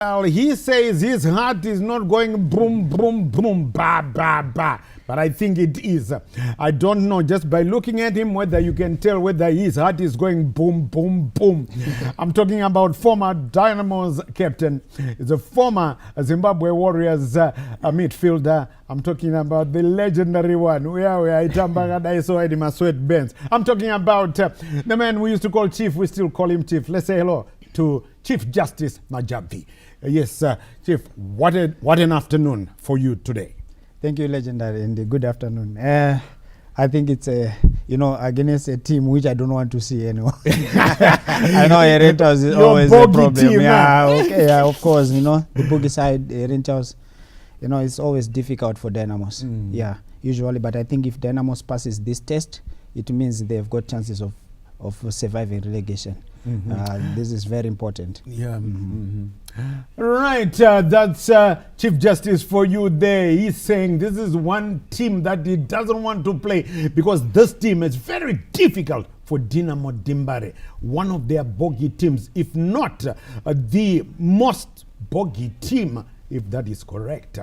Well, he says his heart is not going boom, boom, boom, ba, ba, ba. But I think it is. I don't know, just by looking at him, whether you can tell whether his heart is going boom, boom, boom. I'm talking about former Dynamos captain. He's a former Zimbabwe Warriors midfielder. I'm talking about the legendary one. I'm talking about the man we used to call Chief. We still call him Chief. Let's say hello to Chief Justice Majabi. Yes, Chief, what an afternoon for you today. Thank you, legendary, and good afternoon. I think it's against a team which I don't want to see anymore. I know Herentals is always a problem. Team, yeah, of course, the boogie side, Herentials, it's always difficult for Dynamos. Yeah, usually, but I think if Dynamos passes this test, it means they've got chances of surviving relegation. This is very important. Yeah. Right, that's Chief Justice for you there. He's saying this is one team that he doesn't want to play because this team is very difficult for Dynamo Dimbare, one of their bogey teams, if not the most bogey team, if that is correct.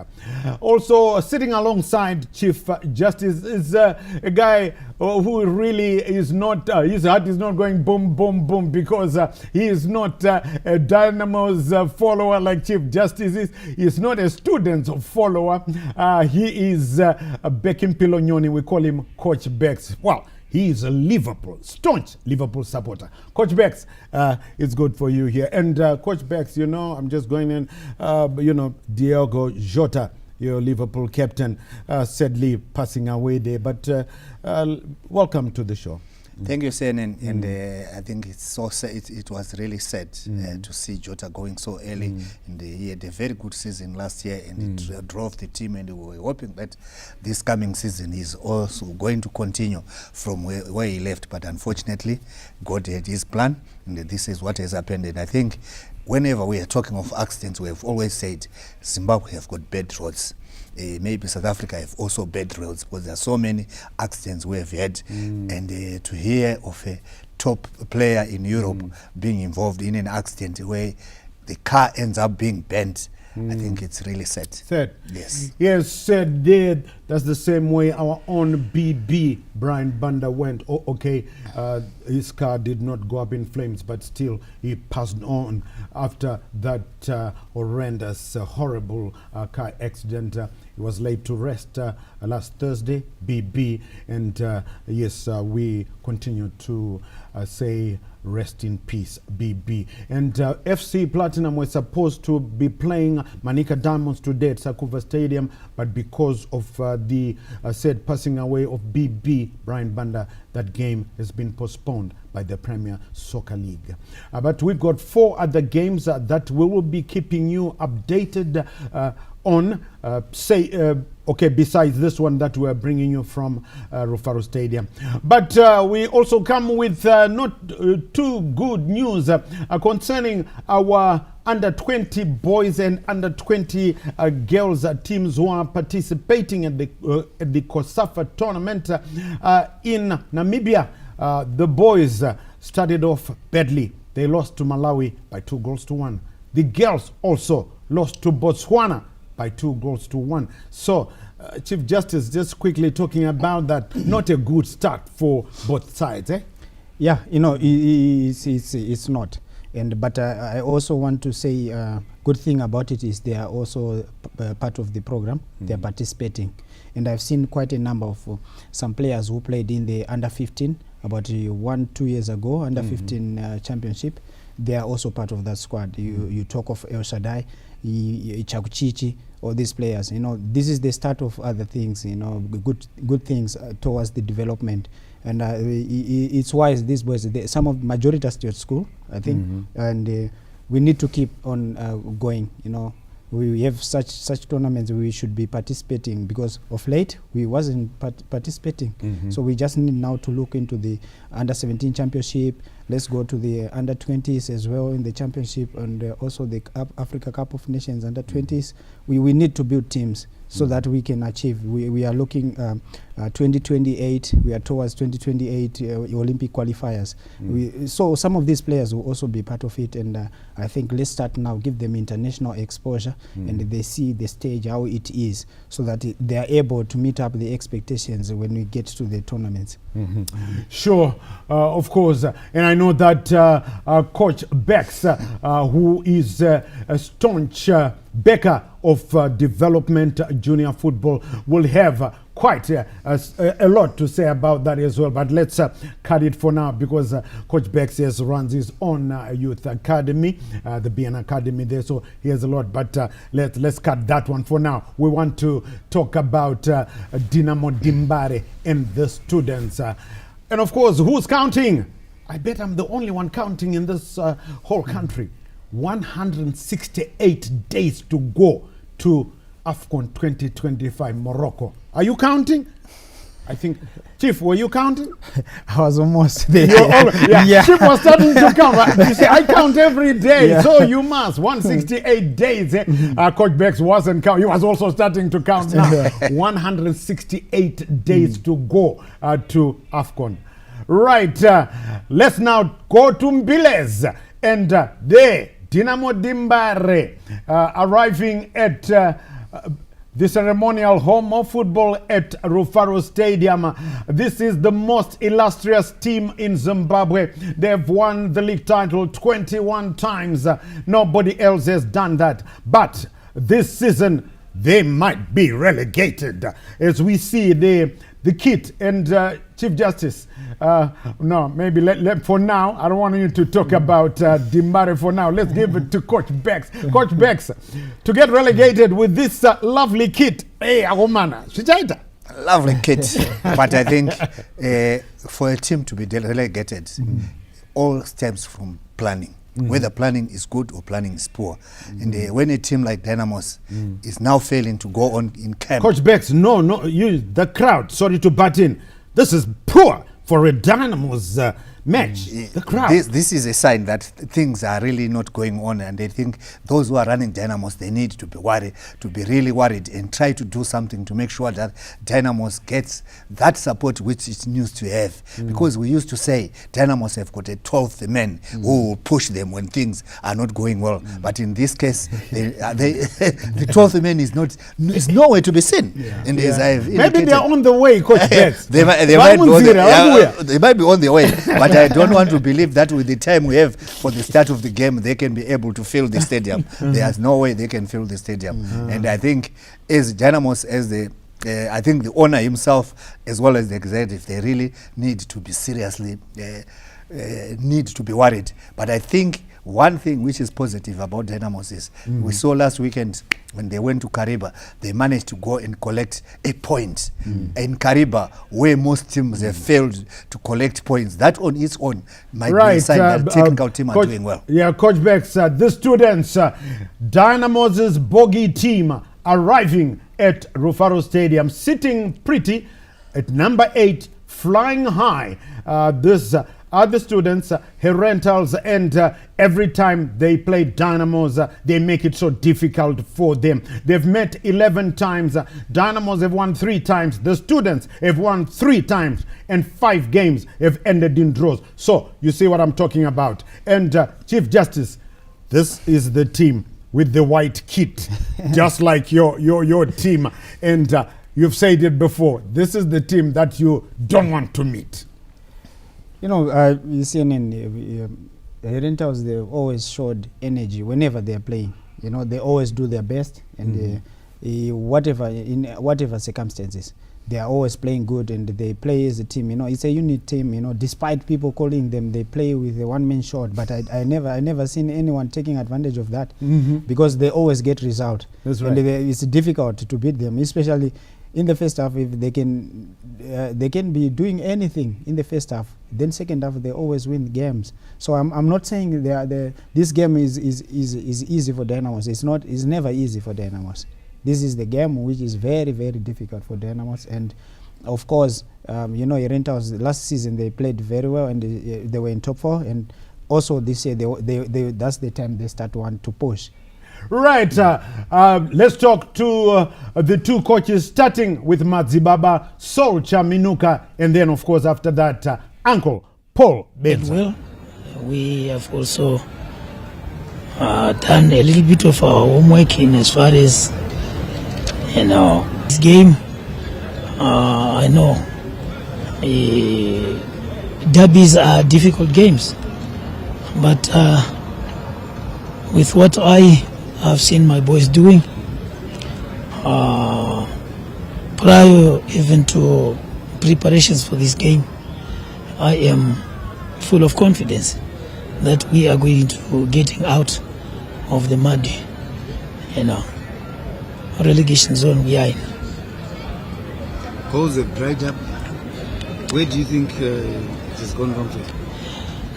Also sitting alongside Chief Justice is a guy who really is not, his heart is not going boom, boom, boom, because he is not a Dynamo's follower like Chief Justice is. He is not a student's follower. He is Bekim Pilonyoni. We call him Coach Bex. Well, he is a staunch Liverpool supporter. Coach Bex, it's good for you here. And Coach Bex, I'm just going in, Diogo Jota, your Liverpool captain, sadly passing away there. But welcome to the show. Thank you, Sen, and I think it's so sad. It was really sad to see Jota going so early. And he had a very good season last year, and it drove the team. And we were hoping that this coming season is also going to continue from where he left. But unfortunately, God had his plan, and this is what has happened. And I think whenever we are talking of accidents, we have always said Zimbabwe have got bad roads. Maybe South Africa have also bad roads because there are so many accidents we have had. And to hear of a top player in Europe being involved in an accident where the car ends up being bent, I think it's really sad. Sad. Yes. Yes, sad. Did. That's the same way our own BB, Brian Banda, went. Okay, his car did not go up in flames, but still he passed on after that horrendous, horrible car accident. He was laid to rest last Thursday, BB. And yes, we continue to say rest in peace, BB. And FC Platinum were supposed to be playing Manica Diamonds today at Sakuva Stadium, but because of the said passing away of BB, Brian Banda, that game has been postponed by the Premier Soccer League. But we've got 4 other games that we will be keeping you updated on, besides this one that we're bringing you from Rufaro Stadium. But we also come with not too good news concerning our under 20 boys and under 20 girls teams who are participating at the COSAFA tournament in Namibia. The boys started off badly. They lost to Malawi by 2-1. The girls also lost to Botswana by 2-1. So, Chief Justice, just quickly talking about that, not a good start for both sides, eh? Yeah, it's not. But I also want to say good thing about it is they are also part of the program. They are participating. And I've seen quite a number of some players who played in the under 15 about 1-2 years ago, under 15 championship. They are also part of that squad. You talk of El Shaddai, Chakuchichi, all these players. This is the start of other things. Good things towards the development. And it's wise. These boys, some of majority are still at school, I think, and we need to keep on going. We have such tournaments. We should be participating because of late we wasn't participating. So we just need now to look into the under 17 championship, Let's go to the under 20s as well in the championship, and also the Africa Cup of Nations under 20s. We need to build teams so that we can achieve. We are looking 2028. We are towards 2028 Olympic qualifiers. So some of these players will also be part of it, and I think let's start now, give them international exposure, and they see the stage how it is, so that they are able to meet up the expectations when we get to the tournaments. Sure, of course, and I know that Coach Bex, who is a staunch backer of development junior football, will have quite a lot to say about that as well. But let's cut it for now, because Coach Bex runs his own youth academy, the BN Academy there, so he has a lot. But let's cut that one for now. We want to talk about Dynamo Dimbare and the students. And of course, who's counting? I bet I'm the only one counting in this whole country. 168 days to go to AFCON 2025 Morocco. Are you counting? I think, Chief, were you counting? I was almost there. Yeah. Chief was starting to count. You see, I count every day, so you must. 168 days. Coach Bex wasn't counting. He was also starting to count now. 168 days to go to AFCON. Right, let's now go to Mbiles, and there, Dynamo Dimbare arriving at the ceremonial home of football at Rufaro Stadium. This is the most illustrious team in Zimbabwe. They've won the league title 21 times. Nobody else has done that. But this season, they might be relegated. As we see the kit, and Chief Justice, no, maybe let for now, I don't want you to talk about Dimbare for now. Let's give it to Coach Bex. Coach Bex, to get relegated with this lovely kit, hey, Agomana, lovely kit. But I think for a team to be relegated, all stems from planning. Whether planning is good or planning is poor. And when a team like Dynamos is now failing to go on in camp. Coach Bex, no, you, the crowd, sorry to butt in. This is poor for a Dynamos match. The crowd. This is a sign that things are really not going on, and I think those who are running Dynamos, they need to be worried, to be really worried, and try to do something to make sure that Dynamos gets that support which it needs to have. Because we used to say Dynamos have got a 12th man who will push them when things are not going well. But in this case, the 12th man is nowhere to be seen. And as I've maybe they are on the way, Coach Bex. they might be on the way. But I don't want to believe that with the time we have for the start of the game, they can be able to fill the stadium. There's no way they can fill the stadium. And I think as Dynamos, as I think the owner himself, as well as the executive, they really need to be seriously, need to be worried. But I think one thing which is positive about Dynamos is we saw last weekend when they went to Kariba, they managed to go and collect a point. In Kariba, where most teams have failed to collect points, that on its own might be a sign that the technical team are doing well. Yeah, Coach Bex, the students, Dynamos' bogey team arriving at Rufaro Stadium, sitting pretty at number 8, flying high. This are the students, Herentals, and every time they play Dynamos, they make it so difficult for them. They've met 11 times. Dynamos have won 3 times. The students have won 3 times, and 5 games have ended in draws. So you see what I'm talking about. And Chief Justice, this is the team with the white kit, just like your team. And you've said it before. This is the team that you don't want to meet. You know, you see, the Herentals, they've always showed energy whenever they're playing. You know, they always do their best, and in whatever circumstances, they are always playing good, and they play as a team. You know, it's a unit team. You know, despite people calling them, they play with a one-man shot. But I never seen anyone taking advantage of that, because they always get result. That's right. And it's difficult to beat them, especially in the first half. If they can be doing anything in the first half, then second half they always win games. So I'm not saying this game is easy for Dynamos. It's never easy for Dynamos. This is the game which is very, very difficult for Dynamos, and of course, Herentals last season they played very well and they were in top 4, and also this year they that's the time they start want to push. Right. Let's talk to the two coaches, starting with Madzibaba Sol Chaminuka, and then, of course, after that, Uncle Paul Benza. Well, we have also done a little bit of our homework in as far as this game. I know derbies are difficult games, but with what I have seen my boys doing prior even to preparations for this game, I am full of confidence that we are going to getting out of the muddy, relegation zone we are in. Goals have dried up. Where do you think it has gone wrong for you?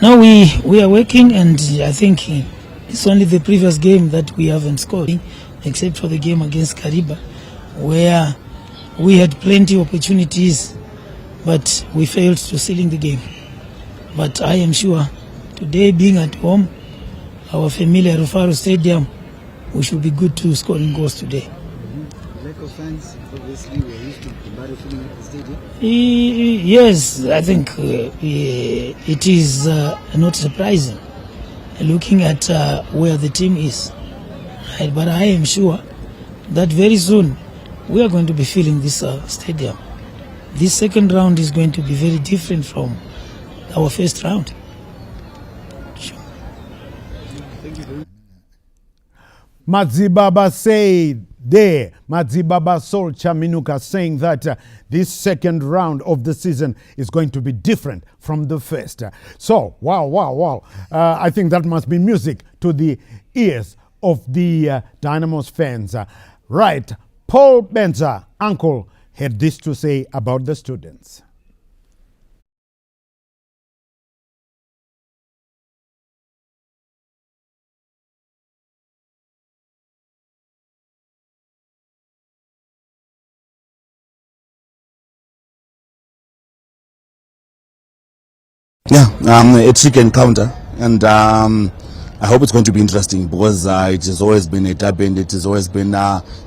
Now we are working, and I think it's only the previous game that we haven't scored, except for the game against Kariba, where we had plenty of opportunities, but we failed to seal in the game. But I am sure today, being at home, our familiar Rufaro Stadium, we should be good to scoring goals today. Lack of fans, obviously, we're used to Zimbabwe filling up the stadium. Yes, I think it is not surprising looking at where the team is. Right, but I am sure that very soon we are going to be filling this stadium. This second round is going to be very different from our first round. Madzibaba said there, Madzibaba Sol Chaminuka saying that this second round of the season is going to be different from the first. So, wow. I think that must be music to the ears of the Dynamos fans. Right, Paul Benza, Uncle, had this to say about the students. Yeah, a trick encounter, and I hope it's going to be interesting because it has always been a derby and it has always been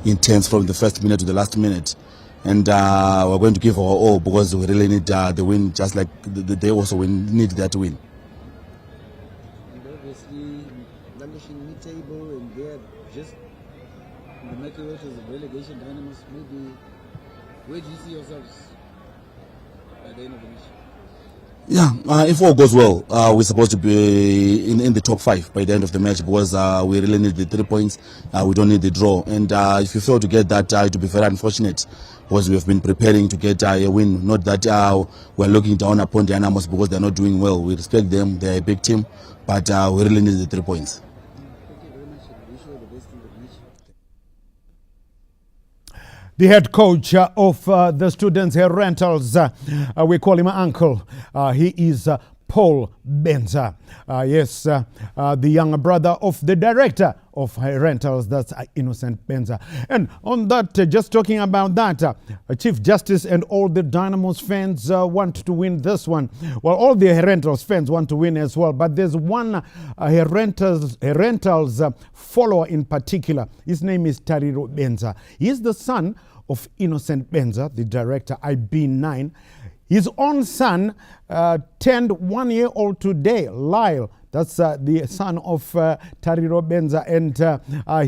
intense from the first minute to the last minute, and we're going to give our all because we really need the win, just like they also need that win. And obviously, languishing mid-table, and they're just in the microwave of relegation. Dynamos, maybe where do you see yourselves by the end of the match? Yeah, if all goes well, we're supposed to be in the top 5 by the end of the match because we really need the 3 points. We don't need the draw. And if you fail to get that, it will be very unfortunate because we have been preparing to get a win. Not that we're looking down upon the Dynamos because they're not doing well. We respect them. They're a big team. But we really need the 3 points. Thank you very much. I wish you all the best in the match. The head coach of the students' Herentals, we call him Uncle. He is Paul Benza. Yes, the younger brother of the director of Herentals, that's Innocent Benza. And on that, just talking about that, Chief Justice and all the Dynamos fans want to win this one. Well, all the Herentals fans want to win as well, but there's one Herentals follower in particular. His name is Tariro Benza. He's the son of Innocent Benza, the director, IB9. His own son turned 1 year old today, Lyle. That's the son of Tariro Benza. And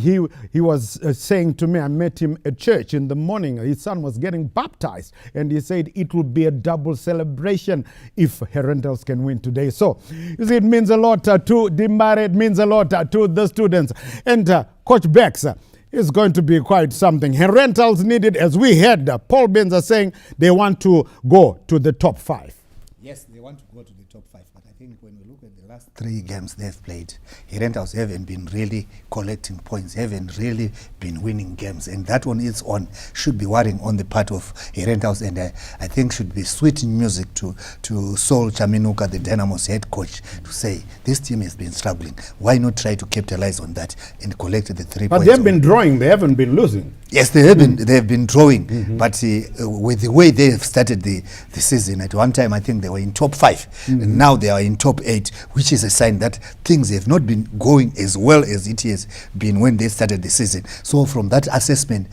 he was saying to me, I met him at church in the morning. His son was getting baptized. And he said it will be a double celebration if Herentals can win today. So, you see, it means a lot to Dimbare. It means a lot to the students. And Coach Bex is going to be quite something. Herentals needed, as we heard Paul Benza saying, they want to go to the top 5. Yes, they want to go to the top 5, but I think when we look at the last 3 games they've played, Herentals haven't been really collecting points, haven't really been winning games, and that on its own should be worrying on the part of Herentals, and I think should be sweet music to Saul Chaminuka, the Dynamos head coach, to say this team has been struggling. Why not try to capitalize on that and collect the 3 But points? they've been drawing, they haven't been losing. Yes, they have been drawing, but with the way they have started the season, at one time I think they were in top 5, and now they are in top 8, which is a sign that things have not been going as well as it has been when they started the season. So from that assessment,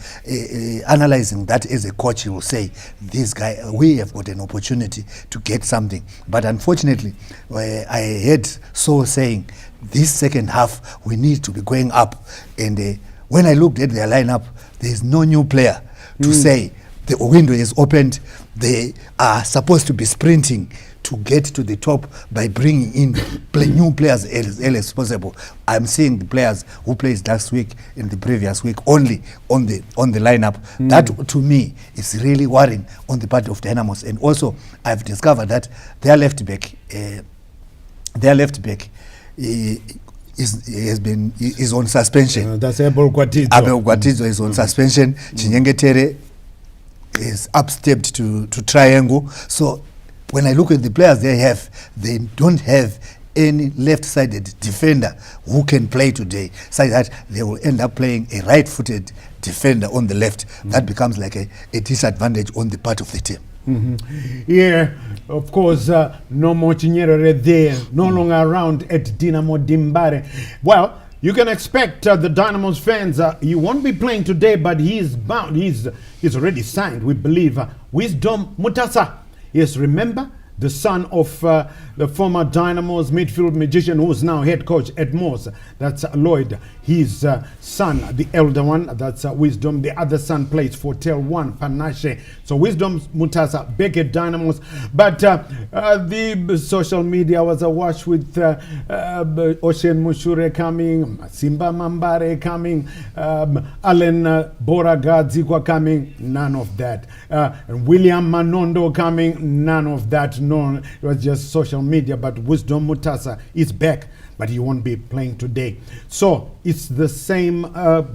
analyzing that as a coach, you will say, this guy, we have got an opportunity to get something. But unfortunately, I heard Saul saying, this second half, we need to be going up. And when I looked at their lineup, there is no new player to say the window is opened. They are supposed to be sprinting to get to the top by bringing in new players as early as possible. I'm seeing the players who played last week and the previous week only on the lineup. That to me is really worrying on the part of Dynamos. And also I've discovered that their left back is on suspension. That's Abel Gwatidzo. Abel Gwatidzo is on suspension. Chinyengetere is upstepped to triangle. So when I look at the players they don't have any left-sided defender who can play today, so that they will end up playing a right-footed defender on the left. That becomes like a disadvantage on the part of the team. Yeah, of course, no more Chinyere there, no longer around at Dinamo Dimbare. Well, you can expect the Dynamos fans, he won't be playing today, but he's bound, he's already signed, we believe, Wisdom Mutasa. Yes, remember, the son of the former Dynamos midfield magician who's now head coach at Moss. That's Lloyd. His son, the elder one, that's Wisdom. The other son plays for Tel 1, Panache. So Wisdom Mutasa, back at Dynamos. But the social media was awash with Ocean Mushure coming, Simba Mambare coming, Allen Boragadzi coming, none of that. And William Manondo coming, none of that. No, it was just social media. But Wisdom Mutasa is back, but he won't be playing today. So it's the same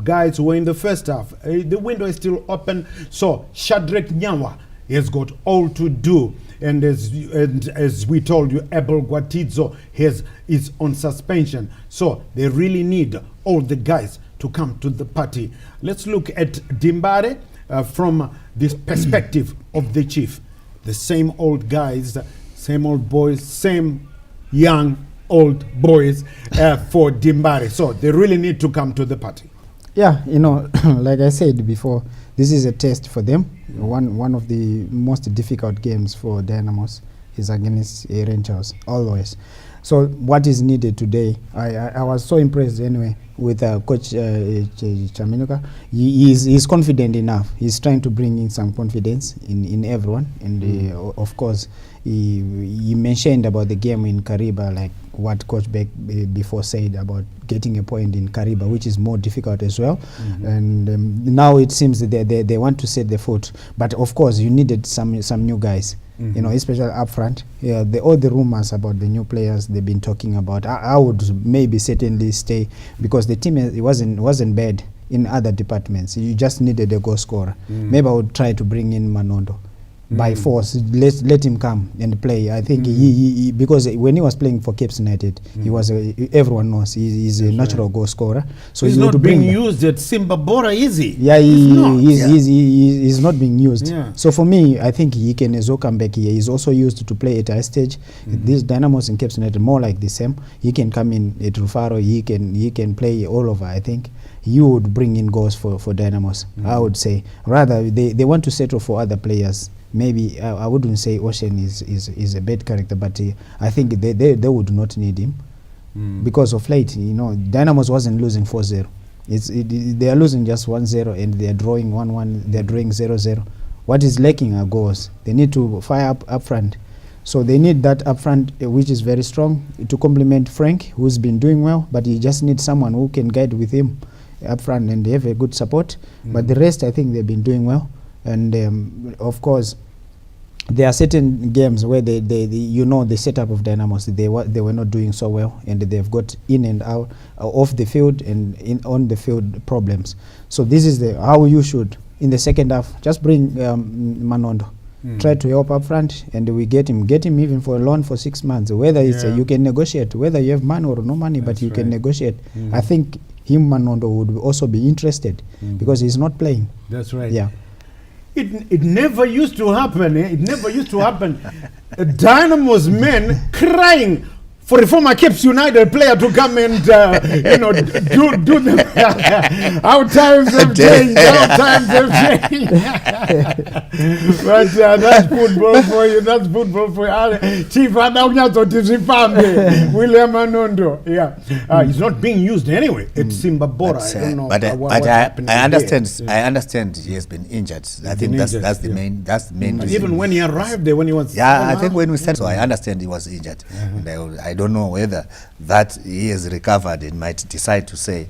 guys who were in the first half. The window is still open. So Shadrach Nyawa has got all to do. And as we told you, Abel Gwatidzo is on suspension. So they really need all the guys to come to the party. Let's look at Dimbare from this perspective of the chief. The same old guys, same old boys, same young old boys for Dimbare. So they really need to come to the party. Yeah, you know, like I said before, this is a test for them. One of the most difficult games for Dynamos is against Herentials, always. So what is needed today, I was so impressed anyway with Coach Chaminuka. He's confident enough. He's trying to bring in some confidence in everyone. And of course, he mentioned about the game in Kariba, like what Coach Beck before said about getting a point in Kariba, which is more difficult as well. And now it seems that they want to set the foot. But of course, you needed some new guys. You know, especially up front. Yeah, all the rumors about the new players they've been talking about, I would maybe certainly stay, because the team it wasn't bad in other departments. You just needed a goal scorer. Maybe I would try to bring in Manondo by force. Let him come and play. I think he because when he was playing for Cape United, he was everyone knows he's a natural goal scorer. So he's not being used at Simba Bora, is he? Yeah, he's not being used. Yeah. So for me, I think he can as well come back here. He's also used to play at high stage. These Dynamos and Cape United more like the same. He can come in at Rufaro. He can play all over. I think he would bring in goals for Dynamos. I would say rather they want to settle for other players. Maybe I wouldn't say Ocean is a bad character, but I think they would not need him because of late. You know, Dynamos wasn't losing 4-0. They are losing just 1-0 and they are drawing 1-1. They are drawing 0-0. What is lacking are goals. They need to fire up front. So they need that up front, which is very strong, to complement Frank, who's been doing well, but he just needs someone who can guide with him up front, and they have a good support. But the rest, I think they've been doing well. And of course, there are certain games where they you know, the setup of Dynamos, they were not doing so well, and they've got in and out off the field and on the field problems. So this is how you should, in the second half, just bring Manondo. Try to help up front, and we get him even for a loan for 6 months. Whether it's you can negotiate, whether you have money or no money, but you can negotiate. I think him, Manondo, would also be interested because he's not playing. That's right. Yeah. It never used to happen. It never used to happen. Dynamo's men crying for a former Caps United player to come and do the how times have changed. How times have changed. But that's football for you. That's football for you. Chief William Manondo. Yeah, he's not being used anyway. It's Simba Bora. I don't know. But I understand. I understand he has been injured. I think that's the main. That's the main. But even when he arrived there, when he was I think when we said so, I understand he was injured. And I don't know whether that he has recovered and might decide to say,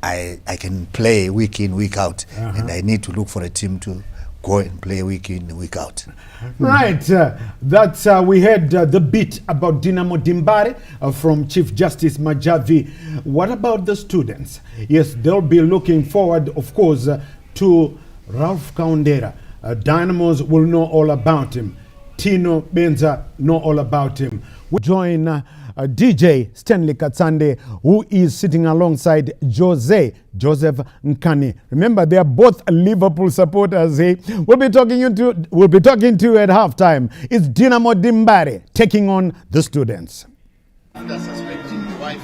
I can play week in, week out, and I need to look for a team to go and play week in, week out. Right, that's we had the bit about Dynamo Dimbare from Chief Justice Majavi. What about the students? Yes, they'll be looking forward, of course, to Ralph Kaundera. Dynamos will know all about him. Tino Benza know all about him. We join DJ Stanley Katsande, who is sitting alongside Joseph Nkani. Remember, they are both Liverpool supporters. We'll be talking to you at halftime. It's Dynamo Dimbare taking on the students. After suspecting the wife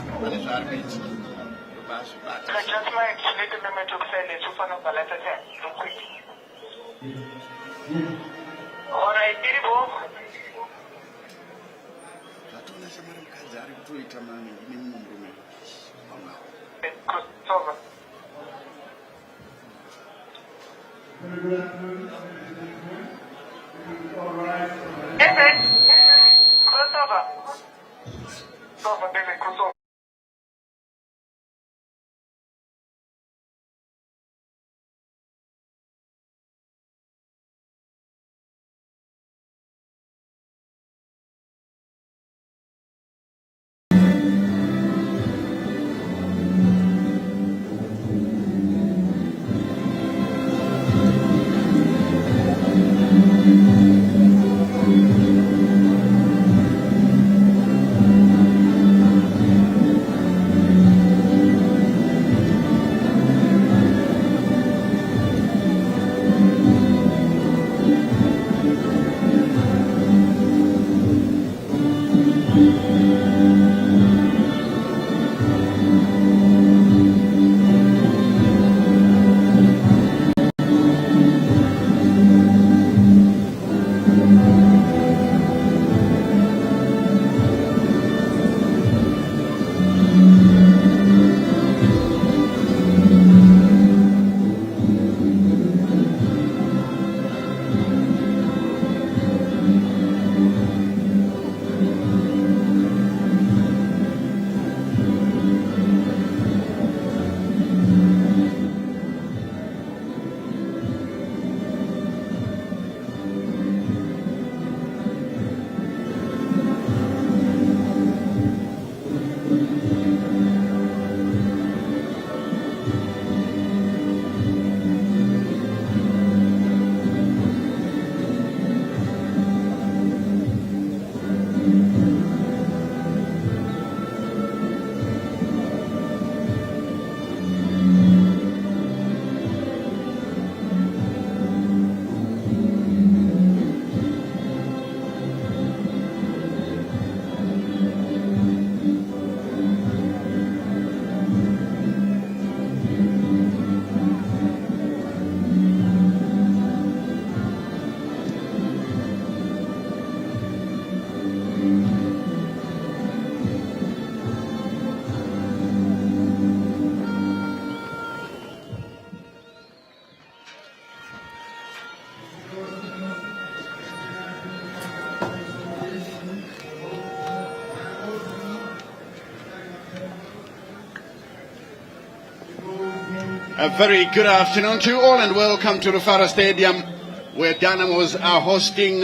A very good afternoon to you all and welcome to Rufara Stadium where Dynamos are hosting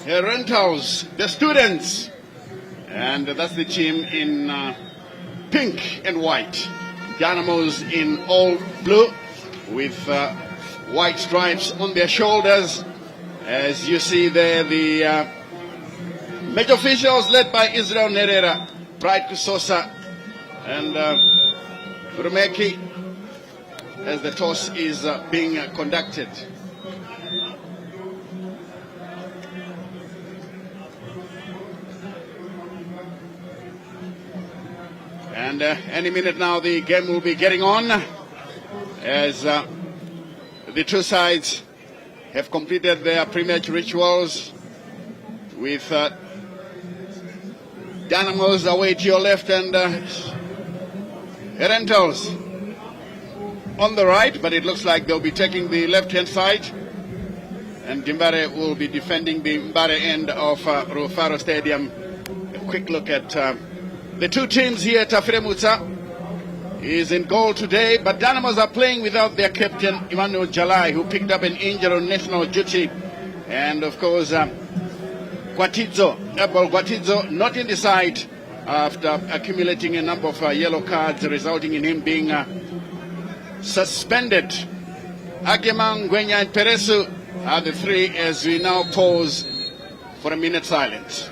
Herentals, the students. And that's the team in pink and white. Dynamos in all blue with white stripes on their shoulders. As you see there, the match officials led by Israel Nerera, Pride Kusosa, and Rumeki, as the toss is being conducted. And any minute now the game will be getting on, as the two sides have completed their pre-match rituals, with Dynamos away to your left and Herentals on the right, but it looks like they'll be taking the left-hand side, and Dimbare will be defending the Mbare end of Rufaro Stadium. A quick look at the two teams here. Tafire Mutsa is in goal today, but Dynamos are playing without their captain, Emmanuel Jalai, who picked up an injury on national duty. And of course, Gwatidzo not in the side after accumulating a number of yellow cards, resulting in him being suspended. Agemang, Gwenya and Peresu are the three, as we now pause for a minute silence.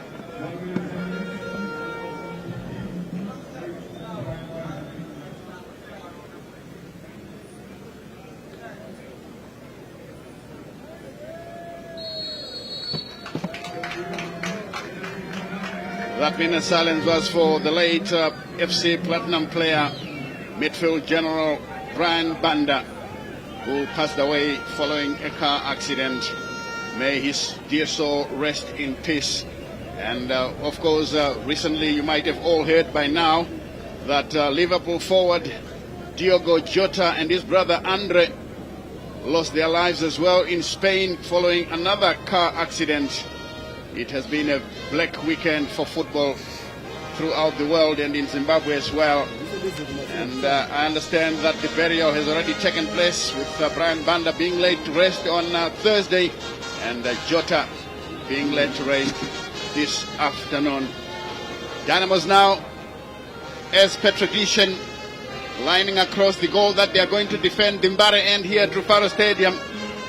That minute silence was for the late FC Platinum player, midfield general Brian Banda, who passed away following a car accident. May his dear soul rest in peace. And of course, recently you might have all heard by now that Liverpool forward Diogo Jota and his brother Andre lost their lives as well in Spain following another car accident. It has been a black weekend for football throughout the world and in Zimbabwe as well. And I understand that the burial has already taken place, with Brian Banda being laid to rest on Thursday and Jota being laid to rest this afternoon. Dynamos now, as per tradition, lining across the goal that they are going to defend Dimbare end here at Rufaro Stadium,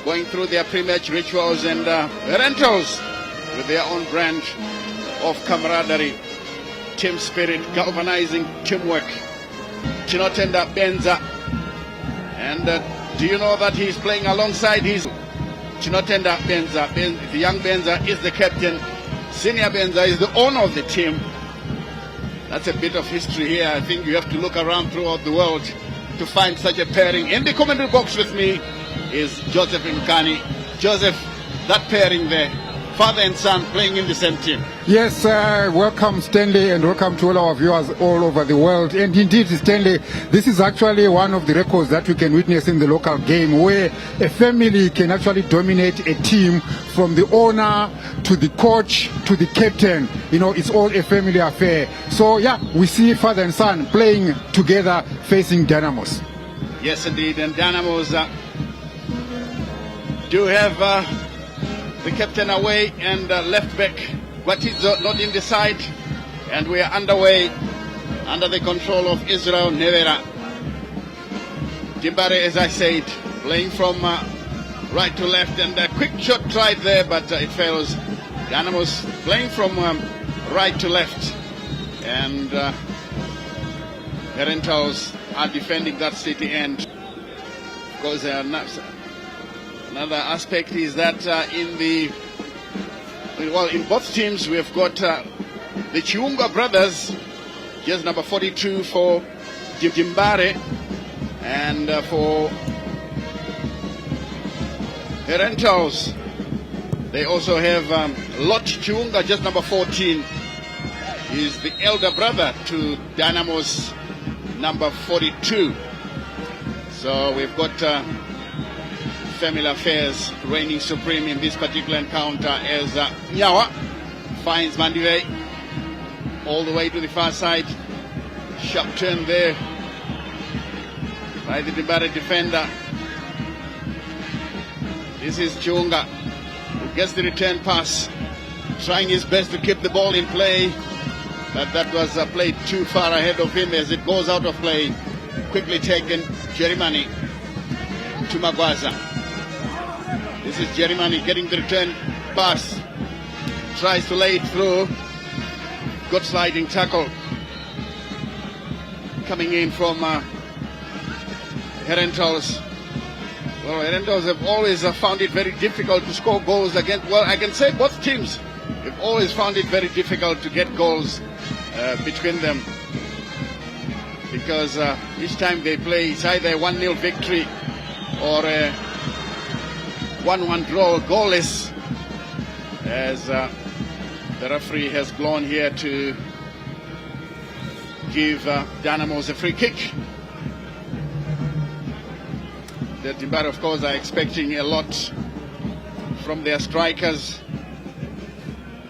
going through their pre-match rituals, and Herentals with their own brand of camaraderie, team spirit, galvanizing teamwork. Chinotenda Benza, and do you know that he's playing alongside his Chinotenda Benza? The young Benza is the captain. Senior Benza is the owner of the team. That's a bit of history here. I think you have to look around throughout the world to find such a pairing. In the commentary box with me is Joseph Imkani. Joseph, that pairing there, father and son playing in the same team. Yes, welcome Stanley, and welcome to all our viewers all over the world. And indeed, Stanley, this is actually one of the records that we can witness in the local game, where a family can actually dominate a team, from the owner to the coach to the captain. You know, it's all a family affair. So yeah, we see father and son playing together, facing Dynamos. Yes, indeed, and Dynamos do have the captain away and left back Gwatidzo not in the side, and we are underway under the control of Israel Nevera. Dimbare, as I said, playing from right to left, and a quick shot tried there, but it fails. Dynamos playing from right to left, and Herentals are defending that city end. Because another aspect is that in both teams we have got the Chiunga brothers, just number 42 for Jimbare, and for Herentals they also have Lot Chiunga, just number 14. He's the elder brother to Dynamos number 42. So we've got family affairs reigning supreme in this particular encounter, as Nyawa finds Mandive all the way to the far side. Sharp turn there by the Dimbare defender. This is Chiunga, who gets the return pass, trying his best to keep the ball in play, but that was played too far ahead of him as it goes out of play. Quickly taken, Jerimani to Magwaza. This is Jerimani getting the return pass, tries to lay it through. Good sliding tackle coming in from Herentals. Well, Herentals have always found it very difficult to score goals against, well, I can say both teams have always found it very difficult to get goals between them, because each time they play, it's either a 1-0 victory or a 1-1 draw, goalless, as the referee has gone here to give Dynamos a free kick. The Dimbare, of course, are expecting a lot from their strikers.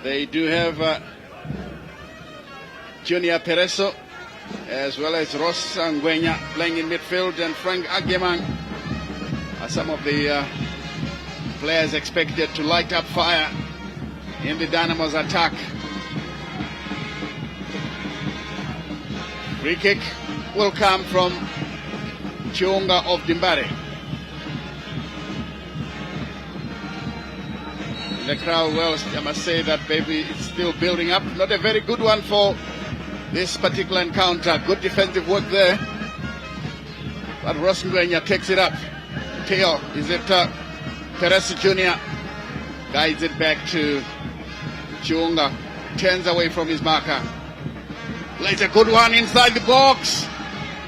They do have Junior Pereso as well as Ross Ngwenya playing in midfield, and Frank Agemang are some of the players expected to light up fire in the Dynamos attack. Free kick will come from Chiunga of Dimbare. The crowd, well, I must say that maybe it's still building up. Not a very good one for this particular encounter. Good defensive work there, but Ross Ngwenya takes it up. Teo, is it Perez Jr. guides it back to Chiunga, turns away from his marker, plays a good one inside the box.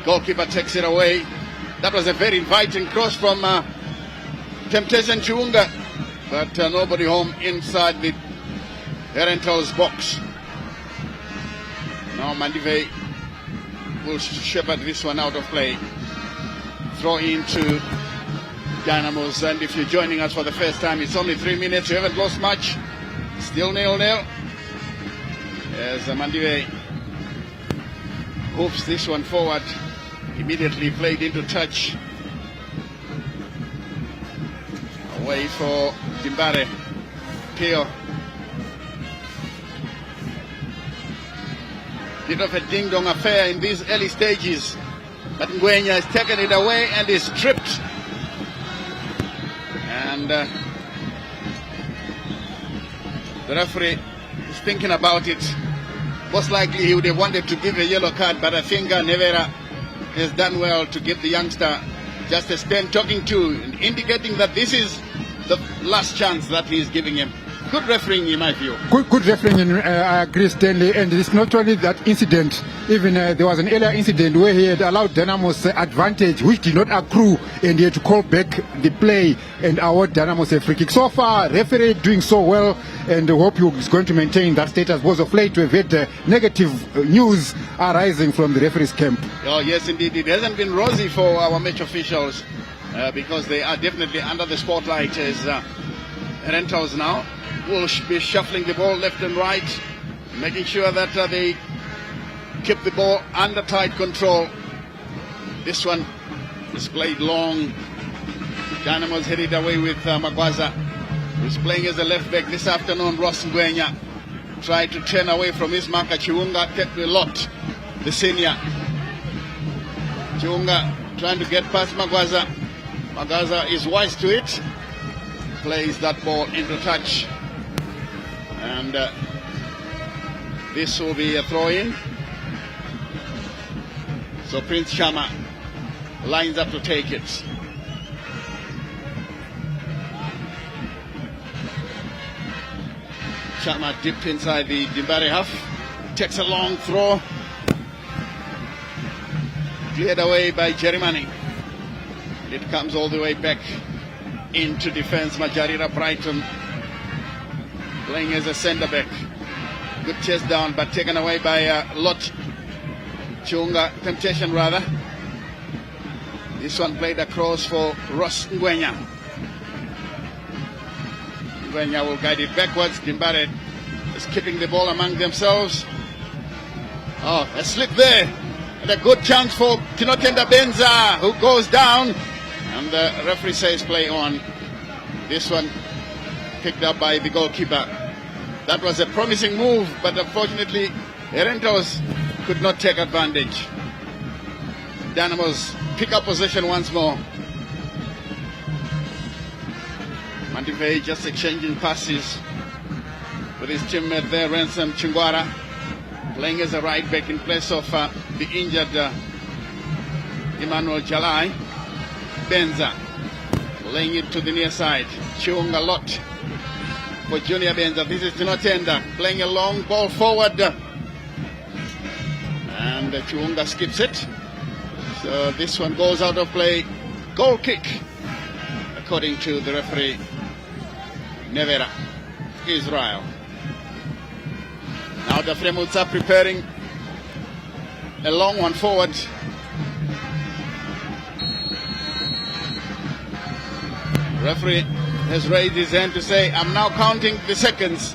Goalkeeper takes it away. That was a very inviting cross from Temptation Chiunga, but nobody home inside the Herentals box. Now Mandive will shepherd this one out of play. Throw into Dynamos, and if you're joining us for the first time, it's only 3 minutes. You haven't lost much. Still 0-0. As Mandive hoops this one forward, immediately played into touch. Away for Dimbare. Teo. Bit of a ding-dong affair in these early stages, but Ngwenya has taken it away and is stripped. And the referee is thinking about it. Most likely he would have wanted to give a yellow card, but I think Nevera has done well to give the youngster just a stand talking to, indicating that this is the last chance that he is giving him. Good refereeing in my view. Good refereeing, I agree, Stanley. And it's not only that incident, even there was an earlier incident where he had allowed Dynamos advantage, which did not accrue, and he had to call back the play and award Dynamos a free kick. So far, referee doing so well, and I hope he's going to maintain that status. Was of late to have had negative news arising from the referee's camp. Oh, yes, indeed. It hasn't been rosy for our match officials because they are definitely under the spotlight as Herentals now will be shuffling the ball left and right, making sure that they keep the ball under tight control. This one is played long. Dynamos headed away with Magwaza, who's playing as a left back this afternoon. Ross Ngwenya tried to turn away from his marker. Chiunga kept a lot, the senior. Chiunga trying to get past Magwaza. Magwaza is wise to it, plays that ball into touch. And this will be a throw-in. So Prince Chama lines up to take it. Chama dipped inside the Dimbare half. Takes a long throw. Cleared away by Jerimani. It comes all the way back into defense. Majarira Brighton playing as a centre back. Good chest down, but taken away by Lot Chiunga. Temptation rather. This one played across for Ross Ngwenya. Ngwenya will guide it backwards. Dimbare is keeping the ball among themselves. Oh, a slip there. And a good chance for Tinotenda Benza, who goes down. And the referee says play on. This one picked up by the goalkeeper. That was a promising move, but unfortunately, Herentals could not take advantage. Dynamos pick up possession once more. Mandivei just exchanging passes with his teammate there, Ransom Chingwara, playing as a right back in place of the injured Emmanuel Jalai. Benza laying it to the near side. Chiunga lot for Junior Benza. This is Tinotenda playing a long ball forward. And Chiunga skips it. So this one goes out of play. Goal kick, according to the referee, Nevera, Israel. Now the Fremuts are preparing a long one forward. Referee has raised his hand to say, I'm now counting the seconds.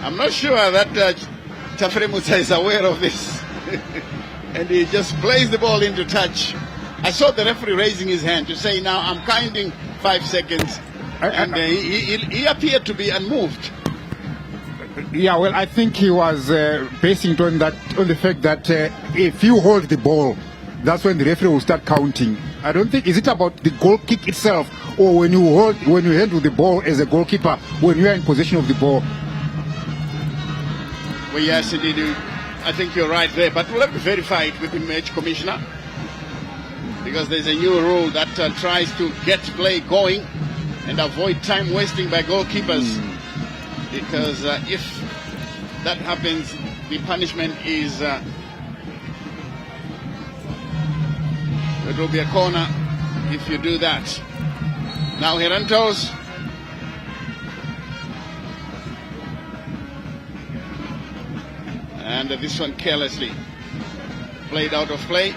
I'm not sure that Tafremuta is aware of this. And he just plays the ball into touch. I saw the referee raising his hand to say, now I'm counting 5 seconds. And he appeared to be unmoved. Yeah, well, I think he was basing it on the fact that if you hold the ball, that's when the referee will start counting. I don't think, is it about the goal kick itself, or when you handle the ball as a goalkeeper, when you are in possession of the ball? Well, yes, indeed. I think you're right there, but we'll have to verify it with the match commissioner, because there's a new rule that tries to get play going and avoid time wasting by goalkeepers. Because if that happens, the punishment is it will be a corner if you do that. Now Herentals and this one carelessly played out of play.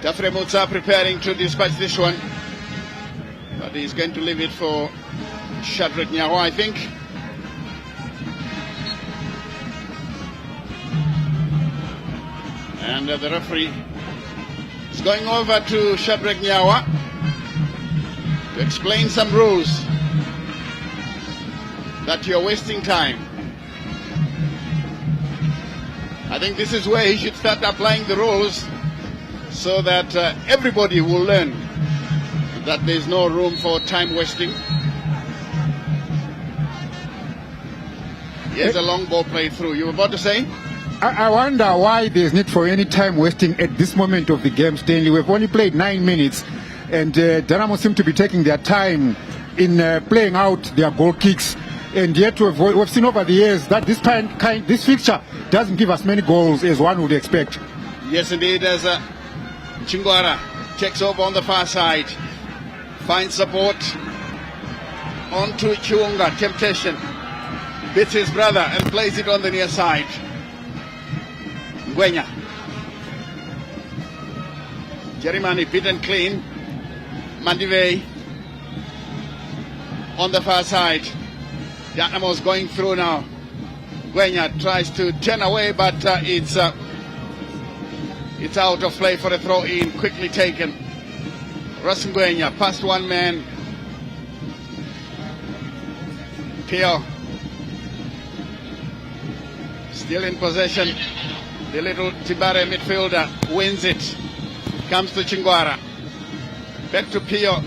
Tafre Mutsa preparing to dispatch this one, but he's going to leave it for Shadrach Nyawa, I think. And the referee is going over to Shadrach Nyawa to explain some rules, that you're wasting time. I think this is where he should start applying the rules, so that everybody will learn that there's no room for time wasting. Here's a long ball played through. You were about to say? I wonder why there's need for any time wasting at this moment of the game, Stanley. We've only played 9 minutes, and Dynamos seem to be taking their time in playing out their goal kicks. And yet we've seen over the years that this fixture doesn't give us many goals as one would expect. Yes, indeed. As Chingwara checks over on the far side, finds support onto Chiunga. Temptation, beats his brother and plays it on the near side. Ngwenya, Jerimani beaten clean. Mandivei on the far side. Dynamos going through now. Ngwenya tries to turn away, but it's out of play for a throw-in, quickly taken. Russ Ngwenya past one man. Pio still in possession. The little Tibare midfielder wins it. Comes to Chingwara. Back to Pio.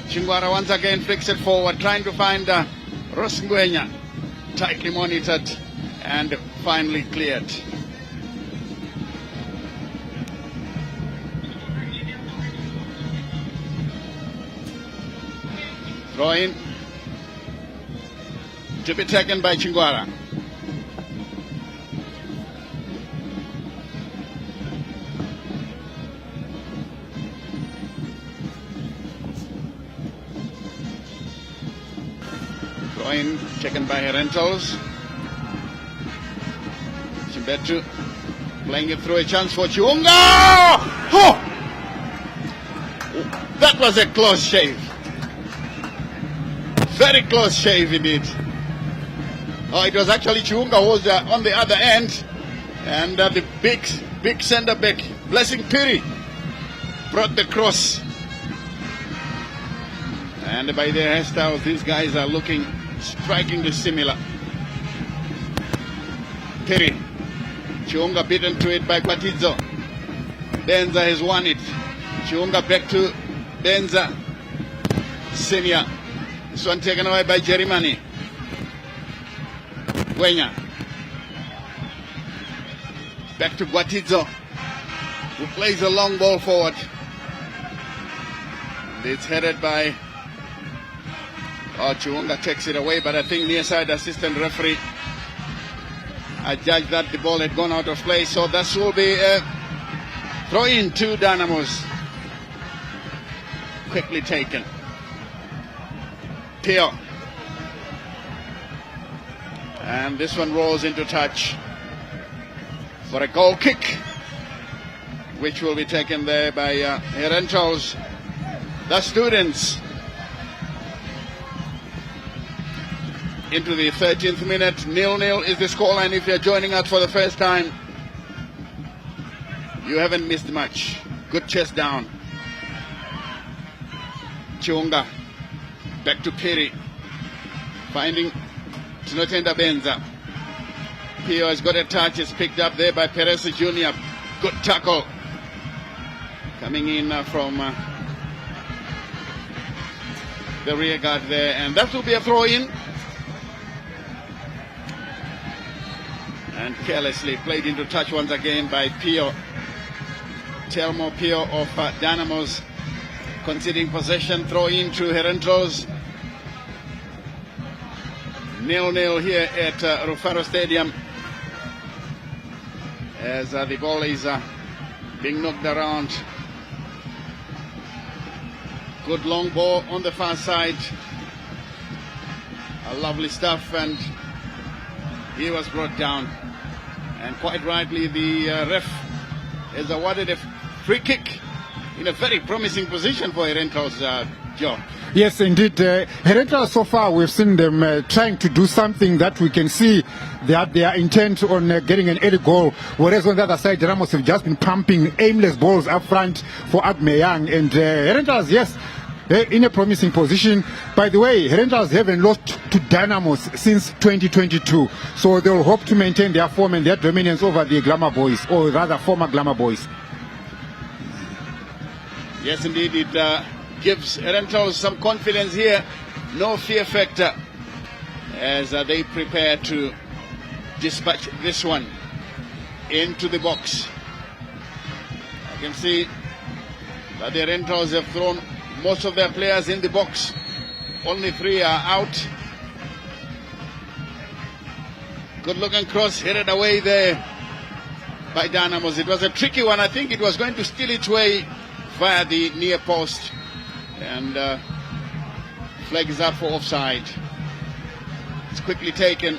Chingwara once again flicks it forward, trying to find Russ Ngwenya. Tightly monitored and finally cleared. Throw in to be taken by Chingwara. Throw in taken by Herentals. Chimbetu playing it through, a chance for Chiunga. Oh! That was a close shave. Very close shave indeed. Oh, it was actually Chiunga who was on the other end. And the big centre back, Blessing Piri, brought the cross. And by their hairstyles, these guys are looking strikingly similar. Piri. Chiunga beaten to it by Kwatizo. Benza has won it. Chiunga back to Benza. Senior. This one taken away by Jerimani. Gwenya. Back to Gwatizo, who plays a long ball forward. And it's headed by Chiunga takes it away, but I think near side assistant referee judged that the ball had gone out of play, so that will be a throw in to Dynamos. Quickly taken. Pio. And this one rolls into touch for a goal kick, which will be taken there by Herentals, the students. Into the 13th minute, 0-0 is the scoreline. If you're joining us for the first time, you haven't missed much. Good chest down. Chiunga, back to Piri, finding Tinotenda Benza. Pio has got a touch, is picked up there by Perez Jr. Good tackle. Coming in from the rear guard there, and that will be a throw in. And carelessly played into touch once again by Pio. Telmo Pio of Dynamos conceding possession, throw in to Herentals. 0-0 here at Rufaro Stadium as the ball is being knocked around. Good long ball on the far side. Lovely stuff, and he was brought down. And quite rightly, the ref has awarded a free kick in a very promising position for Herentals, Joe. Yes, indeed. Herentals, so far, we've seen them trying to do something that we can see that they are intent on getting an early goal. Whereas on the other side, Dynamos have just been pumping aimless balls up front for Agmeyang. And Herentals, yes, in a promising position. By the way, Herentals haven't lost to Dynamos since 2022. So they'll hope to maintain their form and their dominance over the Glamour Boys, or rather former Glamour Boys. Yes, indeed, it gives Herentals some confidence here. No fear factor as they prepare to dispatch this one into the box. I can see that the Herentals have thrown most of their players in the box. Only 3 are out. Good looking cross headed away there by Dynamos. It was a tricky one. I think it was going to steal its way via the near post, and flag is up for offside. It's quickly taken.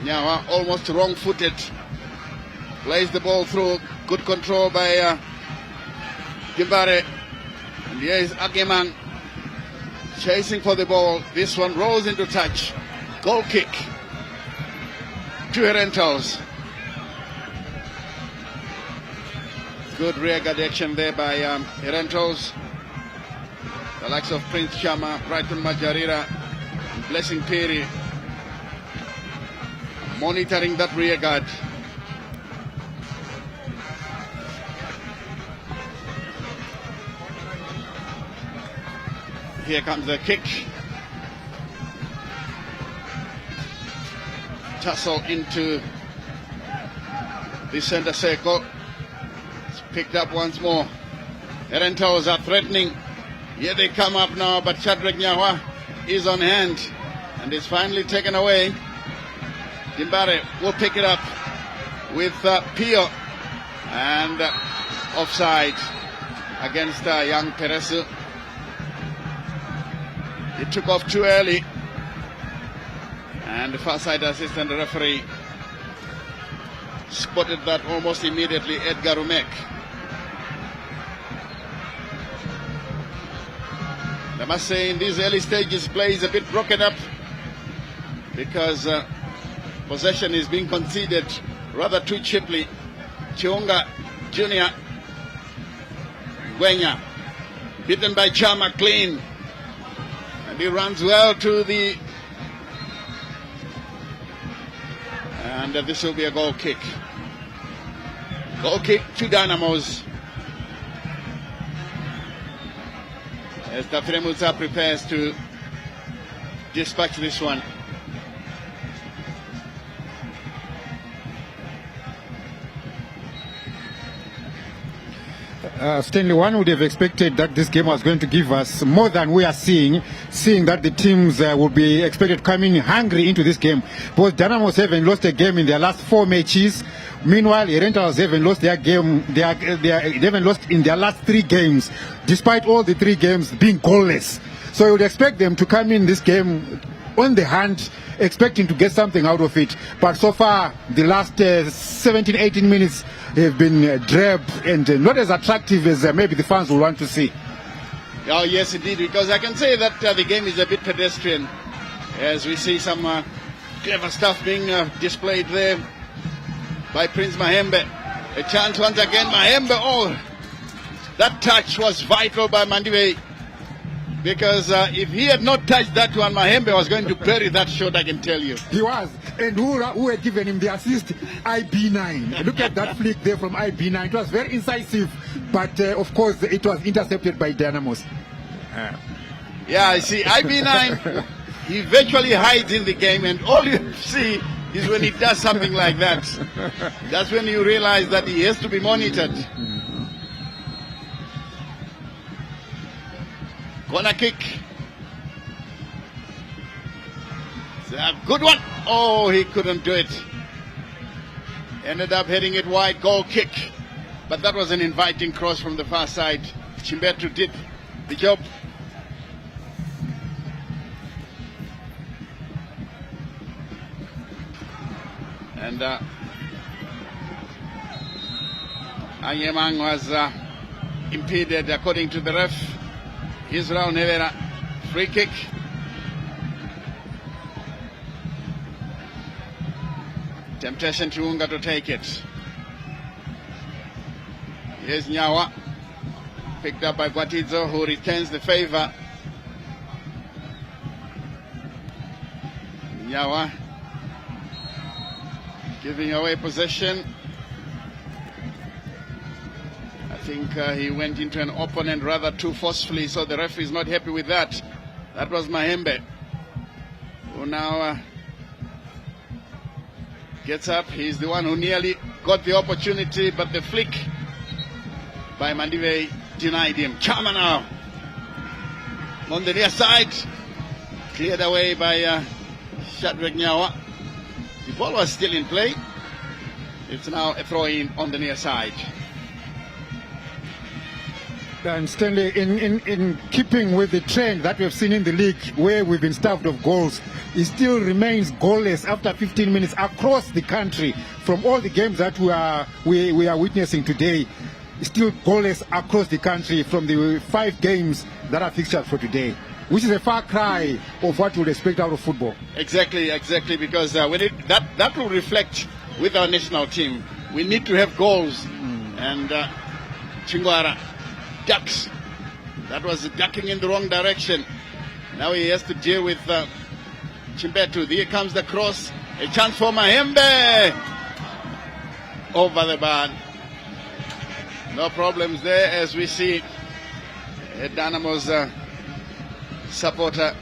Now almost wrong-footed. Plays the ball through. Good control by Gimbare. And here is Agemang chasing for the ball. This one rolls into touch. Goal kick to Herentals. Good rear guard action there by Herentals. The likes of Prince Chama, Brighton Majarira, and Blessing Piri monitoring that rear guard. Here comes the kick. Tussle into the center circle. It's picked up once more. Herentals are threatening. Here they come up now, but Shadrach Nyawa is on hand and is finally taken away. Dimbare will pick it up with Pio, and offside against young Peresu. It took off too early, and the far side assistant referee spotted that almost immediately. Edgar Umek. I must say, in these early stages, play is a bit broken up. because possession is being conceded rather too cheaply. Chiunga Junior, Gwenya, beaten by Chama, clean, and he runs well to the, and this will be a goal kick. Goal kick to Dynamos. As Tafremuza prepares to dispatch this one. Stanley, one would have expected that this game was going to give us more than we are seeing that the teams will be expected coming hungry into this game. Both Dynamos haven't lost a game in their last 4 matches. Meanwhile, Herentals haven't lost their game. They haven't lost in their last 3 games, despite all the 3 games being goalless. So you would expect them to come in this game on the hand, expecting to get something out of it. But so far, the last 17, 18 minutes have been drab and not as attractive as maybe the fans will want to see. Oh, yes, indeed, because I can say that the game is a bit pedestrian, as we see some clever stuff being displayed there by Prince Mahembe. A chance once again, Mahembe. Oh, that touch was vital by Mandiwe, because if he had not touched that one, Mahembe was going to bury that shot, I can tell you. He was. And who had given him the assist? IB9. Look at that flick there from IB9. It was very incisive, but of course it was intercepted by Dynamos. Yeah, I see. IB9, he virtually hides in the game, and all you see is when he does something like that. That's when you realize that he has to be monitored. Corner kick. It's a good one. Oh, he couldn't do it. Ended up heading it wide. Goal kick. But that was an inviting cross from the far side. Chimbetu did the job. And Anyemang was impeded according to the ref. Israel Nevera, free kick. Temptation to Unga to take it. Here's Nyawa, picked up by Gwatidzo, who retains the favor. Nyawa giving away possession. I think he went into an opponent rather too forcefully, so the referee is not happy with that. That was Mahembe, who now gets up. He's the one who nearly got the opportunity, but the flick by Mandiwe denied him. Chama now on the near side, cleared away by Shadrach Nyawa. The ball was still in play. It's now a throw-in on the near side. And Stanley, in keeping with the trend that we've seen in the league, where we've been starved of goals, it still remains goalless after 15 minutes across the country. From all the games that we are witnessing today, it's still goalless across the country from the 5 games that are fixtured for today, which is a far cry of what you would expect out of football. Exactly, because that will reflect with our national team. We need to have goals, and Chingwara ducks. That was ducking in the wrong direction. Now he has to deal with Chimbetu. Here comes the cross. A chance for Mahembe. Over the bar. No problems there, as we see a Dynamos supporter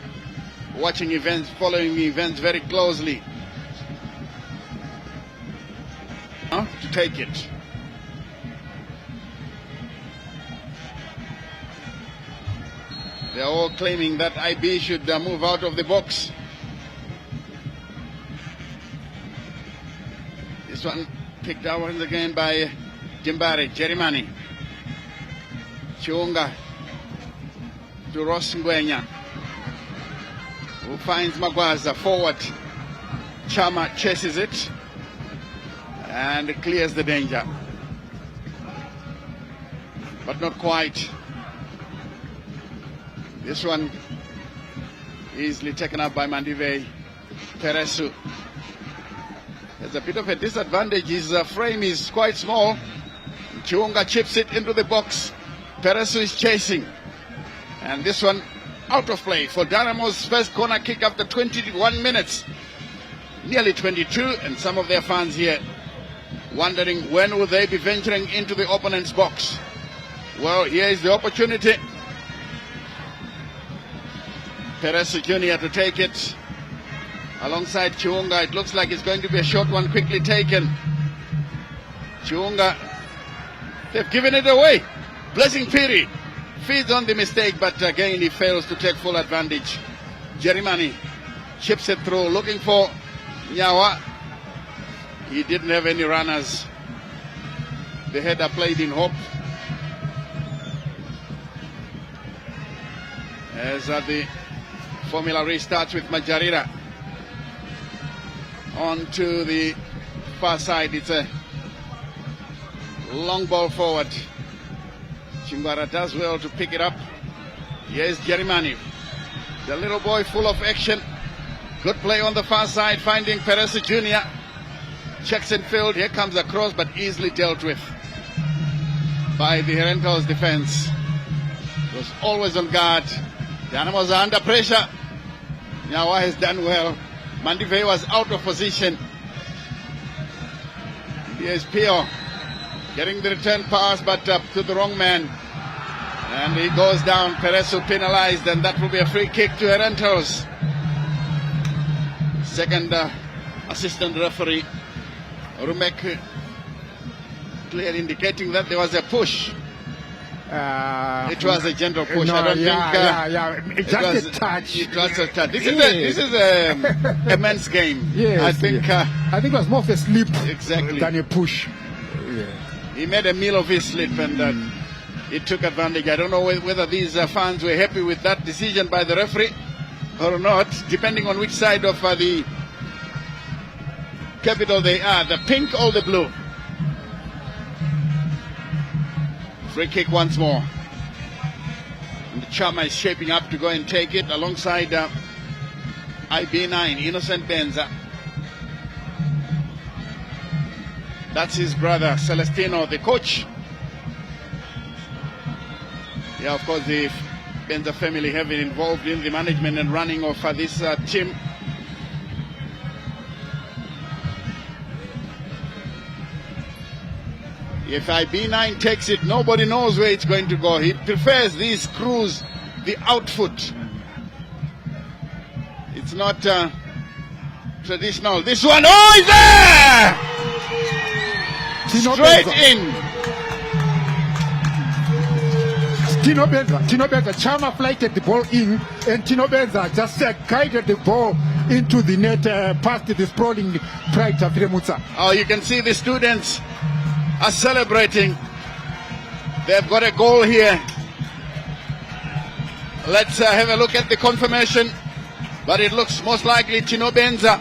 watching events, following events very closely. To take it. They're all claiming that IB should move out of the box. This one picked out once again by Jimbari, Jerimani. Chiunga to Ross Ngwenya, who finds Magwaza forward. Chama chases it and clears the danger. But not quite. This one easily taken up by Mandiwe. Peresu has a bit of a disadvantage. His frame is quite small. Chiunga chips it into the box. Peresu is chasing. And this one out of play for Dynamos' first corner kick after 21 minutes. Nearly 22, and some of their fans here wondering when will they be venturing into the opponent's box. Well, here is the opportunity. Peresu Jr. to take it alongside Chiunga. It looks like it's going to be a short one, quickly taken. Chiunga, they've given it away. Blessing Piri feeds on the mistake, but again he fails to take full advantage. Jerimani chips it through, looking for Nyawa. He didn't have any runners. The header played in hope. As the formula restarts with Majarira. On to the far side. It's a long ball forward. Chingwara does well to pick it up. Here's Jerimani. The little boy full of action. Good play on the far side, finding Peresu Jr. Checks in field. Here comes a cross, but easily dealt with by the Herentals defense. Was always on guard. Dynamos are under pressure. Nyawa has done well. Mandive was out of position. Here's Pio getting the return pass, but to the wrong man. And he goes down. Peresu penalized, and that will be a free kick to Herentals. Second assistant referee, Rumek, clearly indicating that there was a push. It was a gentle push. No, I don't think. Just a touch. It was a touch. This is a men's game. Yes, I think. I think it was more of a slip Exactly. than a push. Yeah. He made a meal of his slip, and he took advantage. I don't know whether these fans were happy with that decision by the referee or not, depending on which side of the capital they are, the pink or the blue. Free kick once more. And the Chama is shaping up to go and take it alongside IB9, Innocent Benza. That's his brother, Celestino, the coach. Yeah, of course, the Benza family have been involved in the management and running of this team. If IB9 takes it, nobody knows where it's going to go. He prefers these screws, the outfoot. It's not traditional. This one, oh, he's there! Straight in. Tino Benza, Chama flighted the ball in, and Tino Benza just guided the ball into the net past the sprawling Pride Tafiremutsa. Oh, you can see the students are celebrating. They've got a goal here. Let's have a look at the confirmation, but it looks most likely Tino Benza.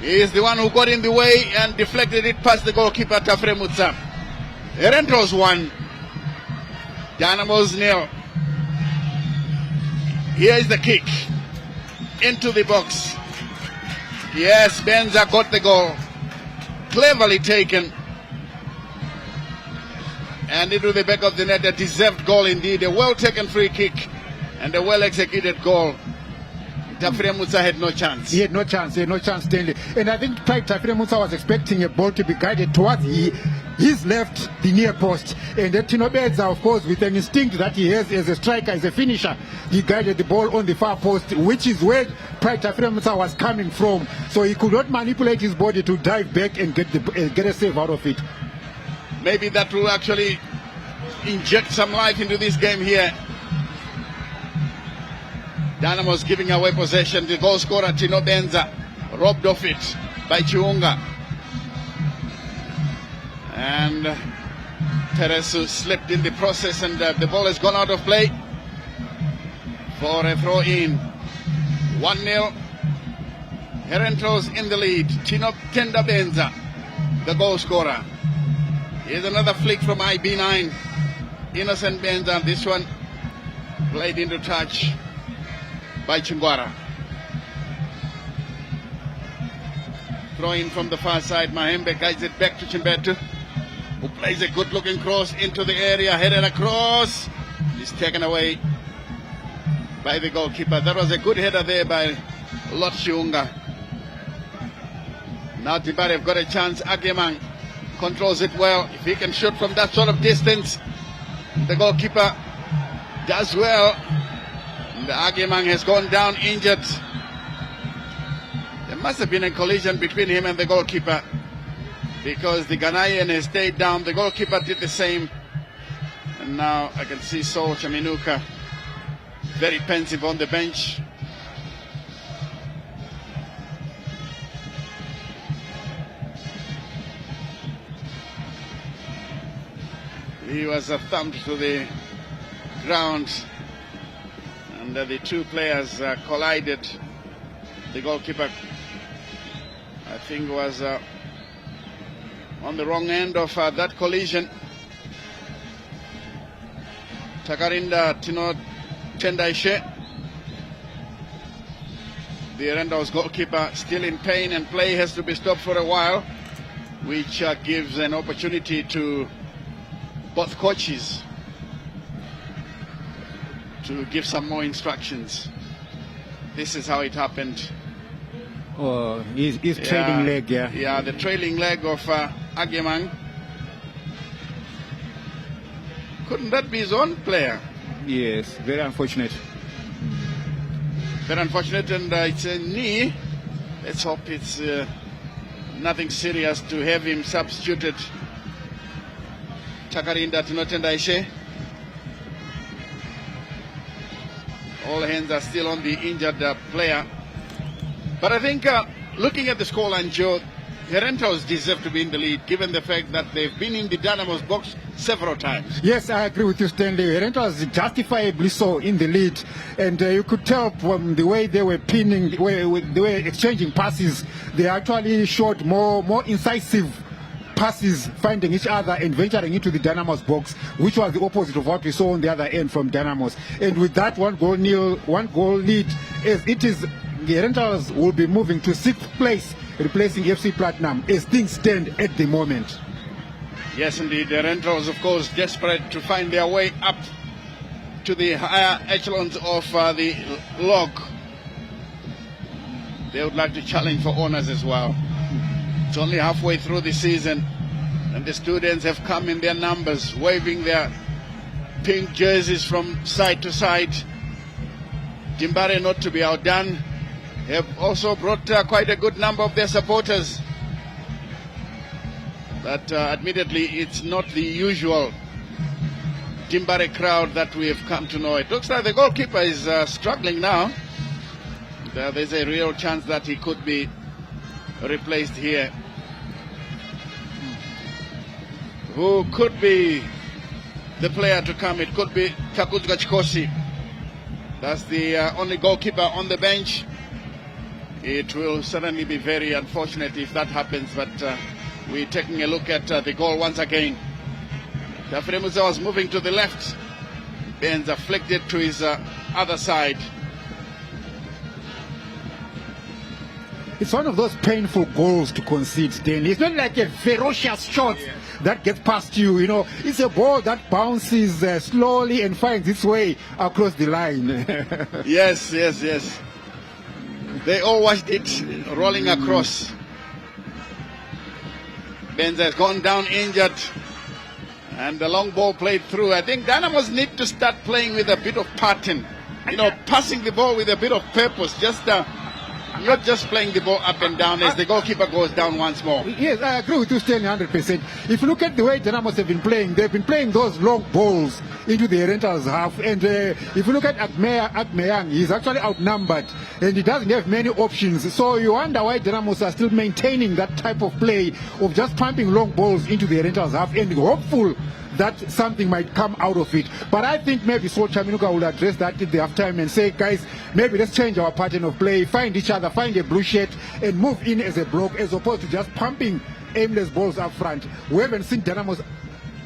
He is the one who got in the way and deflected it past the goalkeeper Tafiremutsa. Herentals 1, Dynamos 0. Here is the kick into the box. Yes, Benza got the goal. Cleverly taken. And into the back of the net, a deserved goal indeed. A well-taken free kick and a well-executed goal. Tafiremutsa had no chance. He had no chance, Stanley. And I think Tafiremutsa was expecting a ball to be guided towards his left, the near post. And Tino Benza, of course, with an instinct that he has as a striker, as a finisher, he guided the ball on the far post, which is where Pride Tafiremutsa was coming from. So he could not manipulate his body to dive back and get a save out of it. Maybe that will actually inject some life into this game here. Dynamos giving away possession. The goal scorer Tino Benza robbed of it by Chiunga. And Peresu slipped in the process, and the ball has gone out of play for a throw in. 1-0. Herentals in the lead. Tino Benza, the goal scorer. Here's another flick from IB9. Innocent Benza. This one played into touch by Chingwara. Throw in from the far side. Mahembe guides it back to Chimbetu, who plays a good-looking cross into the area. Headed across. He's taken away by the goalkeeper. That was a good header there by Lot Shiunga. Now Timbare have got a chance. Agemang controls it well. If he can shoot from that sort of distance, the goalkeeper does well. The Agemang has gone down injured. There must have been a collision between him and the goalkeeper, because the Ghanaian has stayed down. The goalkeeper did the same. And now I can see Saul Chaminuka very pensive on the bench. He was thumped to the ground, and the two players collided. The goalkeeper, I think, was on the wrong end of that collision. Takarinda Tino Tendaishe, the Herentals goalkeeper, still in pain, and play has to be stopped for a while, which gives an opportunity to both coaches to give some more instructions. This is how it happened. Oh, his trailing leg, yeah. Yeah, the trailing leg of Agemang. Couldn't that be his own player? Yes, very unfortunate. Very unfortunate, and it's a knee. Let's hope it's nothing serious to have him substituted. Takarinda Tinotendaishe. All hands are still on the injured player. But I think looking at the scoreline, Joe, Herentals deserve to be in the lead, given the fact that they've been in the Dynamos box several times. Yes, I agree with you, Stanley. Herentals justifiably so in the lead, and you could tell from the way they were pinning, the way they were exchanging passes, they actually showed more incisive passes, finding each other and venturing into the Dynamos box, which was the opposite of what we saw on the other end from Dynamos. And with that one goal lead, as it is, the Herentals will be moving to 6th place, replacing FC Platinum as things stand at the moment. Yes, indeed. The Herentals, of course, desperate to find their way up to the higher echelons of the log. They would like to challenge for honours as well. It's only halfway through the season, and the students have come in their numbers, waving their pink jerseys from side to side. Timbare, not to be outdone, have also brought quite a good number of their supporters. But admittedly, it's not the usual Timbare crowd that we have come to know. It looks like the goalkeeper is struggling now. There's a real chance that he could be replaced here. Who could be the player to come? It could be Takuzga Chikosi. That's the only goalkeeper on the bench. It will certainly be very unfortunate if that happens, but we're taking a look at the goal once again. Tafire Musa was moving to the left. Benza flicked it to his other side. It's one of those painful goals to concede, Stanley. It's not like a ferocious shot that gets past you, you know. It's a ball that bounces slowly and finds its way across the line. Yes. They all watched it rolling across. Benza has gone down injured, and the long ball played through. I think Dynamos need to start playing with a bit of pattern, you know, passing the ball with a bit of purpose, just not just playing the ball up and down as the goalkeeper goes down once more. Yes, I agree with you, Stanley, 100%. If you look at the way Dynamos have been playing, they've been playing those long balls into the Herentals half. And if you look at Akmeyang, he's actually outnumbered and he doesn't have many options. So you wonder why Dynamos are still maintaining that type of play of just pumping long balls into the Herentals half and hopeful that something might come out of it. But I think maybe Saul Chaminuka will address that at the halftime and say, guys, maybe let's change our pattern of play, find each other, find a blue shirt, and move in as a block as opposed to just pumping aimless balls up front. We haven't seen Dynamos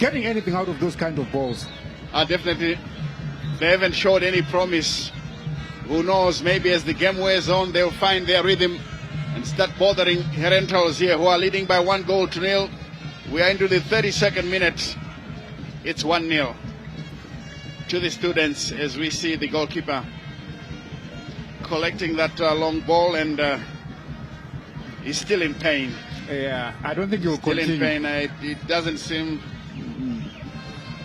getting anything out of those kind of balls. Definitely. They haven't showed any promise. Who knows, maybe as the game wears on, they'll find their rhythm and start bothering Herentals here, who are leading by 1-0. We are into the 32nd minute. It's 1-0 to the students as we see the goalkeeper collecting that long ball, and he's still in pain. Yeah, I don't think he will Still continue. in pain. It doesn't seem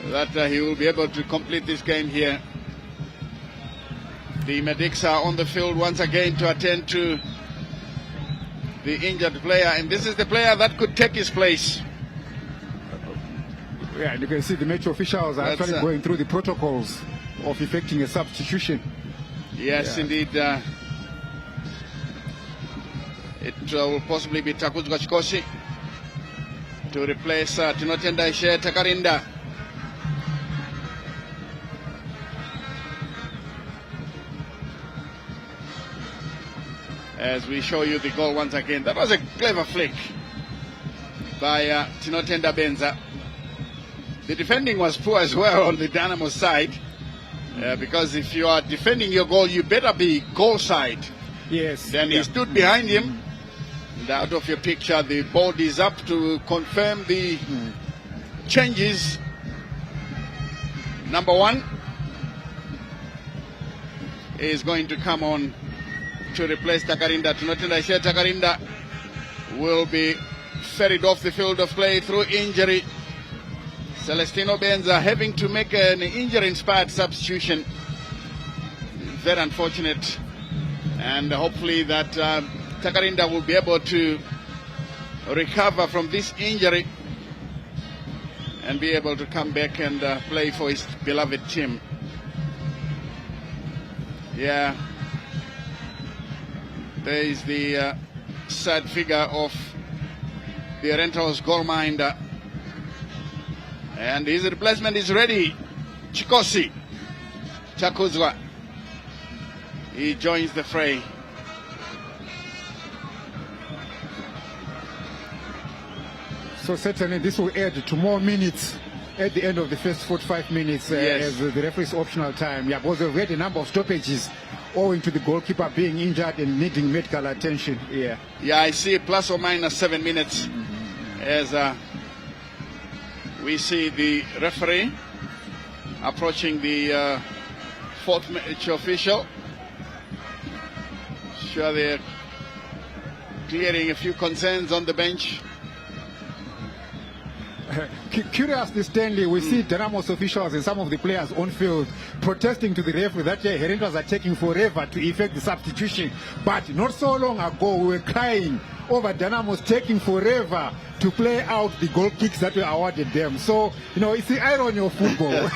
that he will be able to complete this game here. The medics are on the field once again to attend to the injured player, and this is the player that could take his place. Yeah, you can see the match officials are That's, actually going through the protocols of effecting a substitution. Yes, Yeah. indeed. It will possibly be Takuzwa Chikosi to replace Tinotenda Ishe Takarinda. As we show you the goal once again. That was a clever flick by Tinotenda Benza. The defending was poor as well on the Dynamos side, because if you are defending your goal, you better be goal side. Yes. Then he stood behind him. And out of your picture, the board is up to confirm the changes. Number 1 is going to come on to replace Takarinda. Tinotenda Ishe Takarinda will be ferried off the field of play through injury. Celestino Benza having to make an injury-inspired substitution. Very unfortunate. And hopefully that Takarinda will be able to recover from this injury and be able to come back and play for his beloved team. Yeah. There is the sad figure of the Herentals goalminder. And his replacement is ready. Chikosi Takuzwa. He joins the fray. So certainly this will add to more minutes at the end of the first 45 minutes Yes. as the referee's optional time. Yeah, because we've had a number of stoppages owing to the goalkeeper being injured and needing medical attention. Yeah. Yeah, I see plus or minus 7 minutes as we see the referee approaching the fourth match official. Sure, they're clearing a few concerns on the bench. Curiously, Stanley, we see Dynamos officials and some of the players on field protesting to the referee that Herentals are taking forever to effect the substitution. But not so long ago, we were crying over Dynamos taking forever to play out the goal kicks that were awarded them. So, you know, it's the irony of football.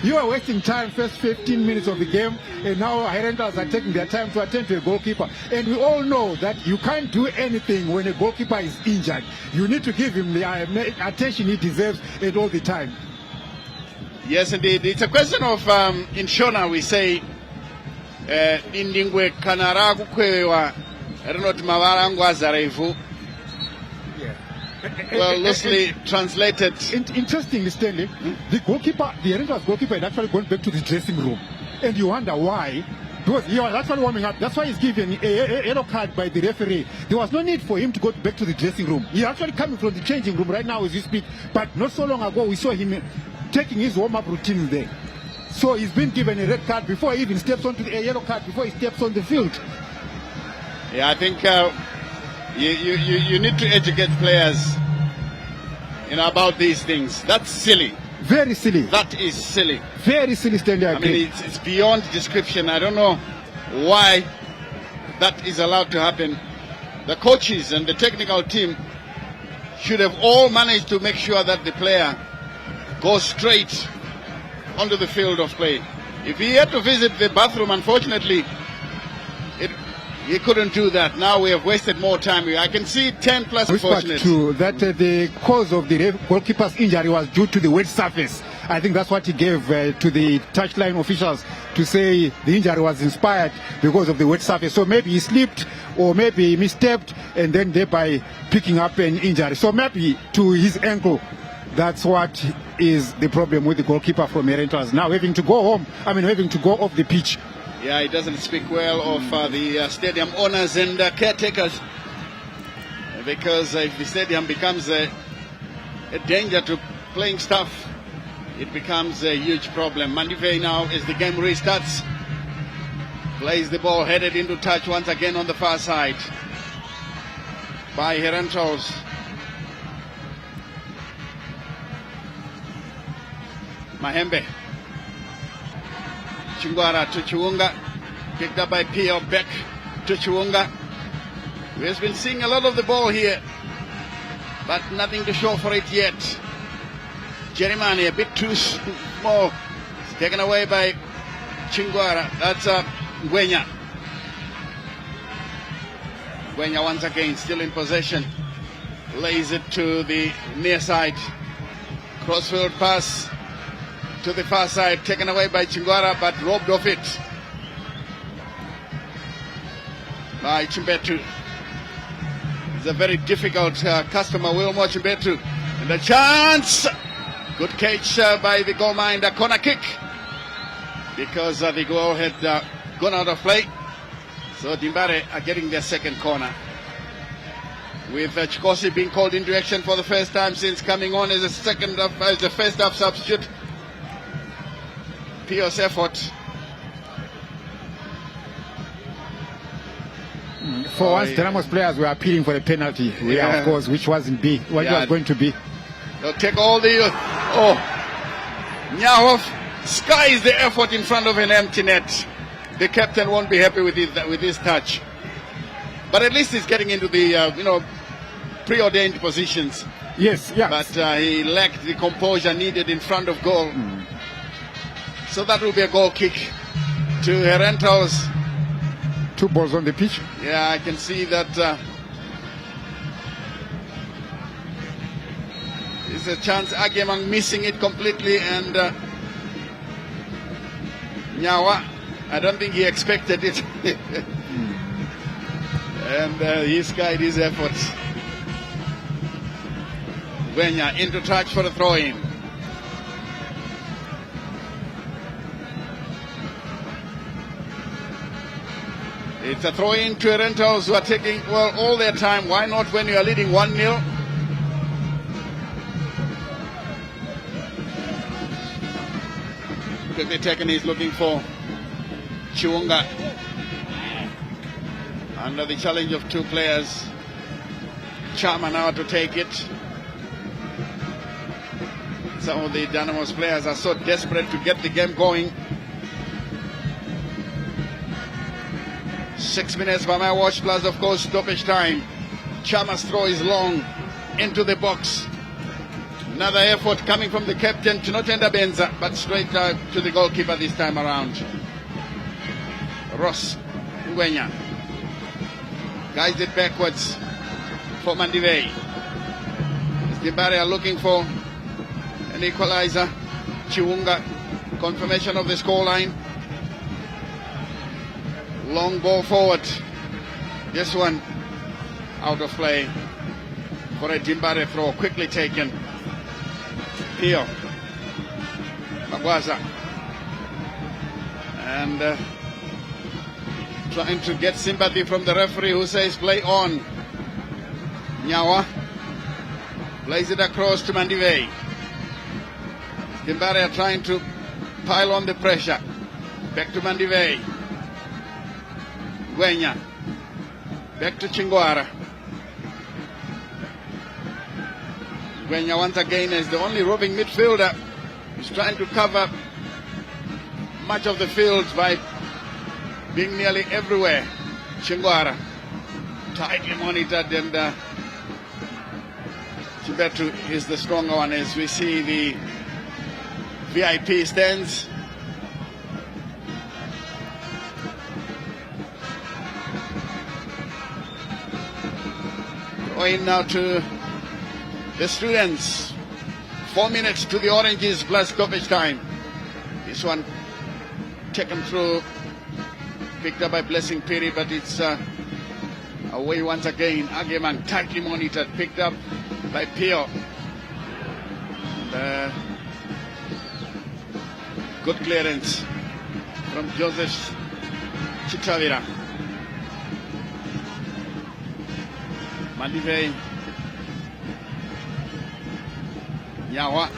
You are wasting time first 15 minutes of the game, and now Herentals are taking their time to attend to a goalkeeper. And we all know that you can't do anything when a goalkeeper is injured. You need to give him the attention he deserves at all the time. Yes, indeed. It's a question of, in Shona we say, indingwe kanaragu kwewa renot mavarangu azarevu. Well, loosely translated. Interestingly, Stanley, the goalkeeper, the Herentals goalkeeper had actually gone back to the dressing room. And you wonder why. Because he was actually warming up. That's why he's given a yellow card by the referee. There was no need for him to go back to the dressing room. He's actually coming from the changing room right now as we speak. But not so long ago, we saw him taking his warm-up routine there. So he's been given a red card before he even steps onto a yellow card before he steps on the field. Yeah, I think you need to educate players, you know, about these things. That's silly. Very silly. That is silly. Very silly, Stanley. I mean, it's beyond description. I don't know why that is allowed to happen. The coaches and the technical team should have all managed to make sure that the player goes straight onto the field of play. If he had to visit the bathroom, unfortunately, he couldn't do that. Now we have wasted more time. I can see 10 plus unfortunate. To that the cause of the goalkeeper's injury was due to the wet surface. I think that's what he gave to the touchline officials to say the injury was inspired because of the wet surface. So maybe he slipped or maybe he misstepped and then thereby picking up an injury. So maybe to his ankle. That's what is the problem with the goalkeeper from Herentals. Now having to go home, having to go off the pitch. Yeah, he doesn't speak well of the stadium owners and caretakers because if the stadium becomes a danger to playing staff, it becomes a huge problem. Mandivei now, as the game restarts, plays the ball headed into touch once again on the far side by Herentals. Mahembe. Chingwara to Chiwunga. Picked up by Pio. Back to Chiwunga. Who has been seeing a lot of the ball here, but nothing to show for it yet. Jeremani a bit too small. It's taken away by Chingwara. That's Gwenya. Gwenya once again still in possession. Lays it to the near side. Crossfield pass to the far side. Taken away by Chingwara, but robbed of it by Chimbetu. It's a very difficult customer, Wilmore Chimbetu. And a chance! Good catch by the goalminder, corner kick. Because the goal had gone out of play. So Dimbare are getting their second corner. With Chikosi being called into action for the first time since coming on as the first half substitute. Pio's effort. For once, Dynamos players were appealing for the penalty, of course, which wasn't it was going to be. They'll take all the... Nyahov skies the effort in front of an empty net. The captain won't be happy with his touch. But at least he's getting into the, preordained positions. Yes, yeah. But he lacked the composure needed in front of goal. So that will be a goal kick to Herentals. 2 balls on the pitch. Yeah, I can see that. It's a chance. Agemang missing it completely, and Nyawa, I don't think he expected it. And he skied his efforts. Gwenya into touch for a throw-in. It's a throw-in to Herentals, who are taking, all their time. Why not when you are leading 1-0? Quickly taken, he's looking for Chiwunga. Under the challenge of 2 players. Chama now to take it. Some of the Dynamos players are so desperate to get the game going. 6 minutes by my watch, plus of course stoppage time. Chama's throw is long into the box. Another effort coming from the captain to not enter Benza, but straight to the goalkeeper this time around. Ross Gwenya guides it backwards for Mandivei. Dimbare are looking for an equalizer. Chiwunga, confirmation of the scoreline. Long ball forward. This one out of play for a Dimbare throw. Quickly taken. Pio. Magwaza. And trying to get sympathy from the referee, who says play on. Nyawa plays it across to Mandivei. Dimbare are trying to pile on the pressure. Back to Mandivei. Gwenya. Back to Chingwara. Gwenya once again is the only roving midfielder. He's trying to cover much of the field by being nearly everywhere. Chingwara tightly monitored, and Chibetu is the stronger one as we see the VIP stands. Going now to the students. 4 minutes to the Oranges plus stoppage time. This one taken through, picked up by Blessing Piri, but it's away once again. Ageman tightly monitored, picked up by Pio. Good clearance from Joseph Chitavira. Mandive. Nyawa.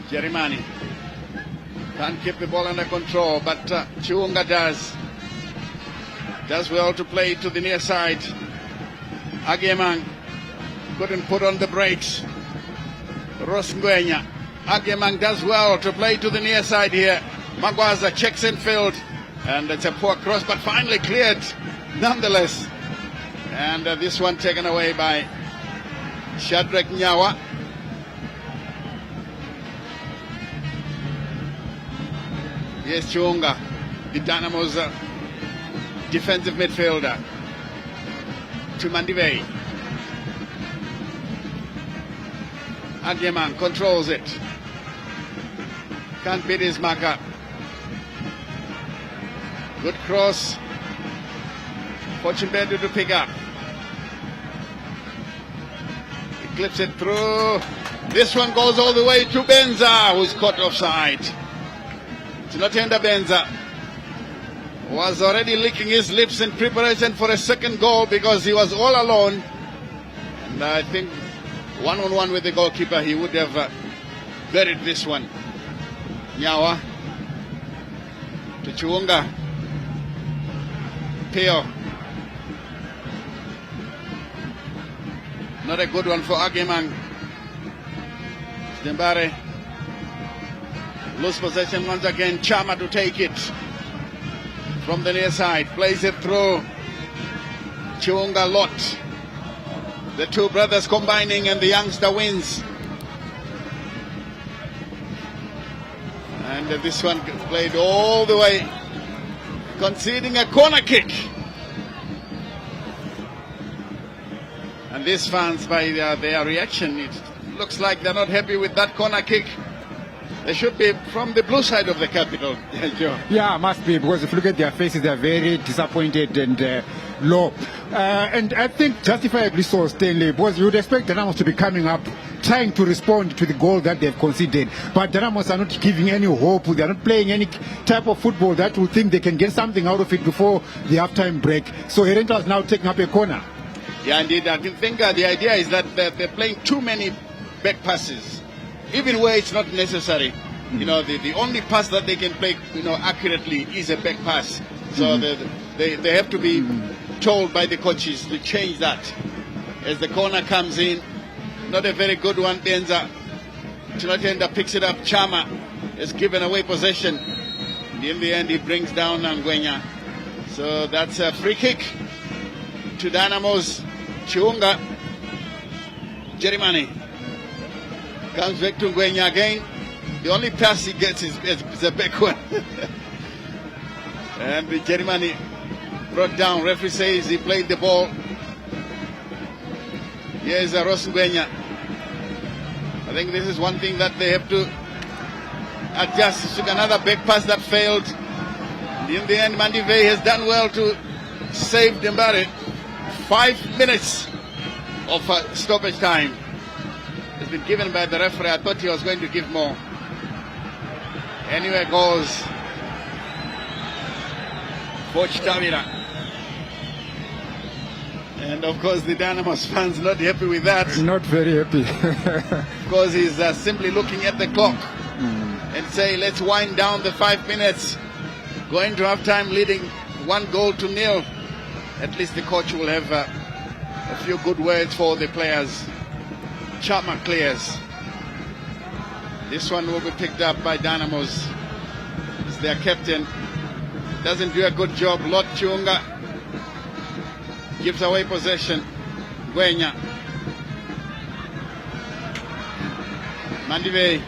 Jerimani. Can't keep the ball under control, but Chiunga does. Does well to play to the near side. Agemang couldn't put on the brakes. Rosngwenya. Agemang does well to play to the near side here. Magwaza checks in field. And it's a poor cross, but finally cleared nonetheless. And this one taken away by Shadrach Nyawa. Yes, Chiunga, the Dynamos defensive midfielder. To Mandive. Agyemang controls it. Can't beat his marker. Good cross. Fortune Bendu to pick up. He clips it through. This one goes all the way to Benza, who's caught offside. Tinotenda Benza was already licking his lips in preparation for a second goal because he was all alone. And I think one-on-one with the goalkeeper, he would have buried this one. Nyawa to Chiunga. Pio. Not a good one for Agemang. Dembare. Lose possession once again. Chama to take it from the near side. Plays it through. Chiunga Lot. The two brothers combining and the youngster wins. And this one played all the way, conceding a corner kick. And these fans, by their reaction, it looks like they're not happy with that corner kick. They should be from the blue side of the capital. Yeah, must be, because if you look at their faces, they're very disappointed and low. And I think justifiably so, Stanley, because you would expect Dynamos to be coming up, trying to respond to the goal that they've conceded. But Dynamos are not giving any hope. They're not playing any type of football that will think they can get something out of it before the halftime break. So Herentals now taking up a corner. Yeah, indeed. I think the idea is that they're playing too many back passes, even where it's not necessary. You know, the only pass that they can play, accurately is a back pass. So they have to be told by the coaches to change that. As the corner comes in, not a very good one. Denza Tinotenda picks it up. Chama has given away possession. In the end, he brings down Ngwenya. So that's a free kick to Dynamos. Chiunga. Jerimani comes back to Ngwenya again. The only pass he gets is a back one. And the Jerimani brought down. Referee says he played the ball. Here's Ross Ngwenya. I think this is one thing that they have to adjust. He took another back pass that failed. In the end, Mandive has done well to save Dembare. 5 minutes of stoppage time has been given by the referee. I thought he was going to give more. Anyway goes Coach Tavira. And of course the Dynamos fans not happy with that. Not very happy. Because he's simply looking at the clock and say, let's wind down the 5 minutes. Going to halftime leading 1-0. At least the coach will have a few good words for the players. Chapman clears. This one will be picked up by Dynamos. It's their captain. Doesn't do a good job. Lot Chiunga gives away possession. Ngwenya. Mandive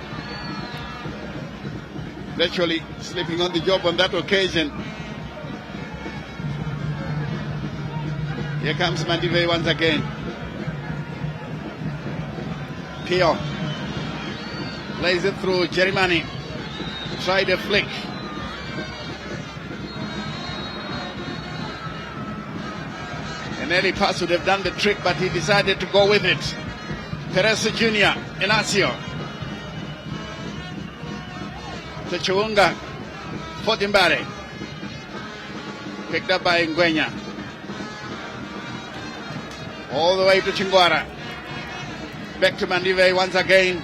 virtually sleeping on the job on that occasion. Here comes Mandive once again. Pio plays it through. Jerimani tried a flick. An early pass would have done the trick, but he decided to go with it. Perez Jr. Inacio. To Chiunga. For Dembare. Picked up by Ngwenya. All the way to Chingwara. Back to Mandive once again.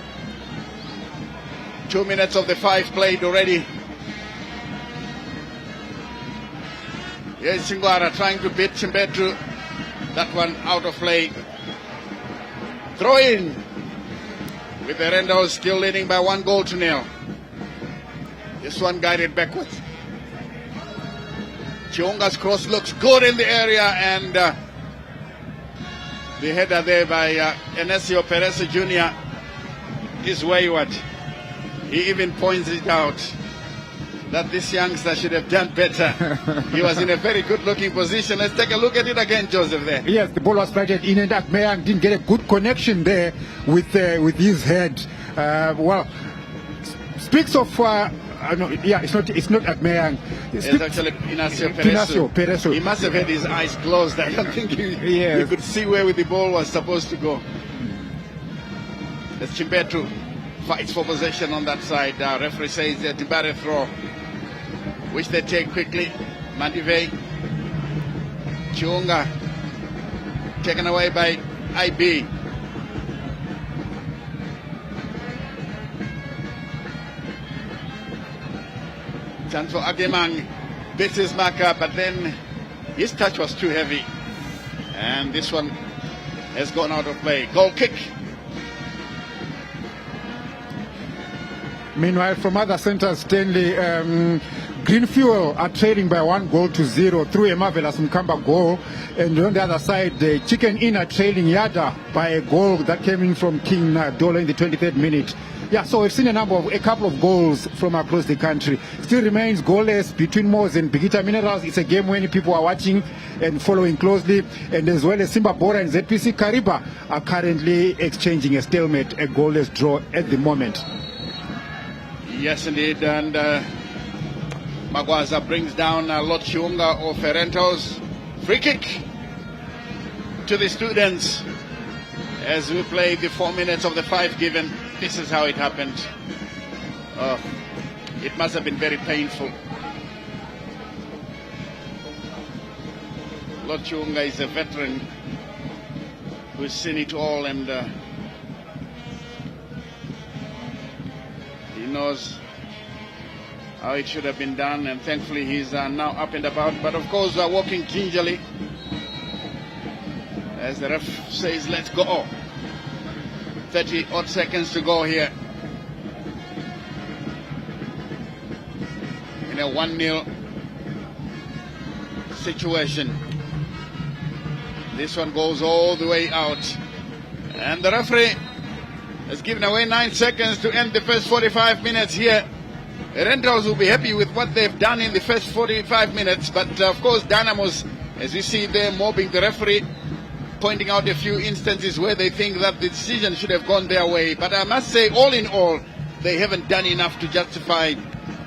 2 minutes of the 5 played already. Here's Chingwara trying to beat Chimbetu. That one out of play. Throw in. With the Herentals still leading by 1-0. This one guided backwards. Chionga's cross looks good in the area, and the header there by Enesio Perez Jr. is wayward. He even points it out that this youngster should have done better. He was in a very good looking position. Let's take a look at it again, Joseph, there. Yes, the ball was flighted in, and Akmeyang didn't get a good connection there with his head. Well, speaks of no, yeah, it's not Akmeyang. It's actually Inacio Perez. He must have had his eyes closed. I don't think he could see where the ball was supposed to go. As Chimbetu fights for possession on that side. Referee says a Dibare throw, which they take quickly. Mandive. Chionga taken away by IB. Chance for Agemang, bits his marker, but then his touch was too heavy, and this one has gone out of play. Goal kick. Meanwhile, from other centers, Stanley, Green Fuel are trailing by 1-0 through a marvelous Mkamba goal, and on the other side, the Chicken Inn are trailing Yada by a goal that came in from King Dola in the 23rd minute. Yeah, so we've seen a couple of goals from across the country. Still remains goalless between Moz and Bigita Minerals. It's a game when people are watching and following closely, and as well as Simba Bora and ZPC Kariba are currently exchanging a stalemate, a goalless draw at the moment. Yes, indeed, and Magwaza brings down Lot Chiunga of Herentals. Free kick to the students as we play the 4 minutes of the 5 given. This is how it happened. It must have been very painful. Lot Chiunga is a veteran who's seen it all, and he knows how it should have been done, and thankfully he's now up and about, but of course walking gingerly as the ref says let's go. 30 odd seconds to go here in a 1-0 situation. This one goes all the way out, and the referee has given away 9 seconds to end the first 45 minutes here. Herentals will be happy with what they've done in the first 45 minutes, but of course Dynamos, as you see there, mobbing the referee, pointing out a few instances where they think that the decision should have gone their way. But I must say, all in all, they haven't done enough to justify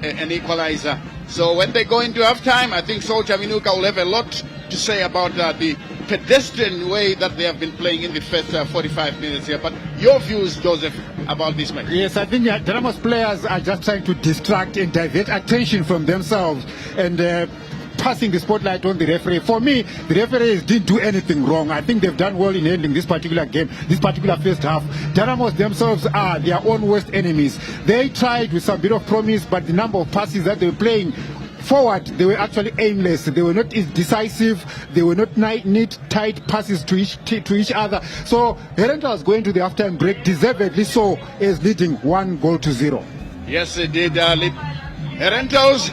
an equalizer. So when they go into halftime, I think Sol Chaminuka will have a lot to say about the pedestrian way that they have been playing in the first 45 minutes here. But your views, Joseph, about this match? Yes, I think Dynamos players are just trying to distract and divert attention from themselves and passing the spotlight on the referee. For me, the referees didn't do anything wrong. I think they've done well in handling this particular game, this particular first half. Dynamos themselves are their own worst enemies. They tried with some bit of promise, but the number of passes that they were playing forward, they were actually aimless. They were not decisive. They were not neat, tight passes to each other. So Herentals going to the halftime break, deservedly so, is leading 1-0. Yes, they did. Herentals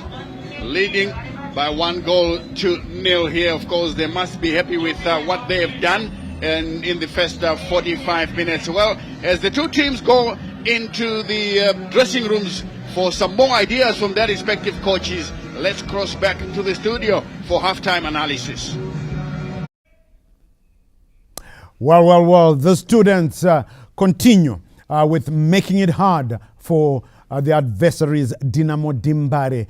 leading by 1-0 here. Of course, they must be happy with what they have done and in the first 45 minutes. Well, as the two teams go into the dressing rooms for some more ideas from their respective coaches, let's cross back into the studio for halftime analysis. Well, the students continue with making it hard for the adversaries, Dynamo Dimbare.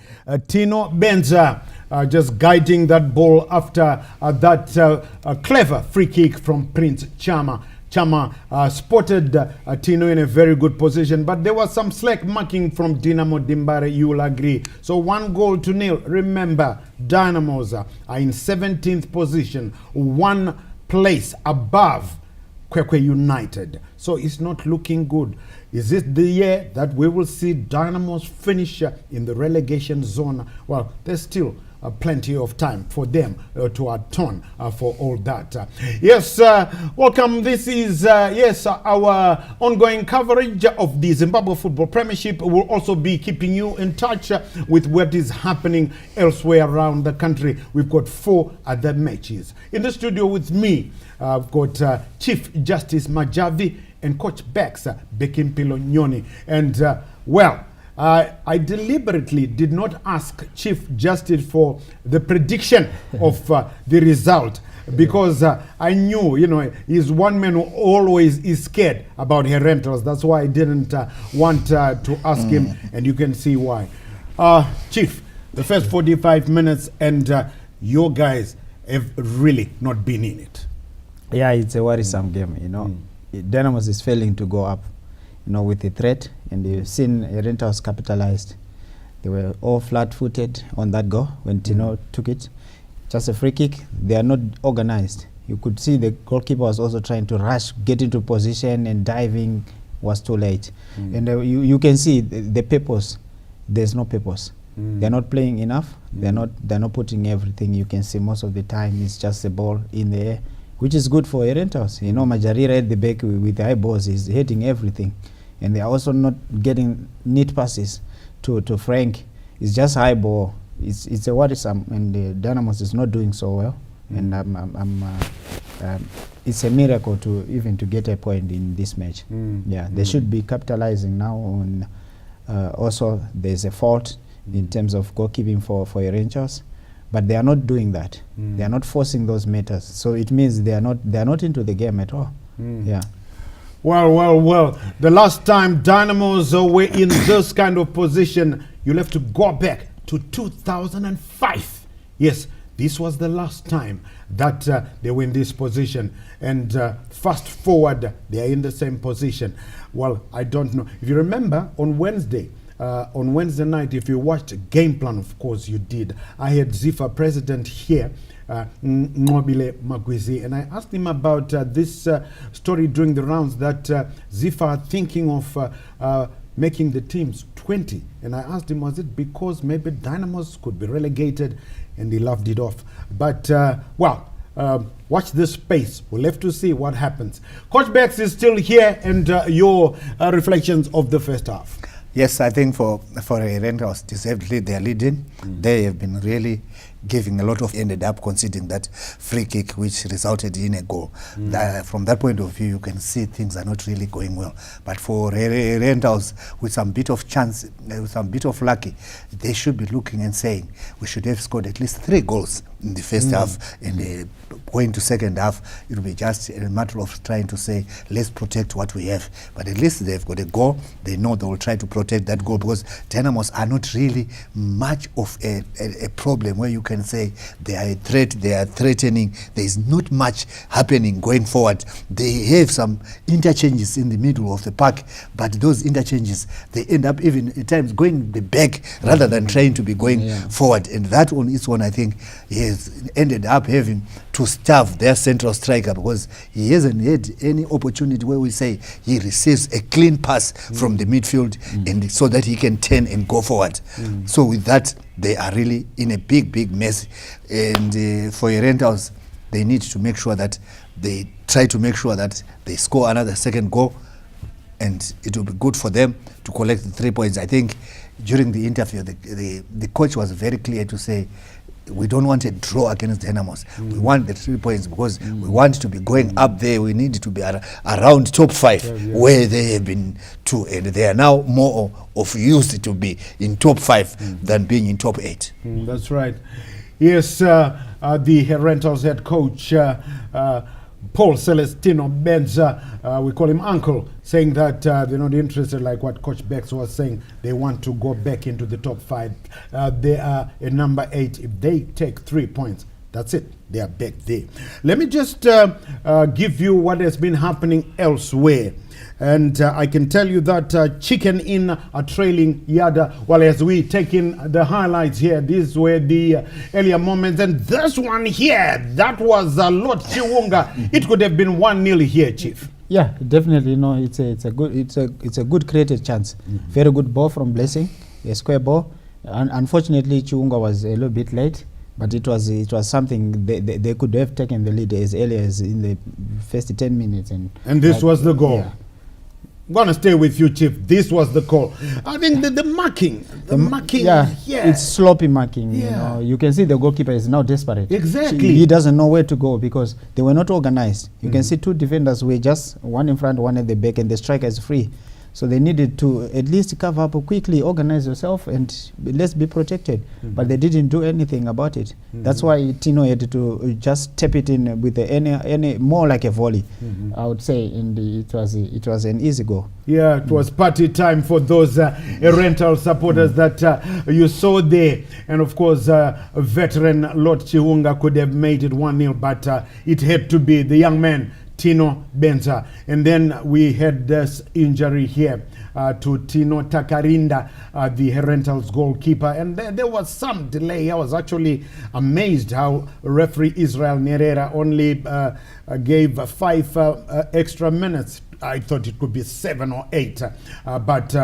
Tino Benza just guiding that ball after that clever free kick from Prince Chama. Chama spotted Tino in a very good position, but there was some slack marking from Dynamo Dimbare, you will agree. So 1-0. Remember, Dynamos are in 17th position, 1 place above Kwekwe United. So it's not looking good. Is it the year that we will see Dynamos finish in the relegation zone? Well, there's still plenty of time for them to atone for all that. Yes, welcome. This is our ongoing coverage of the Zimbabwe Football Premiership. We'll also be keeping you in touch with what is happening elsewhere around the country. We've got 4 other matches. In the studio with me, I've got Chief Justice Majavi and Coach Bex, Bekimpilo Nyoni. And, I deliberately did not ask Chief Justice for the prediction of the result because I knew, he's one man who always is scared about Herentals. That's why I didn't want to ask him, and you can see why. Chief, the first 45 minutes, and your guys have really not been in it. Yeah, it's a worrisome game, Dynamos is failing to go up, with the threat, and you've seen Herentals capitalized. They were all flat-footed on that goal when Tino took it. Just a free kick. They are not organized. You could see the goalkeeper was also trying to rush, get into position, and diving was too late. And you can see the purpose. There's no purpose. They're not playing enough. They're not putting everything. You can see most of the time it's just the ball in the air, which is good for Herentals. Majarira at the back with the high balls is hitting everything. And they are also not getting neat passes to Frank. It's just high ball. It's a worrisome, and the Dynamos is not doing so well. And it's a miracle to get a point in this match. They should be capitalizing now on. Also, there's a fault in terms of goalkeeping for Herentials, but they are not doing that. They are not forcing those matters. So it means they are not into the game at all. Well. The last time Dynamos were in this kind of position, you'll have to go back to 2005. Yes, this was the last time that they were in this position. And fast forward, they are in the same position. Well, I don't know. If you remember, on Wednesday night, if you watched Game Plan, of course you did, I had Zifa president here, Nobile Magwizi, and I asked him about this story during the rounds that Zifa are thinking of making the teams 20. And I asked him, was it because maybe Dynamos could be relegated? And he laughed it off. But, watch this space. We'll have to see what happens. Coach Bex is still here, and your reflections of the first half. Yes, I think for Herentals, deservedly they are leading. They have been really giving a lot of, ended up conceding that free kick which resulted in a goal. From that point of view, you can see things are not really going well. But for Herentals, with some bit of chance, with some bit of lucky, they should be looking and saying, we should have scored at least 3 goals in the first half, and going to second half, it will be just a matter of trying to say, let's protect what we have. But at least they've got a goal. They know they will try to protect that goal, because Dynamos are not really much of a problem where you can say they are a threat, they are threatening. There is not much happening going forward. They have some interchanges in the middle of the park, but those interchanges, they end up even at times going the back rather than trying to be going forward. And that on its own, I think, he has ended up having to starve their central striker, because he hasn't had any opportunity where we say he receives a clean pass from the midfield, and so that he can turn and go forward. So with that, they are really in a big mess. And for Herentals, they need to make sure that they try to make sure that they score another second goal, and it will be good for them to collect the 3 points. I think during the interview, the coach was very clear to say, we don't want a draw against Dynamos. We want the 3 points, because we want to be going up there. We need to be around top 5, where they have been 2, and they are now more of used to be in top 5 than being in top 8. That's right. Yes, the Herentals head coach Paul Celestino Benza, we call him Uncle, saying that they're not interested, like what Coach Bex was saying. They want to go back into the top 5. They are at number 8. If they take 3 points, That's it. They are back there. Let me just give you what has been happening elsewhere. And I can tell you that Chicken Inn are trailing Yada. Well, as we take in the highlights here, these were the earlier moments. And this one here, that was Lord Chiwunga. It could have been 1-0 here, Chief. Yeah, definitely. You know, it's a good created chance. Very good ball from Blessing, a square ball. Unfortunately, Chiwunga was a little bit late, but it was something they could have taken the lead as early as in the first 10 minutes. And this was the goal. Yeah. I'm going to stay with you, Chief. This was the call. I think the marking, yeah, it's sloppy marking. Yeah. You know, you can see the goalkeeper is now desperate. Exactly. He doesn't know where to go because they were not organized. You can see two defenders were just one in front, one at the back, and the striker is free. So they needed to at least cover up quickly, organize yourself, and let's be protected. But they didn't do anything about it. That's why Tino had to just tap it in with any more like a volley, I would say. And it was an easy goal. Yeah, it was party time for those rental supporters that you saw there. And of course, veteran Lord Chiwunga could have made it 1-0, but it had to be the young man, Tino Benza. And then we had this injury here to Tino Takarinda, the Herentals goalkeeper. And there was some delay. I was actually amazed how referee Israel Nerera only gave 5 extra minutes. I thought it could be 7 or 8, but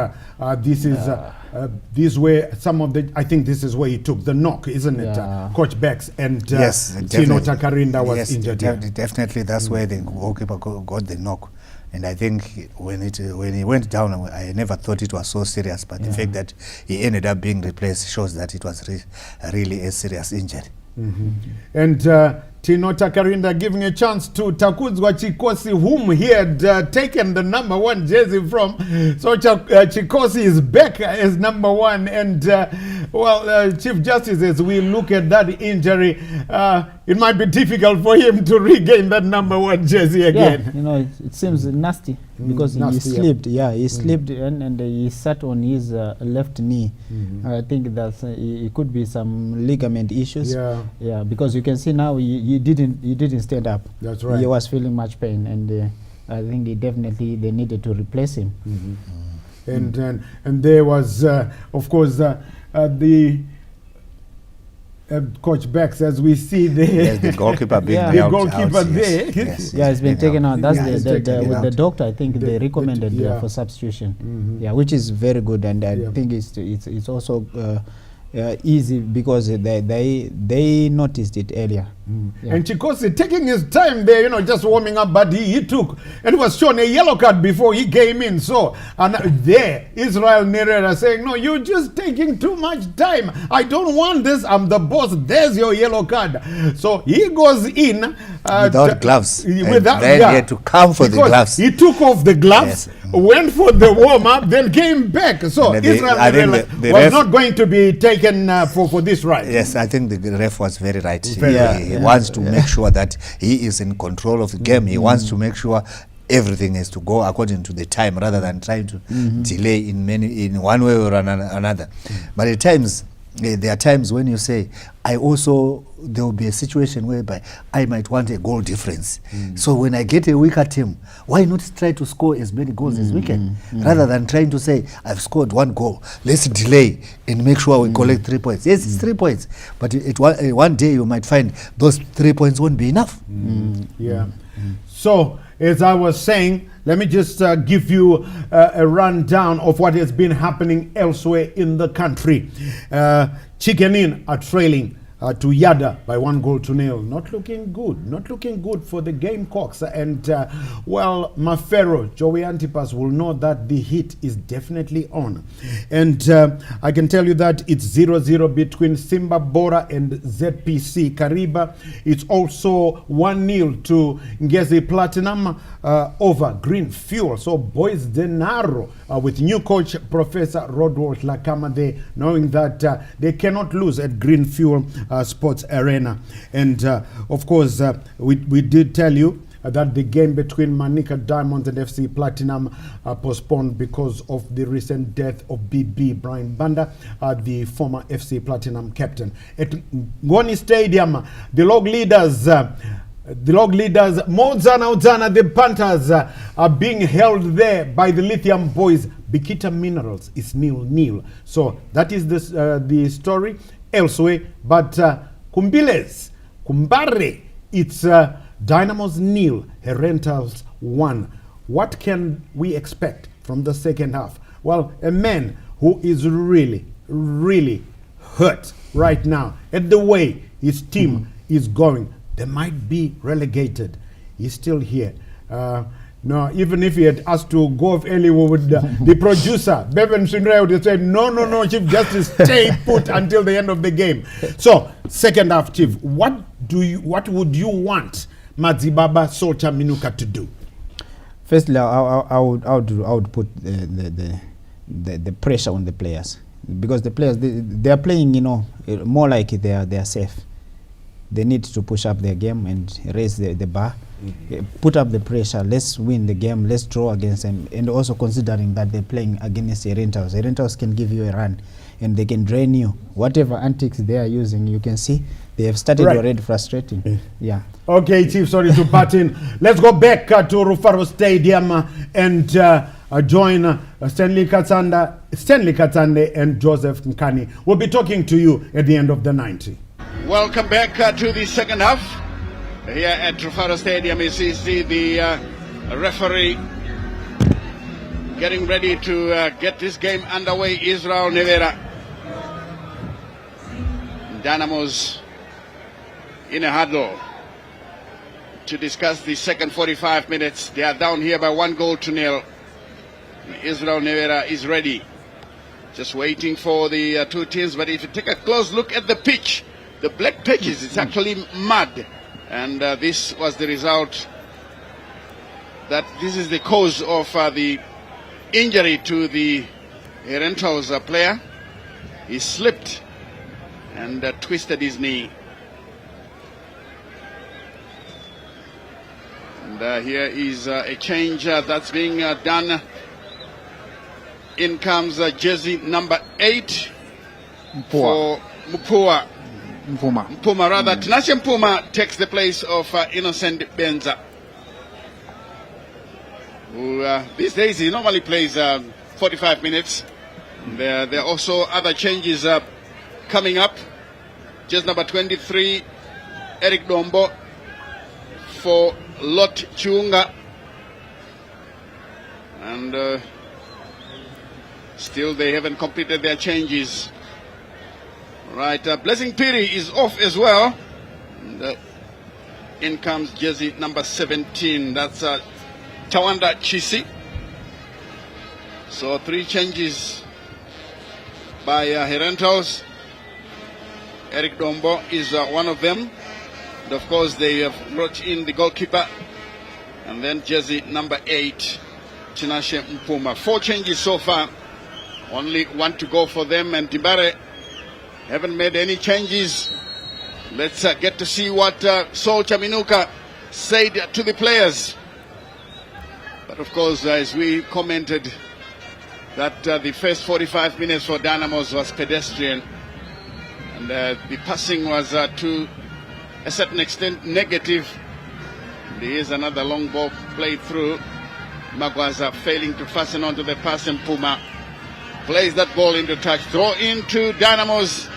these were some of the. I think this is where he took the knock, isn't it? Coach Bex and yes, Tino Takarinda was injured. Definitely, that's where the goalkeeper got the knock. And I think when he went down, I never thought it was so serious. But the fact that he ended up being replaced shows that it was really a serious injury. And Tino Takarinda giving a chance to Takudzwa Chikosi, whom he had taken the number 1 jersey from. So Chikosi is back as number 1. And, Chief Justice, as we look at that injury, it might be difficult for him to regain that number 1 jersey again. Yeah, you know, it seems nasty because he slipped. Yeah, he slipped and he sat on his left knee. I think that it could be some ligament issues. Yeah, because you can see now he didn't stand up. That's right. He was feeling much pain, and I think they needed to replace him. And there was, of course, the Coach Bex, as we see there. Yes, the goalkeeper being the goalkeeper there. Yes, it's been taken out. That's with the doctor. I think they recommended for substitution. Yeah, which is very good, and I think it's also easy because they noticed it earlier. And Chikosi taking his time there, you know, just warming up, but he took, and was shown a yellow card before he came in. So, and there, Israel Nerera saying, no, you're just taking too much time. I don't want this. I'm the boss. There's your yellow card. So he goes in. Without gloves. Without, then he had to come for the gloves. He took off the gloves, went for the warm-up, then came back. So Israel Nerera was not going to be taken for this right. Yes, I think the ref was very right. He wants to make sure that he is in control of the game. He wants to make sure everything has to go according to the time rather than trying to delay in one way or another. But at times, there are times when you say, there will be a situation whereby I might want a goal difference. So when I get a weaker team, why not try to score as many goals as we can, rather than trying to say, I've scored 1 goal, let's delay and make sure we collect 3 points. Yes, it's 3 points, but one day you might find those 3 points won't be enough. So, as I was saying, let me just give you a rundown of what has been happening elsewhere in the country. Chicken Inn are trailing to Yada by 1-0. Not looking good for the Gamecocks. And Mafero, Joey Antipas will know that the heat is definitely on. And I can tell you that it's 0-0 between Simba Bora and ZPC Kariba. It's also 1-0 to Ngezi Platinum over Green Fuel. So Boys Denaro with new coach Professor Rodolphe Lakama there, knowing that they cannot lose at Green Fuel Sports Arena. And of course, we did tell you that the game between Manica Diamonds and FC Platinum postponed because of the recent death of BB Brian Banda, the former FC Platinum captain. At Ngoni Stadium, the log leaders, Mozana, the Panthers, are being held there by the Lithium Boys. Bikita Minerals is 0-0. So that is the story elsewhere. But Kumbare, it's Dynamos 0, Herentals 1. What can we expect from the second half? Well, a man who is really, really hurt right now at the way his team is going. They might be relegated. He's still here. No, even if he had asked to go off early, we would, the producer, Bevan Shinray, would have said, no, Chief Justice, stay put until the end of the game. So, second half, Chief, what would you want Madzibaba Solcha Minuka to do? Firstly, I would put the pressure on the players, because the players they are playing, more like they are safe. They need to push up their game and raise the bar, put up the pressure. Let's win the game. Let's draw against them, and also considering that they're playing against Herentals. Herentals can give you a run, and they can drain you. Whatever antics they are using, you can see they have started already frustrating. Yeah. Okay, Chief. Sorry to butt in. Let's go back to Rufaro Stadium and join Stanley Katsande and Joseph Nkani. We'll be talking to you at the end of the 90. Welcome back to the second half. Here at Rufaro Stadium, you see the referee getting ready to get this game underway. Israel Nevera. Dynamos in a huddle to discuss the second 45 minutes. They are down here by 1-0. Israel Nevera is ready. Just waiting for the two teams. But if you take a close look at the pitch, the black patches, it's actually mud. And this was the result. This is the cause of the injury to the Herentals player. He slipped and twisted his knee. And here is a change that's being done. In comes jersey number 8 for Mpuma. Tinashe Mpuma takes the place of Innocent Benza, who these days he normally plays 45 minutes. There are also other changes coming up. Just number 23, Eric Dombo for Lot Chunga. And still they haven't completed their changes. Right, Blessing Piri is off as well. And, in comes jersey number 17. That's Tawanda Chisi. So 3 changes by Herentals. Eric Dombo is one of them. And of course, they have brought in the goalkeeper. And then jersey number 8, Tinashe Mpuma. 4 changes so far. Only 1 to go for them. And Tibare haven't made any changes. Let's get to see what Solcha Minuka said to the players. But of course, as we commented, that the first 45 minutes for Dynamos was pedestrian. And the passing was to a certain extent negative. There is another long ball played through. Magwaza failing to fasten onto the pass, and Puma plays that ball into touch. Throw into Dynamos.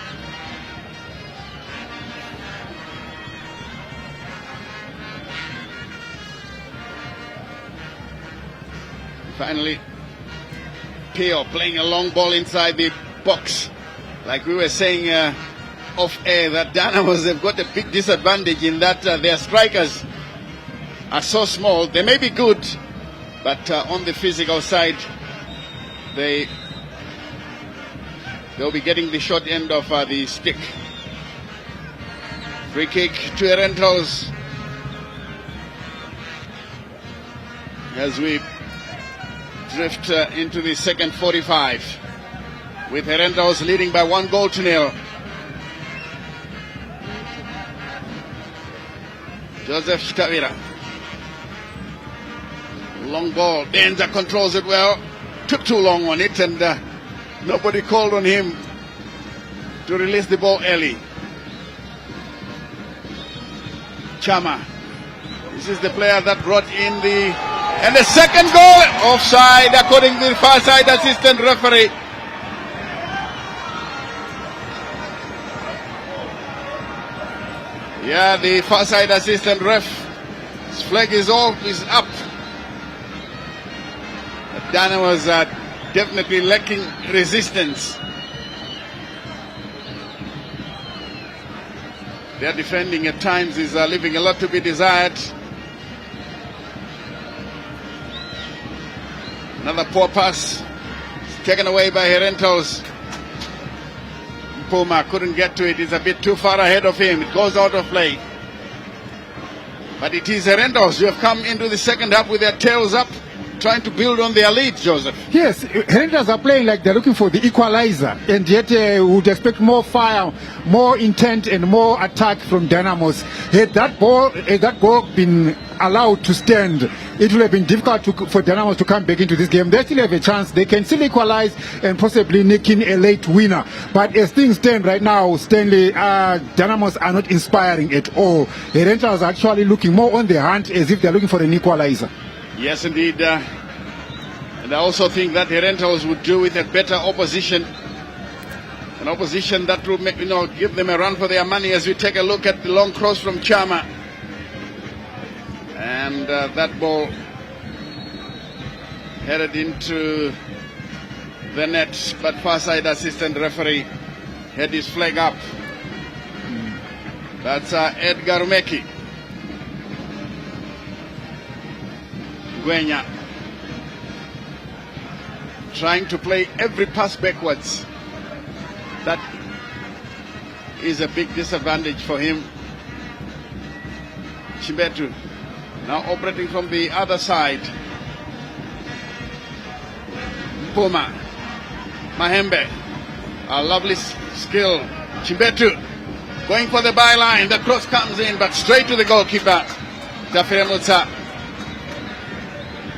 Finally, Pio playing a long ball inside the box. Like we were saying off air, that Dynamos have got a big disadvantage in that their strikers are so small. They may be good, but on the physical side, they'll be getting the short end of the stick. Free kick to Herentals as we drift into the second 45, with Herentals leading by 1-0. Joseph Shtavira Long ball. Benza controls it well. Took too long on it, and nobody called on him to release the ball early. Chama. This is the player that brought in the... And the second goal, offside according to the far side assistant referee. Yeah, the far side assistant ref. His flag is up. But Dynamos are definitely lacking resistance. Their defending at times is leaving a lot to be desired. Another poor pass. It's taken away by Herentals. Puma couldn't get to it. He's a bit too far ahead of him. It goes out of play. But it is Herentals who have come into the second half with their tails up, trying to build on their lead, Joseph. Yes, Herentals are playing like they're looking for the equalizer, and yet would expect more fire, more intent, and more attack from Dynamos. Had that goal been allowed to stand, it would have been difficult for Dynamos to come back into this game. They still have a chance. They can still equalize and possibly nick in a late winner. But as things stand right now, Stanley, Dynamos are not inspiring at all. Herentals are actually looking more on the hunt as if they're looking for an equalizer. Yes, indeed. And I also think that Herentals would do with a better opposition. An opposition that will make, give them a run for their money as we take a look at the long cross from Chama. And that ball headed into the net, but far side assistant referee had his flag up. That's Edgar Umeki. Gwenya trying to play every pass backwards. That is a big disadvantage for him. Chimbetu now operating from the other side. Puma. Mahembe. A lovely skill. Chimbetu going for the byline. The cross comes in, but straight to the goalkeeper. Zafir Mutsa.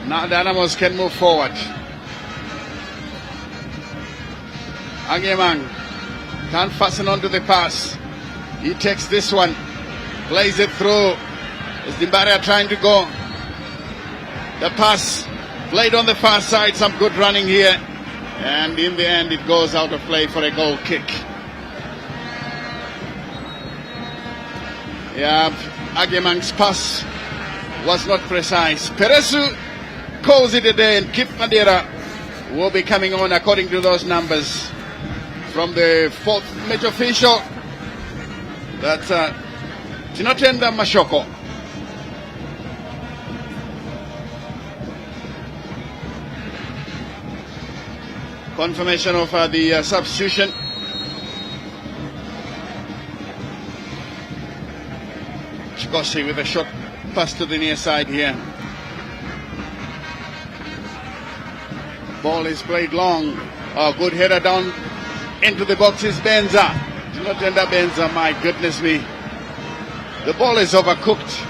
Now Dynamos can move forward. Angemang can't fasten onto the pass. He takes this one, plays it through. Is Dimbaria trying to go? The pass played on the far side. Some good running here, and in the end it goes out of play for a goal kick. Yeah, Agemang's pass was not precise. Peresu calls it a day, and Kip Madeira will be coming on according to those numbers from the fourth match official. That's Tinotenda Mashoko. Confirmation of the substitution. Chikoshi with a short pass to the near side here. Ball is played long. Oh, good header down into the boxes. Benza. Tinotenda Benza, my goodness me. The ball is overcooked.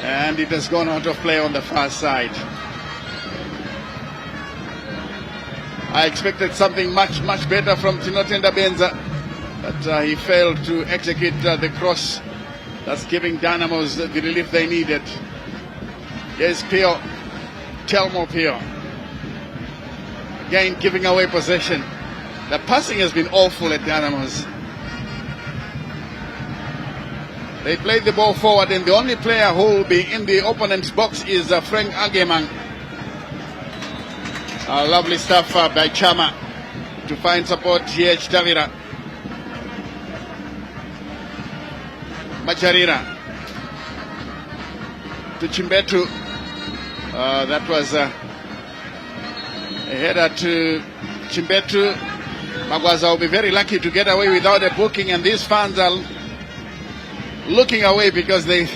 And it has gone out of play on the far side. I expected something much better from Tinotenda Benza, but he failed to execute the cross that's giving Dynamos the relief they needed. Here's Pio, Telmo Pio. Again giving away possession. The passing has been awful at Dynamos. They played the ball forward, and the only player who will be in the opponent's box is Frank Agemang. Lovely stuff by Chama to find support here. Tavira. Macharira to Chimbetu. That was a header to Chimbetu. Magwaza will be very lucky to get away without a booking, and these fans are looking away because they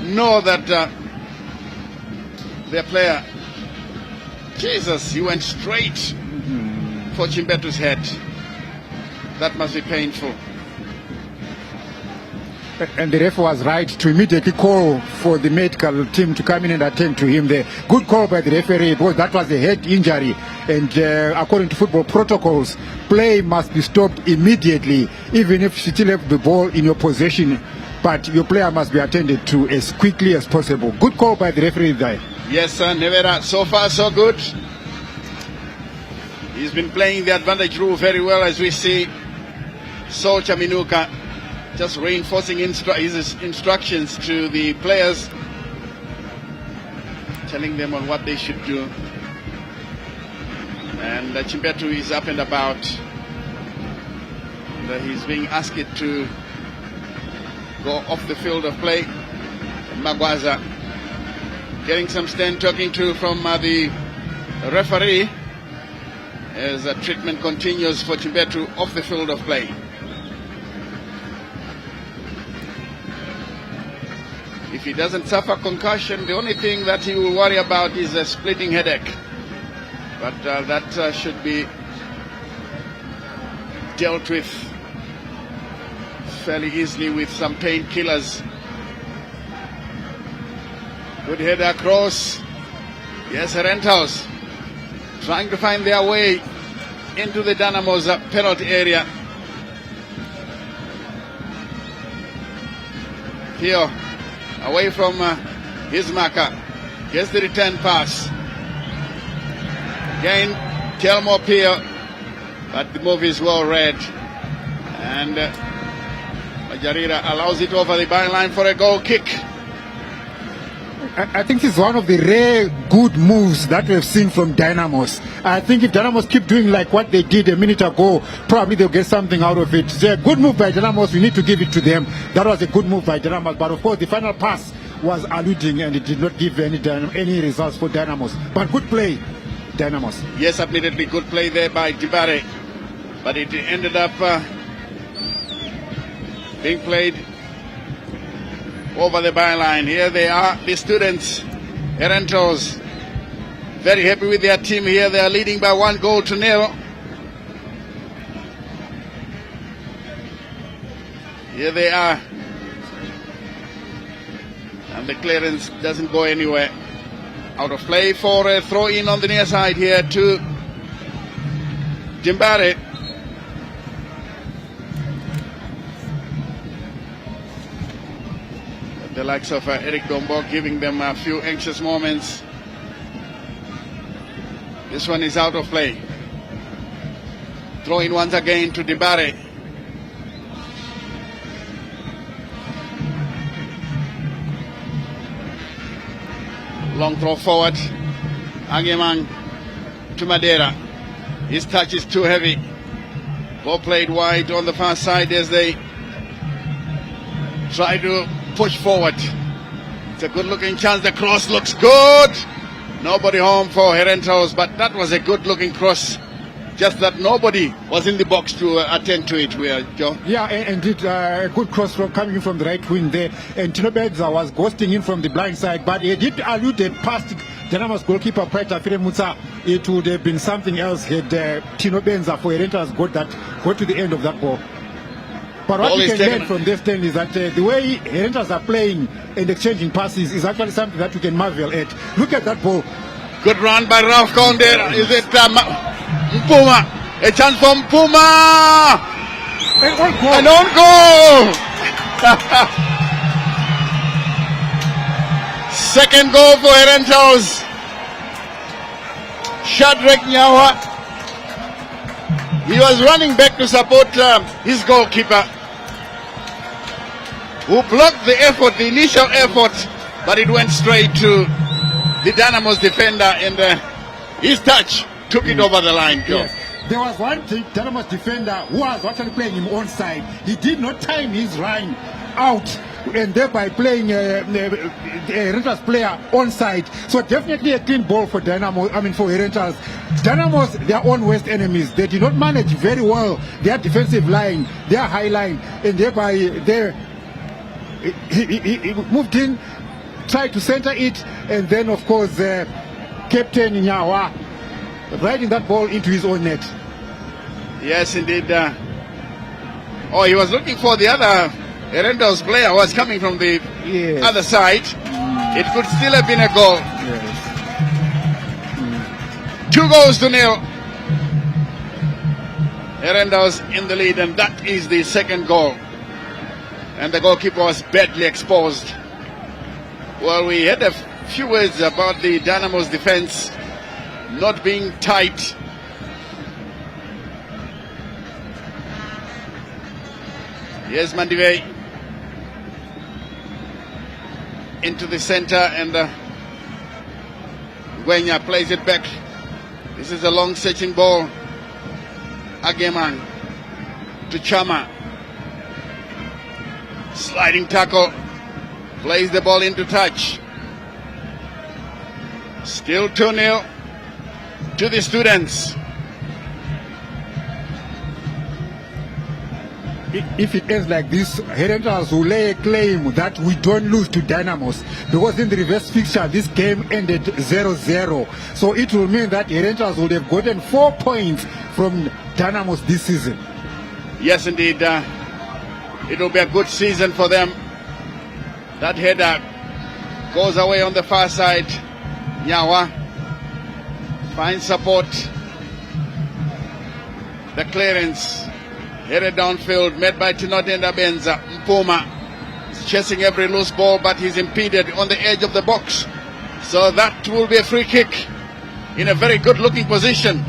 know that their player, Jesus, he went straight for Chimbetu's head. That must be painful. And the ref was right to immediately call for the medical team to come in and attend to him there. Good call by the referee, because that was a head injury. And according to football protocols, play must be stopped immediately, even if you still have the ball in your possession. But your player must be attended to as quickly as possible. Good call by the referee there. Yes, sir, Nevera, so far so good. He's been playing the advantage rule very well, as we see. So Chaminuka just reinforcing his instructions to the players, telling them on what they should do. And Chimbetu is up and about. And, he's being asked to go off the field of play. Magwaza getting some stand talking to from the referee as treatment continues for Chimbetu off the field of play. If he doesn't suffer concussion, the only thing that he will worry about is a splitting headache. But that should be dealt with fairly easily with some painkillers. Good header across. Yes, Herentals trying to find their way into the Dynamos penalty area. Here, away from his marker, gets the return pass. Again, Telmo Pio, but the move is well read. And Majarira allows it over the byline for a goal kick. I think it's one of the rare good moves that we've seen from Dynamos. I think if Dynamos keep doing like what they did a minute ago, probably they'll get something out of it. It's a good move by Dynamos. We need to give it to them. That was a good move by Dynamos. But of course, the final pass was alluding and it did not give any results for Dynamos. But good play, Dynamos. Yes, admittedly good play there by Dibare. But it ended up being played over the byline. Here they are, the students, Herentals, very happy with their team here. They are leading by 1-0. Here they are. And the clearance doesn't go anywhere. Out of play for a throw in on the near side here to Jimbare. The likes of Eric Dombo giving them a few anxious moments. This one is out of play. Throw in once again to Dibare. Long throw forward. Angemang to Madeira. His touch is too heavy. Ball played wide on the far side as they try to push forward. It's a good looking chance. The cross looks good. Nobody home for Herentals, but that was a good looking cross. Just that nobody was in the box to attend to it, Joe. Yeah, and it a good cross from coming from the right wing there. And Tino Benza was ghosting in from the blind side, but he did allude past Dynamos goalkeeper Preta Firemutsa. It would have been something else had Tino Benza for Herentals got to the end of that ball. But what you can learn from this thing is that the way Herentals are playing and exchanging passes is actually something that we can marvel at. Look at that ball. Good run by Ralph Conde. Is it Mpuma? A chance for Mpuma! An own goal! Second goal for Herentals. Shadrach Nyawa. He was running back to support his goalkeeper, who blocked the effort, the initial effort, but it went straight to the Dynamos defender, and his touch took it over the line, Joe. Yes. There was one Dynamos defender who was actually playing him onside. He did not time his run out, and thereby playing a Herentals player onside. So definitely a clean ball for Dynamos. I mean for Herentals. Dynamos, their own worst enemies. They did not manage very well their defensive line, their high line, and thereby he moved in, tried to center it, and then of course Captain Nyawa riding that ball into his own net. Yes, indeed. He was looking for the other Herentals player was coming from the Yes. other side. It could still have been a goal. Yes. 2-0. Herentals in the lead, and that is the second goal. And the goalkeeper was badly exposed. Well, we had a few words about the Dynamos defense not being tight. Here's Mandive into the center, and Gwenya plays it back. This is a long searching ball. Ageman to Chama. Sliding tackle. Plays the ball into touch. Still 2-0 to the students. If it ends like this, Herentals will lay a claim that we don't lose to Dynamos, because in the reverse fixture this game ended 0-0. So it will mean that Herentals would have gotten 4 points from Dynamos this season. Yes, indeed. It will be a good season for them. That header goes away on the far side. Nyawa finds support. The clearance headed downfield, met by Tinodenda Benza. Mpuma is chasing every loose ball, but he's impeded on the edge of the box. So that will be a free kick in a very good looking position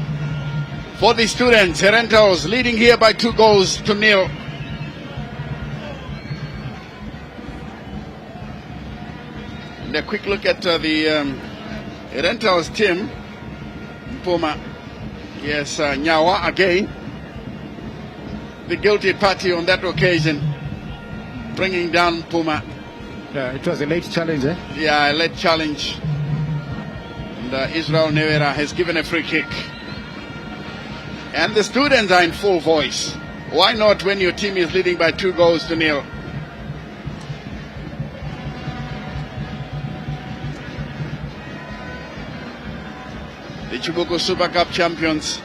for the students. Herentals leading here by 2-0. And a quick look at the Herentals team. Mpuma, yes, Nyawa again, the guilty party on that occasion, bringing down Mpuma. It was a late challenge, eh? Yeah, a late challenge. And Israel Nevera has given a free kick. And the students are in full voice. Why not when your team is leading by 2-0? The Chibuku Super Cup champions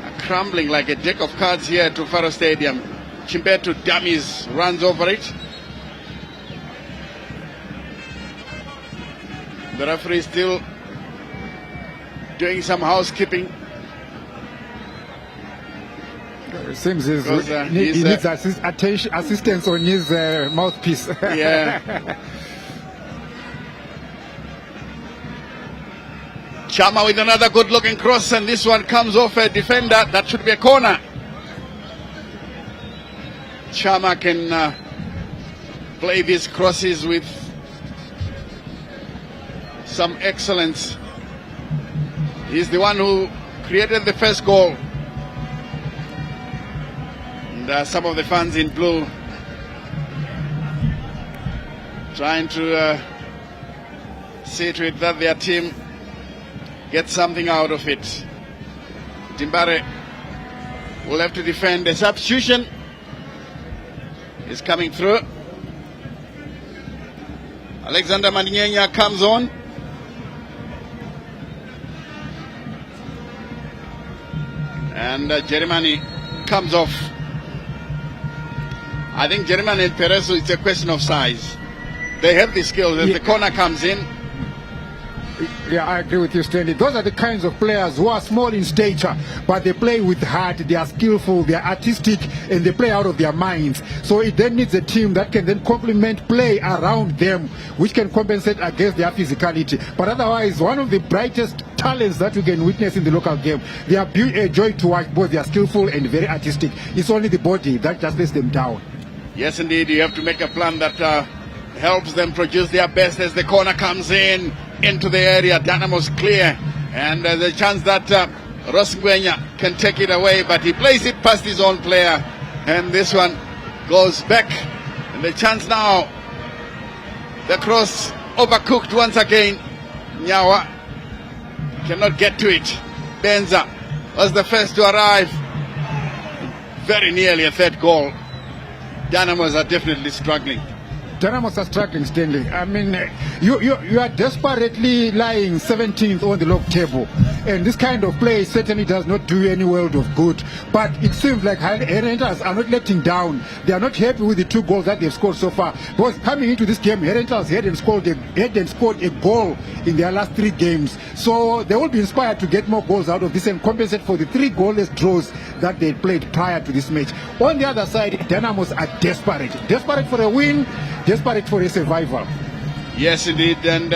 are crumbling like a deck of cards here at Tufaro Stadium. Chimbetu Dummies runs over it. The referee is still doing some housekeeping. It seems he Because, needs assistance on his mouthpiece. Yeah. Chama with another good looking cross, and this one comes off a defender. That should be a corner. Chama can play these crosses with some excellence. He's the one who created the first goal. And some of the fans in blue trying to see to it that their team gets something out of it. Timbare will have to defend. The substitution is coming through. Alexander Maninyenya comes on. And Jeremani comes off. I think Jeremani and Pereso, it's a question of size. They have the skills. As the corner comes in. Yeah, I agree with you, Stanley. Those are the kinds of players who are small in stature, but they play with heart, they are skillful, they are artistic, and they play out of their minds. So it then needs a team that can then complement play around them, which can compensate against their physicality. But otherwise, one of the brightest talents that we can witness in the local game, they are a joy to watch, both they are skillful and very artistic. It's only the body that just lets them down. Yes, indeed, you have to make a plan that helps them produce their best as the corner comes in into the area. Dynamos clear, and there's a chance that Rosngwenya can take it away, but he plays it past his own player, and this one goes back. And the chance now, the cross overcooked once again. Nyawa cannot get to it. Benza was the first to arrive. Very nearly a third goal. Dynamos are definitely struggling. Dynamos are struggling, Stanley. I mean, you are desperately lying 17th on the log table, and this kind of play certainly does not do any world of good. But it seems like Herentals are not letting down. They are not happy with the 2 goals that they've scored so far. Because coming into this game, Herentals hadn't scored a goal in their last 3 games. So they will be inspired to get more goals out of this and compensate for the 3 goalless draws that they played prior to this match. On the other side, Dynamos are desperate for a win, desperate for a survival. Yes, indeed. And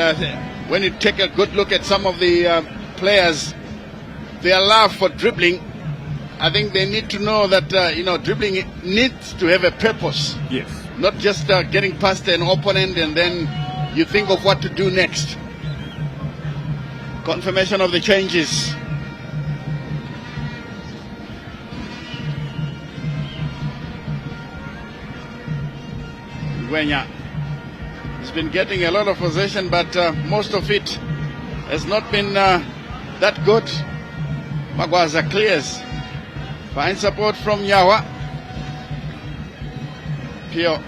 when you take a good look at some of the players, their love for dribbling, I think they need to know that dribbling needs to have a purpose. Yes. Not just getting past an opponent and then you think of what to do next. Confirmation of the changes. Gwenya has been getting a lot of possession, but most of it has not been that good. Magwaza clears. Finds support from Yawa. Pio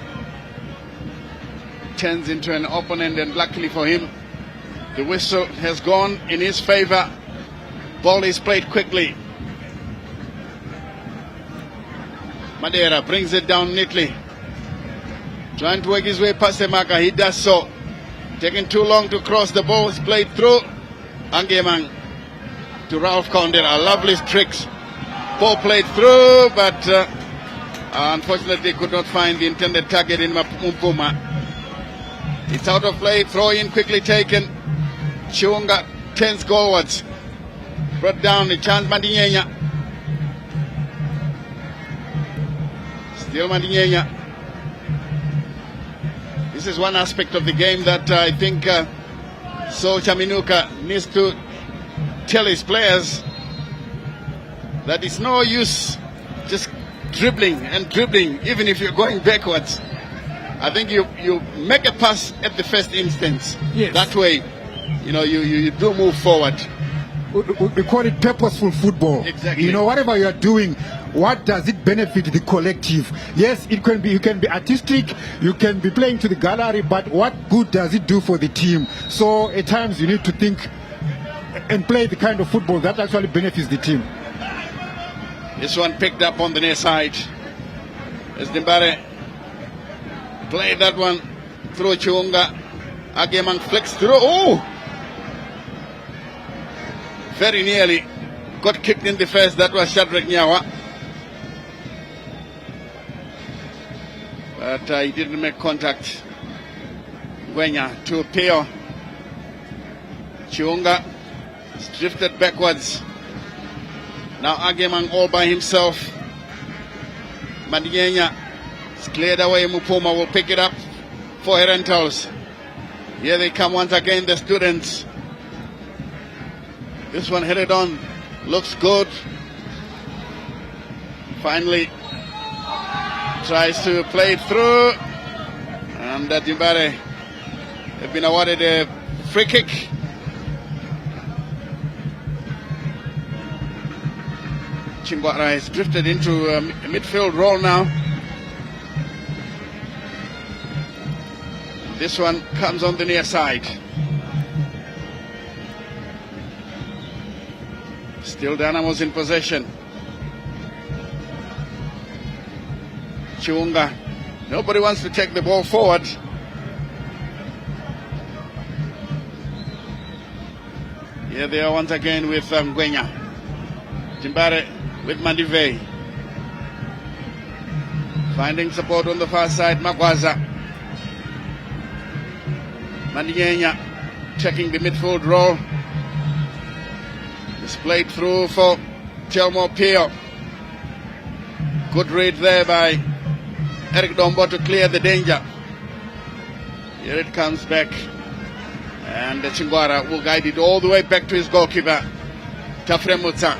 turns into an opponent, and luckily for him, the whistle has gone in his favor. Ball is played quickly. Madeira brings it down neatly. Trying to work his way past the marker. He does so. Taking too long to cross the ball. It's played through. Angemang to Ralph Condera. Lovely tricks. Ball played through, but unfortunately could not find the intended target in Mpuma. It's out of play. Throw in quickly taken. Chiunga turns goalwards. Brought down the chance. Mandinyenya. Still Mandinyenya. This is one aspect of the game that I think Sol Chaminuka needs to tell his players that it's no use just dribbling, even if you're going backwards. I think you make a pass at the first instance. Yes. That way, you do move forward. We call it purposeful football. Exactly. Whatever you are doing, what does it benefit the collective? Yes, you can be artistic, you can be playing to the gallery, but what good does it do for the team? So at times you need to think and play the kind of football that actually benefits the team. This one picked up on the near side as Dimbare played that one through Chiunga. Agemang flicks through. Oh! Very nearly got kicked in the face. That was Shadrach Nyawa. But he didn't make contact. Gwenya to Pio. Chiunga drifted backwards. Now Agemang all by himself. Mandinyenya is cleared away. Mupuma will pick it up for Herentals. Here they come once again, the students. This one headed on, looks good. Finally tries to play it through, and Dimbare have been awarded a free kick. Chingwara has drifted into a midfield role now. This one comes on the near side. Still Dynamos in possession. Chiunga. Nobody wants to take the ball forward. Here they are once again with Gwenya. Timbare with Mandive. Finding support on the far side, Magwaza. Mandinyenya checking the midfield role. It's played through for Telmo Pio. Good read there by Eric Dombo to clear the danger. Here it comes back. And Chingwara will guide it all the way back to his goalkeeper, Tafre Mutsa.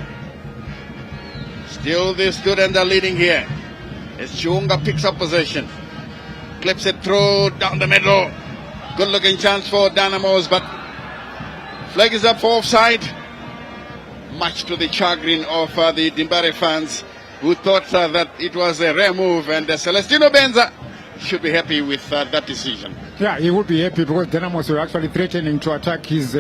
Still the students are leading here. As Chiunga picks up possession. Clips it through down the middle. Good looking chance for Dynamos, but flag is up for offside. Much to the chagrin of the Dimbare fans, who thought that it was a rare move, and Celestino Benza should be happy with that decision. Yeah, he would be happy because Dynamos were actually threatening to attack his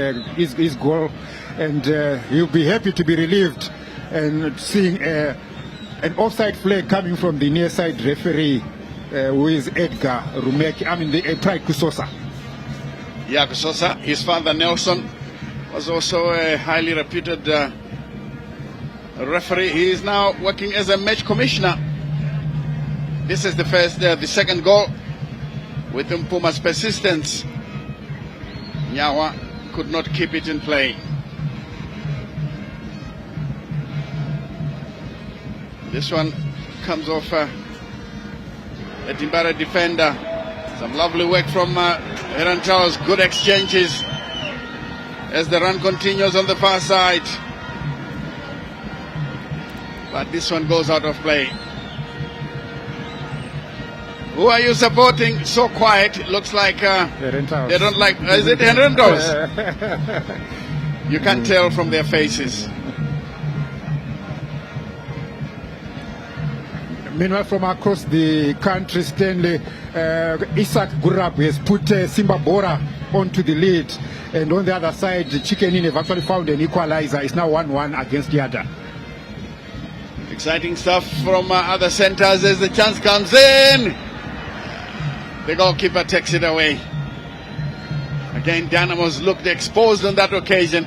goal, and he'll be happy to be relieved and seeing an offside flag coming from the near side referee, who is Edgar Rumeki. I mean, Pride Kusosa. Yeah, Kusosa. His father Nelson was also a highly reputed referee. He is now working as a match commissioner. This is the second goal. With Mpuma's persistence, Nyawa could not keep it in play. This one comes off a Dimbara defender. Some lovely work from Herentals. Good exchanges as the run continues on the far side. But this one goes out of play. Who are you supporting? So quiet. It looks like Herentals. They don't like. Is it Herentals? You can't tell from their faces. Meanwhile, from across the country, Stanley, Isaac Gurab has put Simba Bora onto the lead. And on the other side, Chikenin have actually found an equalizer. It's now 1-1 against Yada. Exciting stuff from other centers as the chance comes in. The goalkeeper takes it away. Again, Dynamos looked exposed on that occasion,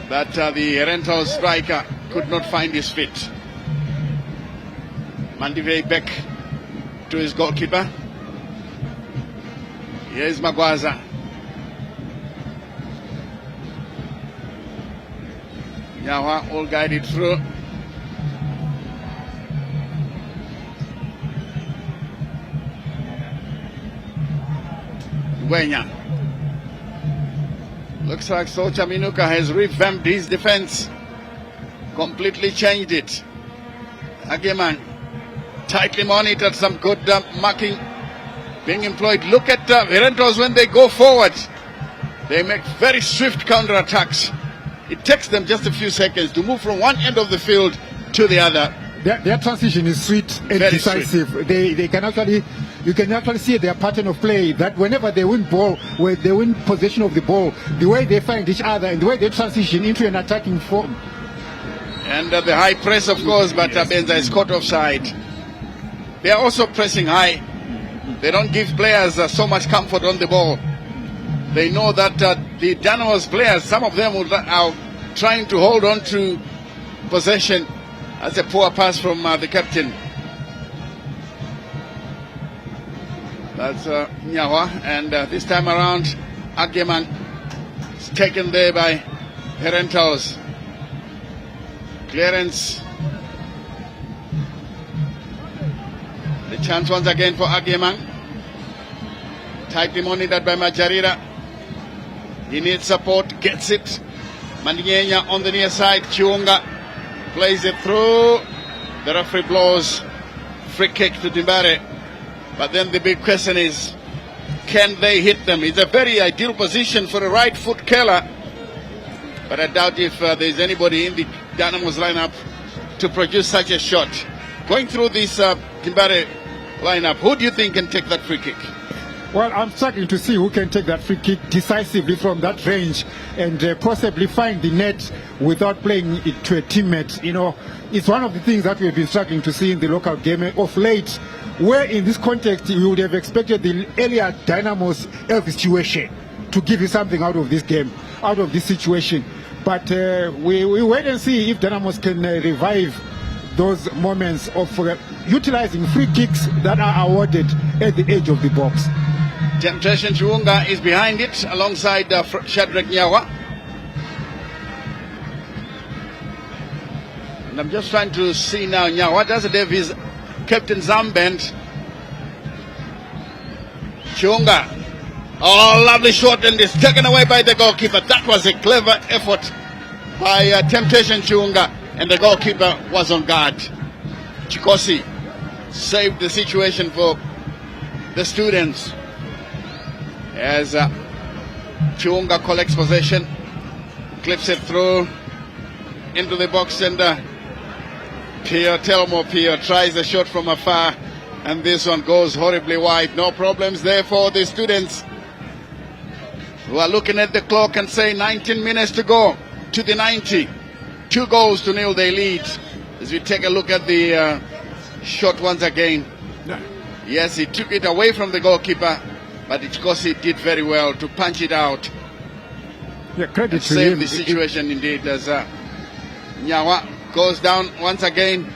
but the Herentals striker could not find his feet. Mandivei back to his goalkeeper. Here's Magwaza. Nyawa all guided through. Gwenya. Looks like Socha Minuka has revamped his defense, completely changed it. Ageman tightly monitored, some good marking being employed. Look at Herentals when they go forward. They make very swift counterattacks. It takes them just a few seconds to move from one end of the field to the other. Their transition is sweet and Very decisive. sweet. They can actually, you can actually see their pattern of play, that whenever they win ball, where they win possession of the ball, the way they find each other and the way they transition into an attacking form. And the high press, of course, but Benza is caught offside. They are also pressing high. They don't give players so much comfort on the ball. They know that the Dynamos players, some of them are trying to hold on to possession. That's a poor pass from the captain. That's Nyawa, and this time around, Ageman is taken there by Herentals. Clearance. The chance once again for Ageman. Tightly monitored by Majarira. He needs support, gets it. Mandinyenya on the near side. Chiunga plays it through. The referee blows free kick to Dimbare. But then the big question is, can they hit them? It's a very ideal position for a right foot killer. But I doubt if there's anybody in the Dynamos lineup to produce such a shot. Going through this Dimbare lineup, who do you think can take that free kick? Well, I'm struggling to see who can take that free kick decisively from that range and possibly find the net without playing it to a teammate. You know, it's one of the things that we've been struggling to see in the local game of late, where in this context you would have expected the earlier Dynamos situation to give you something out of this game, out of this situation. But we wait and see if Dynamos can revive those moments of utilizing free kicks that are awarded at the edge of the box. Temptation Chiunga is behind it alongside Shadrach Nyawa. And I'm just trying to see now Nyawa doesn't have his captain's armband. Chiunga. Oh, lovely shot, and it's taken away by the goalkeeper. That was a clever effort by Temptation Chiunga, and the goalkeeper was on guard. Chikosi saved the situation for the students as Chiunga collects possession, clips it through into the box, and Pierre tries a shot from afar, And this one goes horribly wide. No problems there for the students who are looking at the clock and say 19 minutes to go to the 90. 2-0 they lead. As we take a look at the shot once again. Yes, he took it away from the goalkeeper, but Chikosi did very well to punch it out. Yeah, credit to save him. the situation indeed, as Nyawa goes down once again.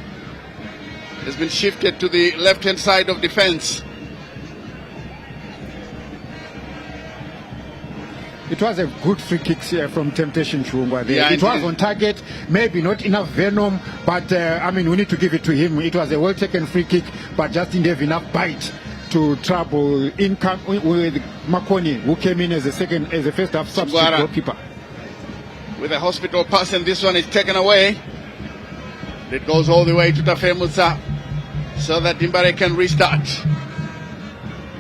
Has been shifted to the left-hand side of defense. It was a good free kick from Temptation Chungwa there. Yeah, it was indeed. on target, maybe not enough venom, but I mean, we need to give it to him. It was a well-taken free kick, but just didn't have enough bite to trouble income with Makoni, who came in as a first half substitute Sugwara. goalkeeper. With a hospital pass, and this one is taken away. It goes all the way to Tafemusa so that Dimbare can restart.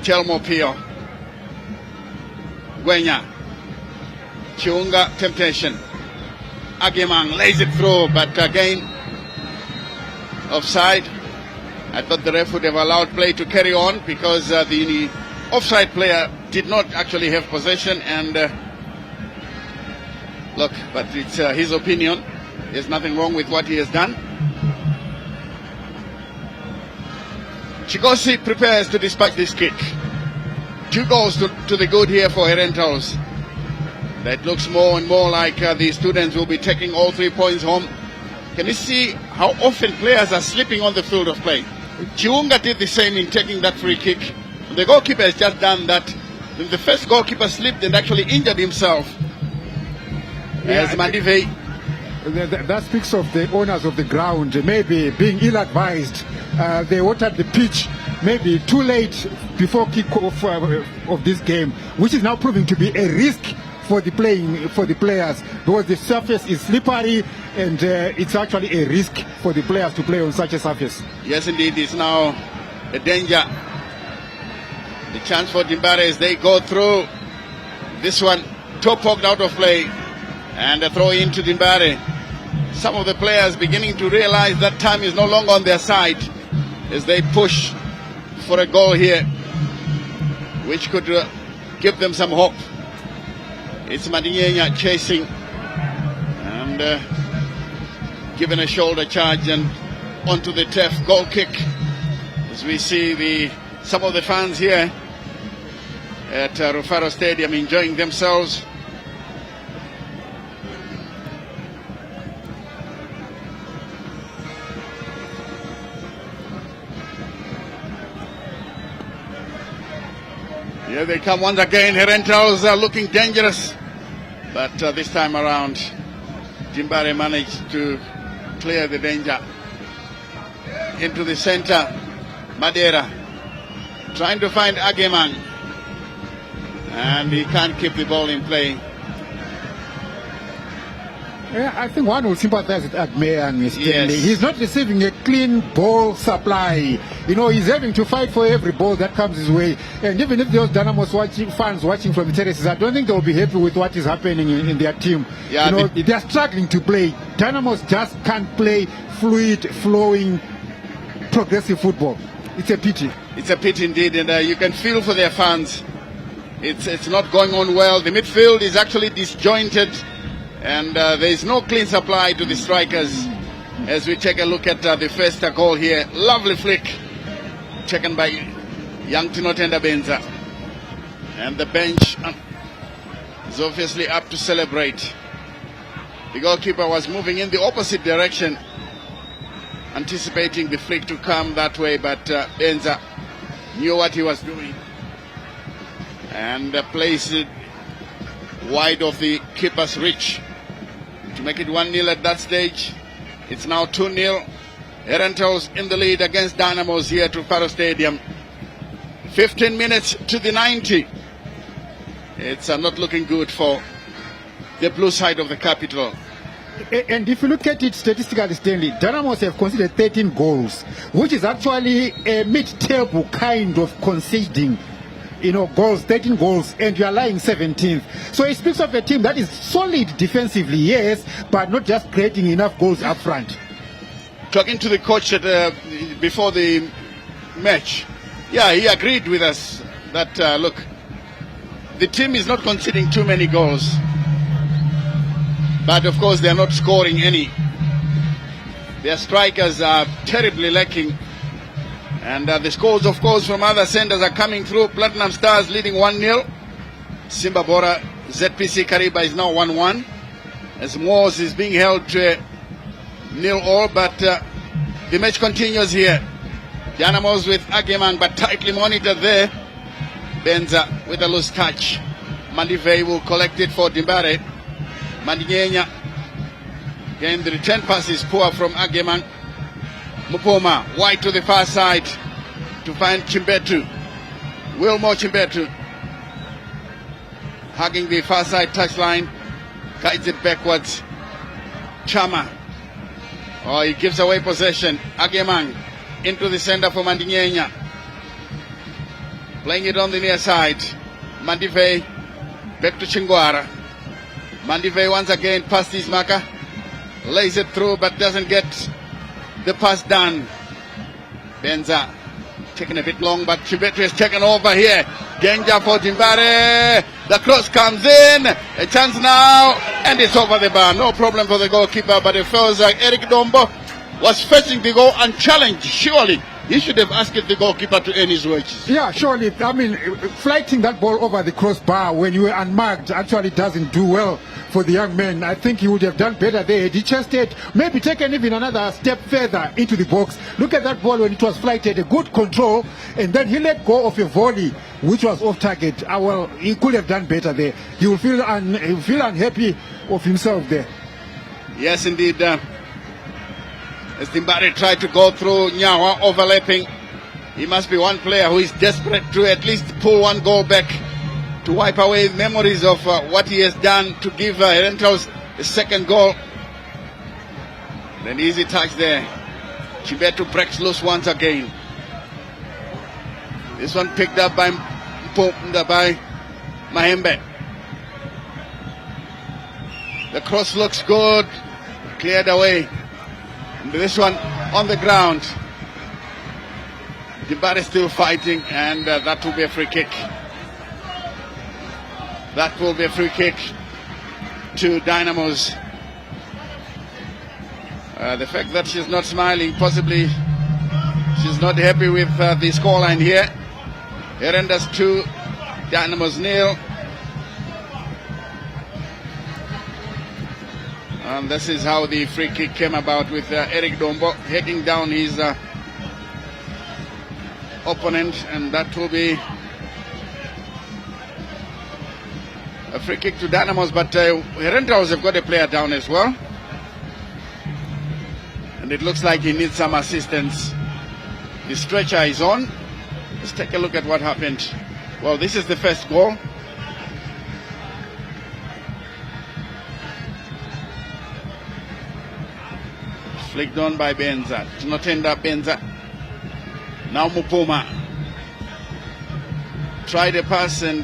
Chelmo Pio. Gwenya. Chiunga Temptation. Agemang lays it through, but again, offside. I thought the ref would have allowed play to carry on because the offside player did not actually have possession. And look, but it's his opinion. There's nothing wrong with what he has done. Chikosi prepares to dispatch this kick. 2 goals to the good here for Herentals. That looks more and more like the students will be taking all 3 points home. Can you see how often players are slipping on the field of play? Chiunga did the same in taking that free kick. The goalkeeper has just done that. The first goalkeeper slipped and actually injured himself. Yeah, As Mandive. That speaks of the owners of the ground maybe being ill-advised. They watered the pitch maybe too late before kick-off of this game, which is now proving to be a risk for the players, because the surface is slippery and it's actually a risk for the players to play on such a surface. Yes, indeed, it's now a danger. The chance for Dimbare as they go through. This one, toe poked out of play, and a throw into Dimbare. Some of the players beginning to realize that time is no longer on their side as they push for a goal here, which could give them some hope. It's Madinyenya chasing and given a shoulder charge and onto the turf. Goal kick, as we see some of the fans here at Rufaro Stadium enjoying themselves. Here they come once again. Herentals are looking dangerous, but this time around Dimbare managed to clear the danger. Into the center, Madeira trying to find Ageman, and he can't keep the ball in play. Yeah, I think one will sympathize with Agmeyan. Yes. He's not receiving a clean ball supply. You know, he's having to fight for every ball that comes his way. And even if those Dynamos fans watching from the terraces, I don't think they'll be happy with what is happening in their team. Yeah, you know, they're struggling to play. Dynamos just can't play fluid, flowing, progressive football. It's a pity. It's a pity indeed, and you can feel for their fans. It's not going on well. The midfield is actually disjointed, and there is no clean supply to the strikers. As we take a look at the first goal here, lovely flick taken by young Tinotenda Benza, and the bench is obviously up to celebrate. The goalkeeper was moving in the opposite direction, anticipating the flick to come that way, but Benza knew what he was doing and placed it wide of the keeper's reach to make it 1-0 at that stage. It's now 2-0. Herentals in the lead against Dynamos here at Rufaro Stadium. 15 minutes to the 90. It's not looking good for the blue side of the capital. And if you look at it statistically, Stanley, Dynamos have conceded 13 goals, which is actually a mid-table kind of conceding. You know, goals, 13 goals, and you are lying 17th. So it speaks of a team that is solid defensively, yes, but not just creating enough goals up front. Talking to the coach before the match. Yeah, he agreed with us that, look, the team is not conceding too many goals. But of course, they're not scoring any. Their strikers are terribly lacking. And the scores, of course, from other centers are coming through. Platinum Stars leading 1-0. Simba Bora, ZPC Kariba is now 1-1. As Moors is being held to 0-0, but the match continues here. Dynamos with Agemang, but tightly monitored there. Benza with a loose touch. Mandive will collect it for Dimbare. Mandinyenya. Again, the return pass is poor from Agemang. Mupoma, wide to the far side to find Chimbetu. Wilmore Chimbetu. Hugging the far side touchline. Guides it backwards. Chama. Oh, he gives away possession. Agemang into the center for Mandinyenya. Playing it on the near side. Mandive back to Chingwara. Mandive once again past his marker. Lays it through but doesn't get the pass done. Benza taking a bit long, but Chimbetu has taken over here. Genja for Jimbare. The cross comes in. A chance now, and it's over the bar. No problem for the goalkeeper, but it feels like Eric Dombo was fetching the goal unchallenged. Surely he should have asked the goalkeeper to earn his wages. Yeah, surely. I mean, flighting that ball over the crossbar when you were unmarked actually doesn't do well for the young man. I think he would have done better there. He chested, maybe taken even another step further into the box. Look at that ball when it was flighted, a good control, and then he let go of a volley which was off target. Well, he could have done better there. He will feel unhappy of himself there. Yes, indeed. As Dimbare tried to go through Nyawa, overlapping, he must be one player who is desperate to at least pull one goal back, to wipe away memories of what he has done to give Herentals a second goal. An easy touch there. Chimbetu breaks loose once again. This one picked up by Mahembe. The cross looks good. Cleared away. And this one on the ground. Dimbare still fighting, and that will be a free kick. That will be a free kick to Dynamos. The fact that she's not smiling, possibly she's not happy with the scoreline here. Herentals 2, Dynamos 0. And this is how the free kick came about, with Eric Dombo heading down his opponent, and that will be a free kick to Dynamos. But Herentals have got a player down as well, and it looks like he needs some assistance. The stretcher is on. Let's take a look at what happened. Well, this is the first goal. Flicked on by Benza. Tinotenda Benza. Now Mupoma. Tried a pass and...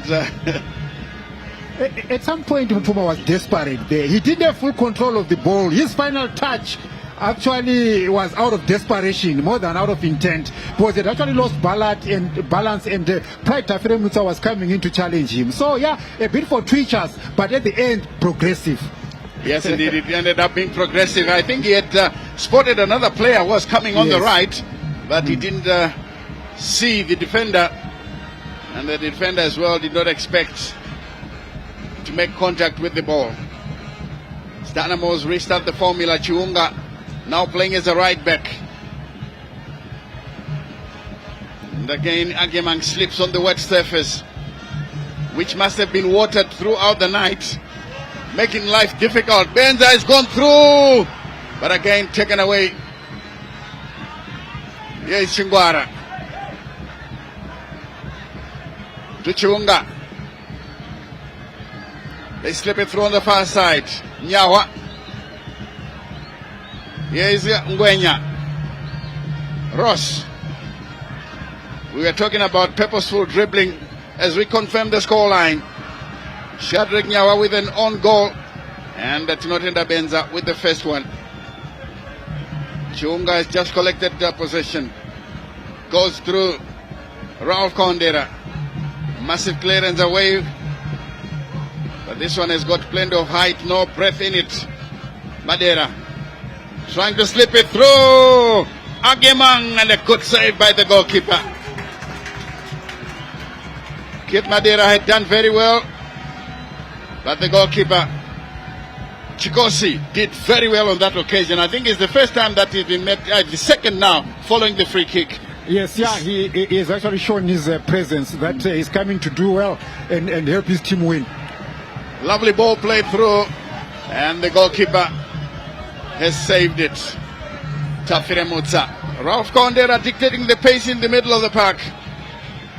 At some point, Mupoma was desperate there. He didn't have full control of the ball. His final touch actually was out of desperation more than out of intent, because it actually lost balance, and Pride Tafere was coming in to challenge him. So yeah, a bit for twitchers, but at the end, progressive. Yes, indeed, it ended up being progressive. I think he had spotted another player who was coming on the right, but he didn't see the defender, and the defender as well did not expect to make contact with the ball. Dynamos restart the formula. Chiunga now playing as a right back. And again, Agemang slips on the wet surface, which must have been watered throughout the night, making life difficult. Benza has gone through, but again taken away. Here is Chingwara. To Chiunga. They slip it through on the far side. Nyawa. Here is Ngwenya. Ross. We were talking about purposeful dribbling as we confirm the scoreline. Shadrach Nyawa with an own goal, and Tinotenda Benza with the first one. Chiunga has just collected the possession. goes through Ralph Condera. Massive clearance away. But this one has got plenty of height, no breath in it. Madeira trying to slip it through. Agemang, and a good save by the goalkeeper. Kit Madeira had done very well, but the goalkeeper Chikosi did very well on that occasion. I think it's the first time that he's been met, the second now, following the free kick. Yes, yeah, he has actually shown his presence that he's coming to do well and help his team win. Lovely ball played through, and the goalkeeper has saved it. Tafire Mutsa. Ralph Condera dictating the pace in the middle of the park.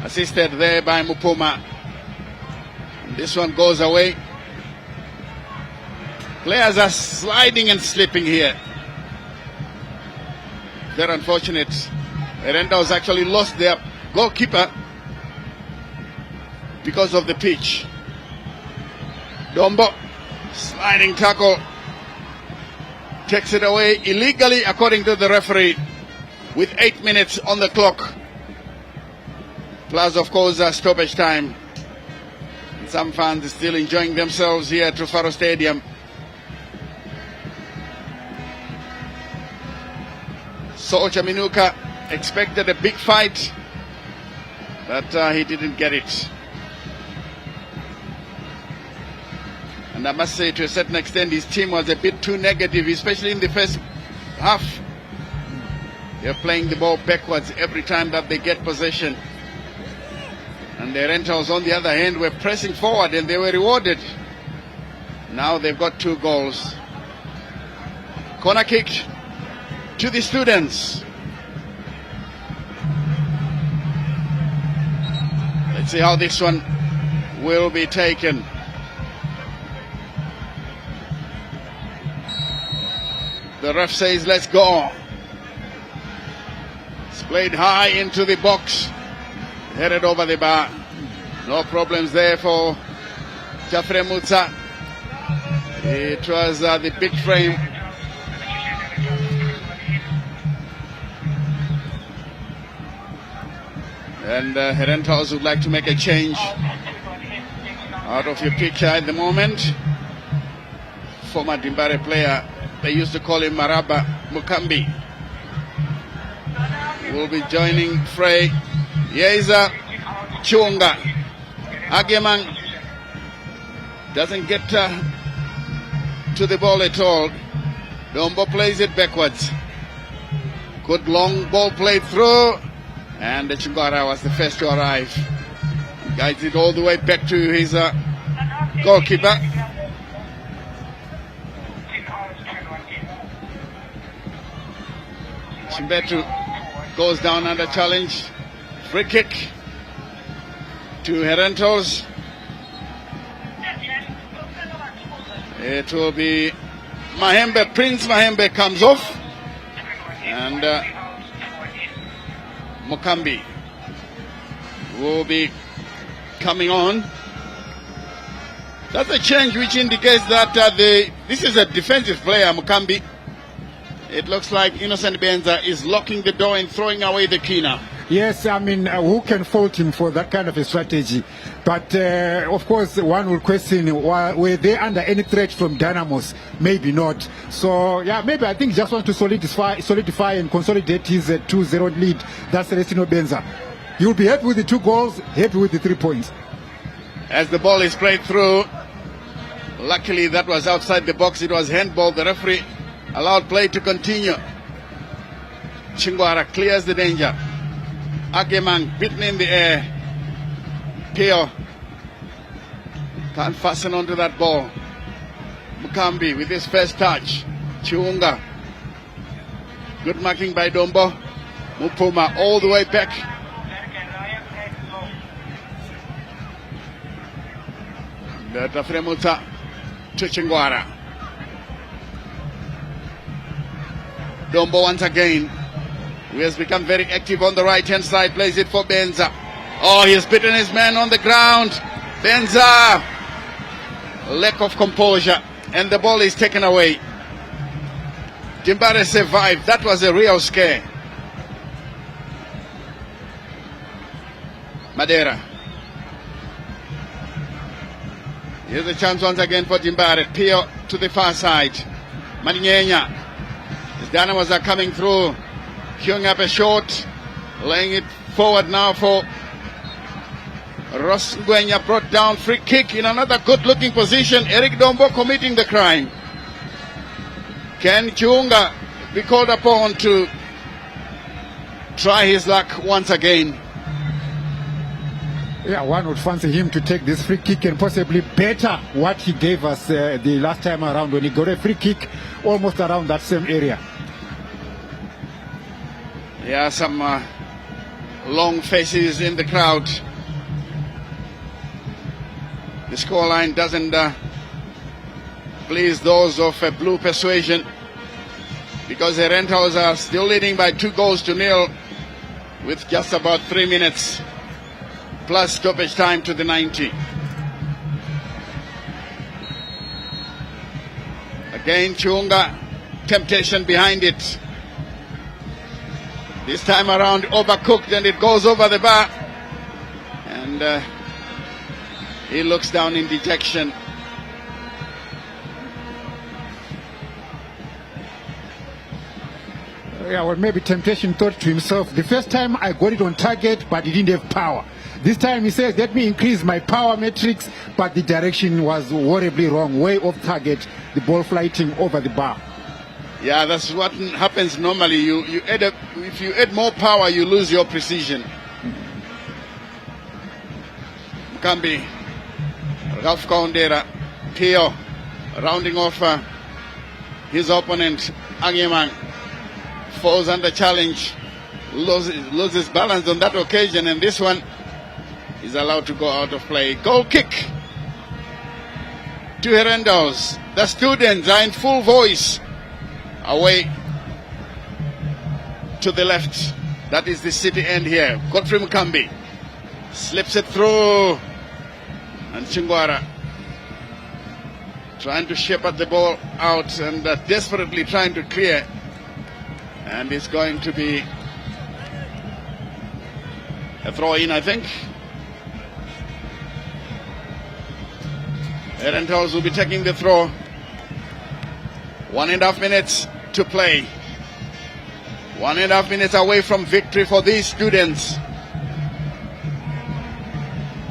Assisted there by Mupuma. And this one goes away. Players are sliding and slipping here. Very unfortunate. Herentals actually lost their goalkeeper because of the pitch. Dombo, sliding tackle, takes it away illegally according to the referee, with 8 minutes on the clock. Plus, of course, stoppage time. Some fans are still enjoying themselves here at Trufaro Stadium. Socha Minuka expected a big fight, but he didn't get it. And I must say, to a certain extent, his team was a bit too negative, especially in the first half. They're playing the ball backwards every time that they get possession. And the Herentals, on the other hand, were pressing forward and they were rewarded. Now they've got 2 goals. Corner kick to the students. Let's see how this one will be taken. The ref says, let's go. It's played high into the box. Headed over the bar. No problems there for Jafre Mutsa. It was the big frame. And Herentals would like to make a change out of your picture at the moment. Former Dimbare player, they used to call him Maraba Mukambi, will be joining Frey. Yeza Chunga. Agemang doesn't get to the ball at all. Dombo plays it backwards. Good long ball played through, and the Chungara was the first to arrive. Guides it all the way back to his goalkeeper. Chimbetu goes down under challenge. Free kick to Herentals. It will be Mahembe. Prince Mahembe comes off, and Mukambi will be coming on. That's a change which indicates that this is a defensive player, Mukambi. It looks like Innocent Benza is locking the door and throwing away the key now. Yes, I mean, who can fault him for that kind of a strategy? But, of course, one will question, were they under any threat from Dynamos? Maybe not. So, yeah, maybe I think just want to solidify and consolidate his 2-0 lead. That's Celestino Benza. You'll be happy with the 2 goals, happy with the 3 points. As the ball is played through, luckily that was outside the box. It was handball. The referee allowed play to continue. Chingwara clears the danger. Agemang beaten in the air. Pio can't fasten onto that ball. Mukambi with his first touch. Chiunga. Good marking by Dombo. Mupuma all the way back. Tafremuta to Chingwara. Dombo once again, who has become very active on the right-hand side, plays it for Benza. Oh, he has beaten his man on the ground. Benza! Lack of composure, and the ball is taken away. Dimbare survived. That was a real scare. Madeira. Here's a chance once again for Jimbare. Pio to the far side. Maninyenya. The Dynamos are coming through. Queuing up a short. Laying it forward now for Ross Ngwenya. Brought down, free kick in another good looking position. Eric Dombo committing the crime. Can Chunga be called upon to try his luck once again? Yeah, one would fancy him to take this free kick and possibly better what he gave us the last time around when he got a free kick almost around that same area. Yeah, some long faces in the crowd. The scoreline doesn't please those of blue persuasion, because the Herentals are still leading by 2-0 with just about 3 minutes plus stoppage time to the 90. Again, Chunga, temptation behind it. This time around overcooked and it goes over the bar. And he looks down in dejection. Yeah, well, maybe temptation thought to himself, the first time I got it on target, but it didn't have power. This time he says, let me increase my power metrics, but the direction was horribly wrong, way off target, the ball flighting over the bar. Yeah, that's what happens normally. If you add more power, you lose your precision. Mukambi, Ralph Kaundera, Pio, rounding off his opponent, Angemang, falls under challenge, loses balance on that occasion, and this one is allowed to go out of play. Goal kick to Herentals. The students are in full voice. Away to the left. That is the city end here. Godfrey Mukambi slips it through. And Chingwara trying to shepherd the ball out and desperately trying to clear. And it's going to be a throw in, I think. Herentals will be taking the throw. 1.5 minutes to play. 1.5 minutes away from victory for these students,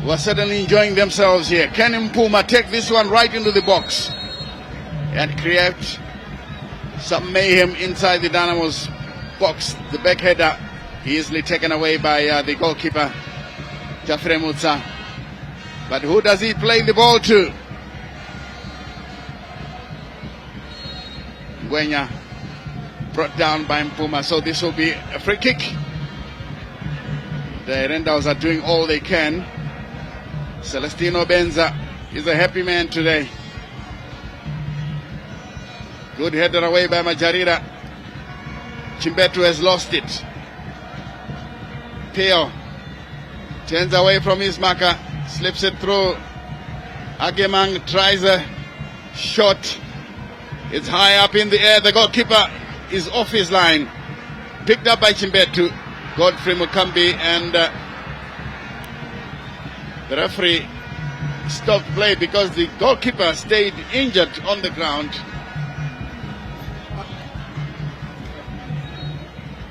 who are certainly enjoying themselves here. Ken Mpuma take this one right into the box and create some mayhem inside the Dynamos box. The back header easily taken away by the goalkeeper, Jafre Mutsa. But who does he play the ball to? Ngwenya, brought down by Mpuma, so this will be a free kick. The Herentals are doing all they can. Celestino Benza is a happy man today. Good header away by Majarira. Chimbetu has lost it. Pio turns away from his marker, slips it through. Agemang tries a shot. It's high up in the air. The goalkeeper is off his line. Picked up by Chimbetu. Godfrey Mukambi, and the referee stopped play because the goalkeeper stayed injured on the ground.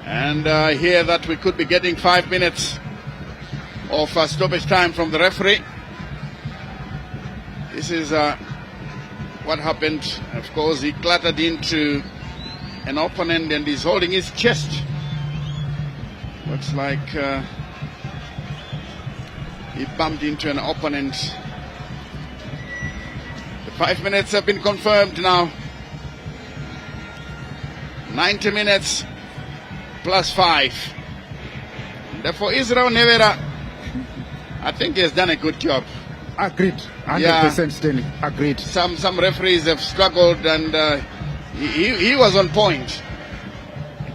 And I hear that we could be getting 5 minutes of stoppage time from the referee. This is what happened. Of course, he clattered into an opponent and he's holding his chest. Looks like he bumped into an opponent. The 5 minutes have been confirmed now. 90 minutes plus 5. Therefore, Israel Nevera, I think he has done a good job. Agreed. 100% Stanley. Agreed. Some referees have struggled, and he was on point.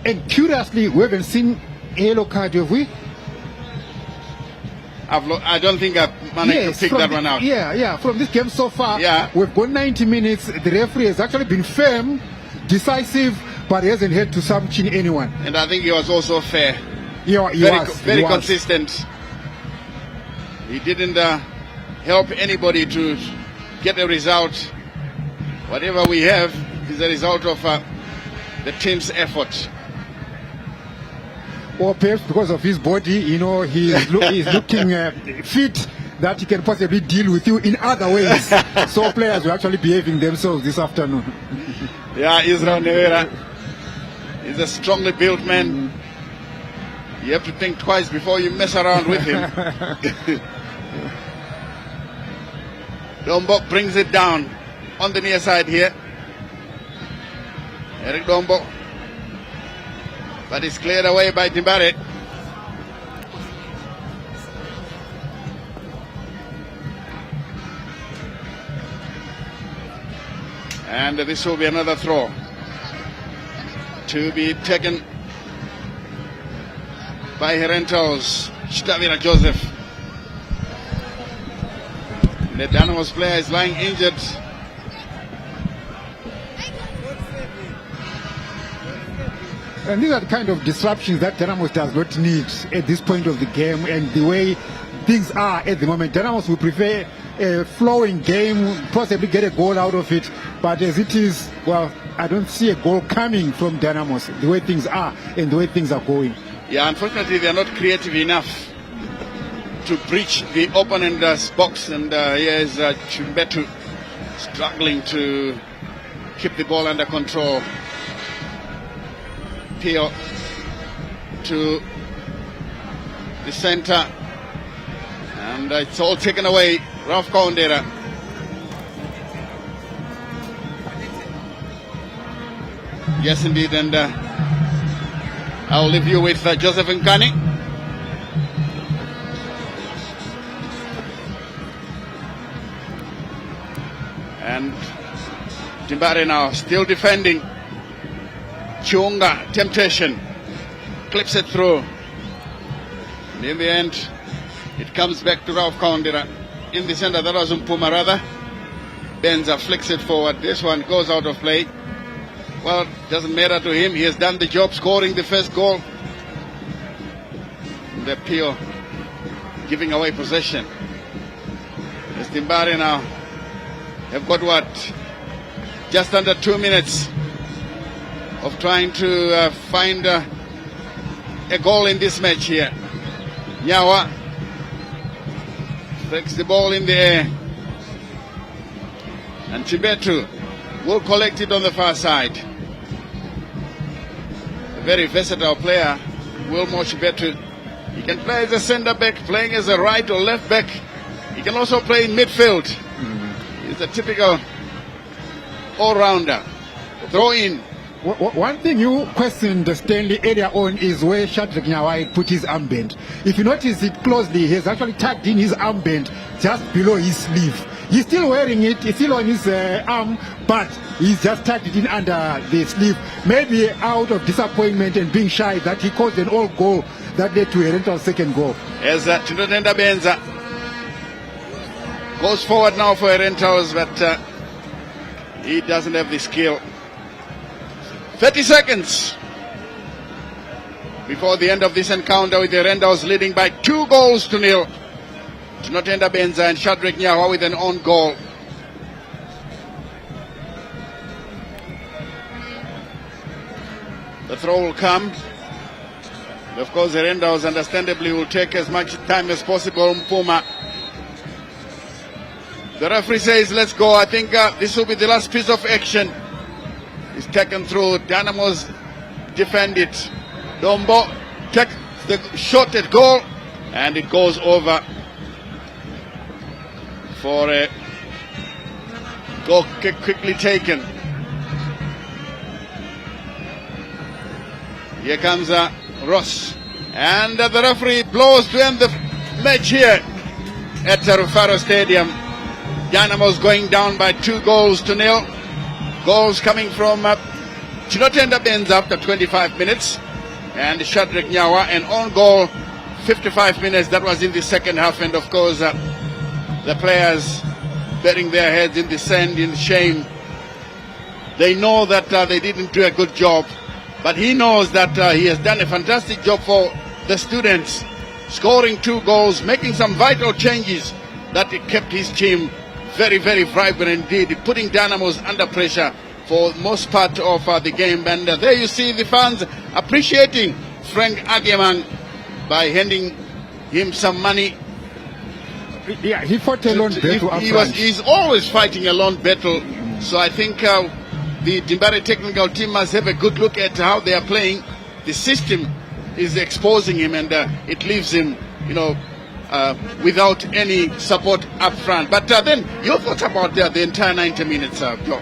And curiously, we haven't seen a yellow card, have we? I don't think I've managed to pick that one out. Yeah. From this game so far, Yeah. we've got 90 minutes. The referee has actually been firm, decisive, but he hasn't had to sanction anyone. And I think he was also fair. He was Very consistent. He didn't help anybody to get a result. Whatever we have is a result of the team's effort. Or perhaps because of his body, you know, he's looking fit, that he can possibly deal with you in other ways. So players were actually behaving themselves this afternoon. Yeah, Israel Nevera is a strongly built man. You have to think twice before you mess around with him. Dombok brings it down on the near side here. Eric Dombok. But it's cleared away by Timbare. And this will be another throw to be taken by Herentals. Shtavira Joseph. The Dynamos player is lying injured. And these are the kind of disruptions that Dynamos does not need at this point of the game, and the way things are at the moment. Dynamos would prefer a flowing game, possibly get a goal out of it, but as it is, well, I don't see a goal coming from Dynamos, the way things are and the way things are going. Yeah, unfortunately they are not creative enough to breach the opponent's box, and here is Chimbetu struggling to keep the ball under control. Pio to the center, and it's all taken away. Ralph Kaundera. Yes, indeed, and I'll leave you with Joseph Nkani. And Timbare now still defending. Chunga, temptation, clips it through. And in the end, it comes back to Ralph Kaundera. In the center, that was Mpuma rather. Benza flicks it forward. This one goes out of play. Well, doesn't matter to him. He has done the job, scoring the first goal. And the Pio giving away possession. As Timbare now have got what? Just under 2 minutes of trying to find a goal in this match here. Nyawa takes the ball in the air, and Chibetu will collect it on the far side. A very versatile player, Wilmo Chibetu. He can play as a centre back, playing as a right or left back. He can also play in midfield. He's a typical all-rounder. Throw in. One thing you questioned Stanley earlier on is where Shadrack Nyawai put his armband. If you notice it closely, he has actually tucked in his armband just below his sleeve. He's still wearing it, it's still on his arm, but he's just tucked it in under the sleeve. Maybe out of disappointment and being shy that he caused an all goal that led to Herentals' second goal. As Chinotenda Benza goes forward now for Herentals, but he doesn't have the skill. 30 seconds before the end of this encounter, with the Herentals leading by 2-0. Chinotenda Benza and Shadrack Nyawa with an own goal. The throw will come. And of course, the Herentals understandably will take as much time as possible. Mpuma. The referee says, let's go. I think this will be the last piece of action. It's taken through. Dynamos defend it. Dombo takes the shot at goal, and it goes over for a goal kick quickly taken. Here comes Ross, and the referee blows to end the match here at Rufaro Stadium. Dynamos going down by 2-0. Goals coming from Chinotenda Benza after 25 minutes, and Shadrack Nyawa an own goal 55 minutes. That was in the second half, and of course the players burying their heads in the sand in shame. They know that they didn't do a good job, but he knows that he has done a fantastic job for the students. scoring 2 goals, making some vital changes that it kept his team very, very vibrant indeed, putting Dynamos under pressure for most part of the game. And there you see the fans appreciating Frank Agemang by handing him some money. Yeah, he fought a lone battle. He's always fighting a lone battle. So I think the Dimbare technical team must have a good look at how they are playing. The system is exposing him, and it leaves him, without any support up front. But then your thoughts about the entire 90 minutes, Joe?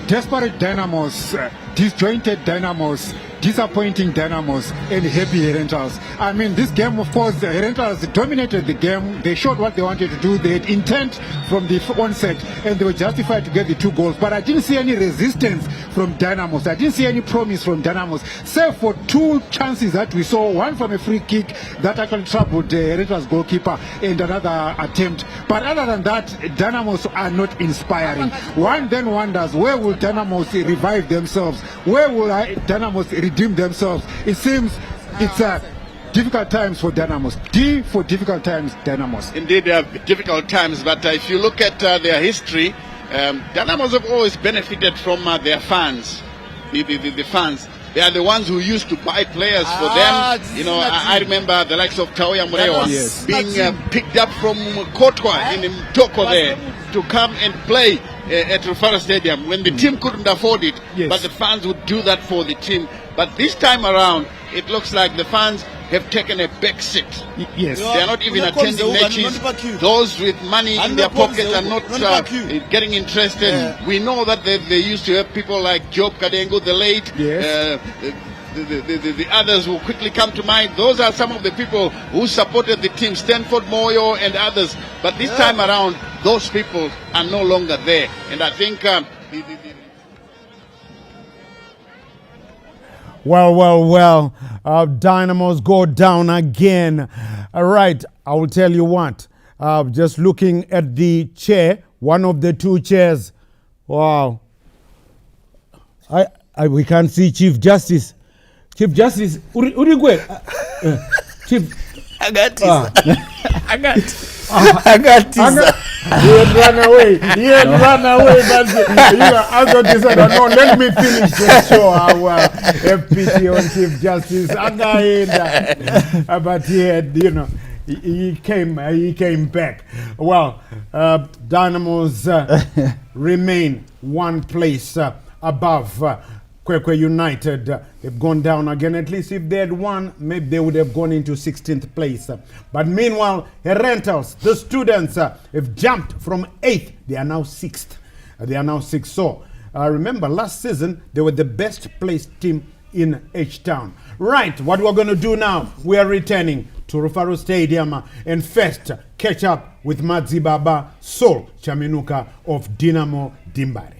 Desperate Dynamos, disjointed Dynamos, disappointing Dynamos, and happy Herentals. I mean, this game, of course, the Herentals dominated the game. They showed what they wanted to do. They had intent from the onset, and they were justified to get the 2 goals. But I didn't see any resistance from Dynamos. I didn't see any promise from Dynamos, save for 2 chances that we saw. One from a free kick that actually troubled the Herentals goalkeeper, and another attempt. But other than that, Dynamos are not inspiring. One then wonders, where will Dynamos revive themselves? Where will Dynamos redeem themselves? It seems it's difficult times for Dynamos. D for difficult times, Dynamos. Indeed, they have difficult times, but if you look at their history, Dynamos have always benefited from their fans. The fans. They are the ones who used to buy players for them. I remember the likes of Taoya Murewa being picked up from Kotwa in Mtoko there to come and play at Rufaro Stadium when the team couldn't afford it, but the fans would do that for the team. But this time around, it looks like the fans have taken a back seat. Yes. They are not even attending matches. Those with money in their pockets are not getting interested. We know that they used to have people like Job Kadengo, the late, the others who quickly come to mind. Those are some of the people who supported the team, Stanford Moyo and others. But this time around, those people are no longer there. And I think Well, Dynamos go down again. All right, I will tell you what. Just looking at the chair, one of the 2 chairs. Wow. We can't see Chief Justice. Chief Justice, Urigwe. Chief. I got this. I got this. He had run away. But I got this. No, let me finish the show. I will have pity on Chief Justice. But he had, he came back. Well, Dynamos remain 1 place above Kwekwe United. They've gone down again. At least if they had won, maybe they would have gone into 16th place. But meanwhile, Herentals, the students, have jumped from 8th. They are now 6th. So remember, last season, they were the best placed team in H-Town. Right, what we're going to do now, we are returning to Rufaro Stadium and first catch up with Madzibaba Sol Chaminuka of Dynamo Dimbare.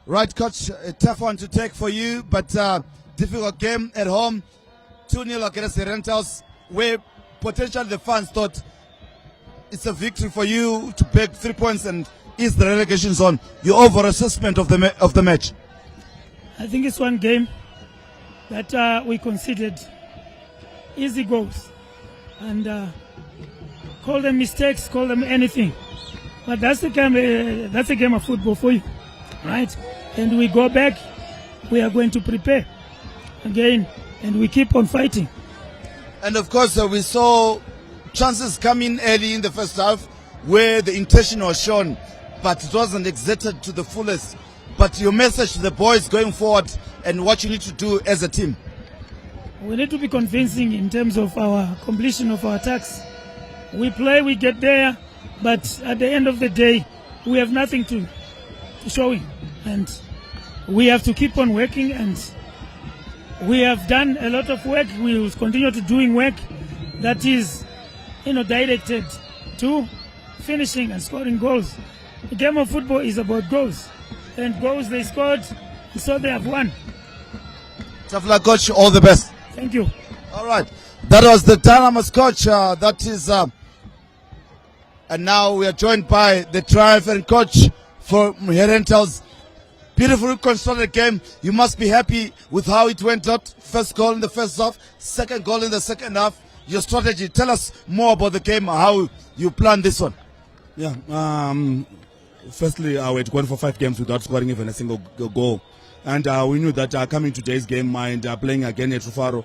Right, Coach, a tough one to take for you, but difficult game at home. 2-0 against the Herentals, where potentially the fans thought it's a victory for you to pick 3 points and ease the relegation zone. Your overall assessment of the match? I think it's one game that we considered easy goals. And call them mistakes, call them anything. But that's the game of football for you, right? And we go back, we are going to prepare again, and we keep on fighting. And of course, we saw chances come in early in the first half where the intention was shown, but it wasn't exerted to the fullest. But your message to the boys going forward and what you need to do as a team? We need to be convincing in terms of our completion of our attacks. We play, we get there, but at the end of the day, we have nothing to showing. And we have to keep on working, and we have done a lot of work. We will continue to doing work that is, directed to finishing and scoring goals. The game of football is about goals, and goals they scored, so they have won. Tough luck, Coach. All the best. Thank you. All right. That was the Dynamos coach. And now we are joined by the triumphant coach for Herentals. Beautifully constructed game. You must be happy with how it went out. First goal in the first half, second goal in the second half. Your strategy. Tell us more about the game, how you plan this one. Yeah. Firstly, we're going for 5 games without scoring even a single goal. And we knew that coming today's game and playing again at Rufaro,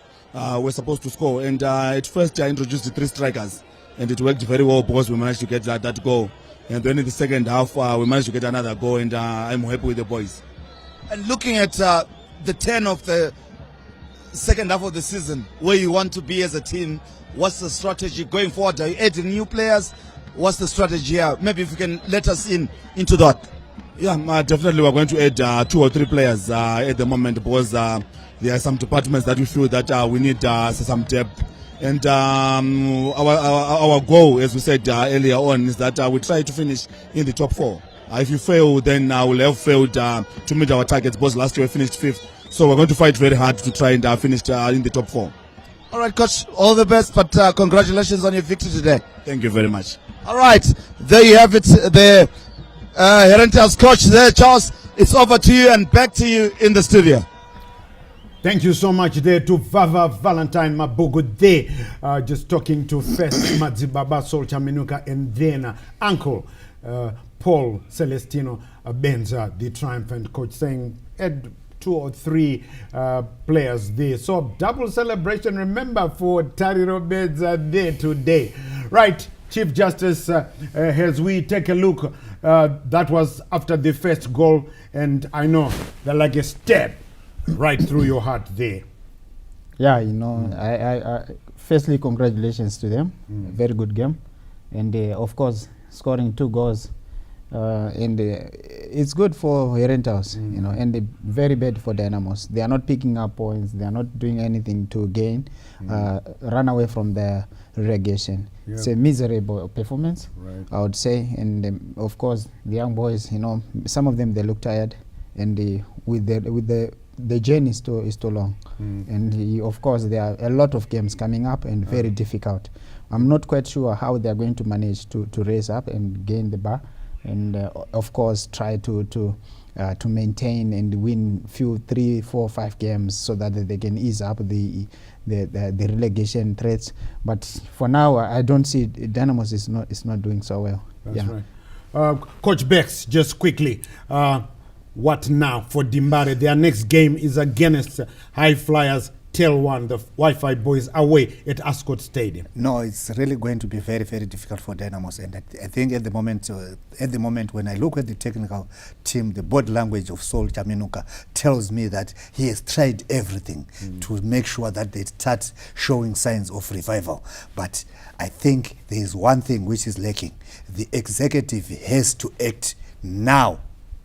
we're supposed to score. And at first, I introduced the 3 strikers. And it worked very well because we managed to get that goal. And then in the second half, we managed to get another goal. And I'm happy with the boys. And looking at the 10 of the second half of the season, where you want to be as a team, what's the strategy going forward? Are you adding new players? What's the strategy here? Maybe if you can let us into that. Yeah, definitely we're going to add 2 or 3 players at the moment because there are some departments that we feel that we need some depth. And our goal, as we said earlier on, is that we try to finish in the top 4. If you fail, then we'll have failed to meet our targets because last year we finished 5th. So we're going to fight very hard to try and finish in the top 4. All right, Coach, all the best, but congratulations on your victory today. Thank you very much. All right, there you have it, the Herentals coach there. Charles, it's over to you and back to you in the studio. Thank you so much there to Vava Valentine Mabugu there, just talking to first Madzibaba Sol Chaminuka and then Uncle Paul Celestino Benza, the triumphant coach, saying add 2 or 3 players there. So double celebration, remember, for Tariro Benza there today. Right, Chief Justice, as we take a look, that was after the first goal, and I know they're like a step right through your heart there. Yeah, you know, I firstly, congratulations to them. Very good game. And of course, scoring 2 goals. And it's good for Herentals, you know, and very bad for Dynamos. They are not picking up points. They are not doing anything to gain, run away from the relegation. Yep. It's a miserable performance, right, I would say. And of course, the young boys, you know, some of them, they look tired, and with the journey is too long. And of course, there are a lot of games coming up and very difficult. I'm not quite sure how they are going to manage to raise up and gain the bar. And of course, try to maintain and win few 3, 4, 5 games so that they can ease up the relegation threats. But for now, I don't see Dynamos is not doing so well. That's right. Coach Bex, just quickly, what now for Dimbare? Their next game is against High Flyers. Tell one, the Wi-Fi boys away at AFCON Stadium. No, it's really going to be very, very difficult for Dynamos. And I think at the moment, when I look at the technical team, the body language of Sol Chaminuka tells me that he has tried everything to make sure that they start showing signs of revival. But I think there is one thing which is lacking. The executive has to act now.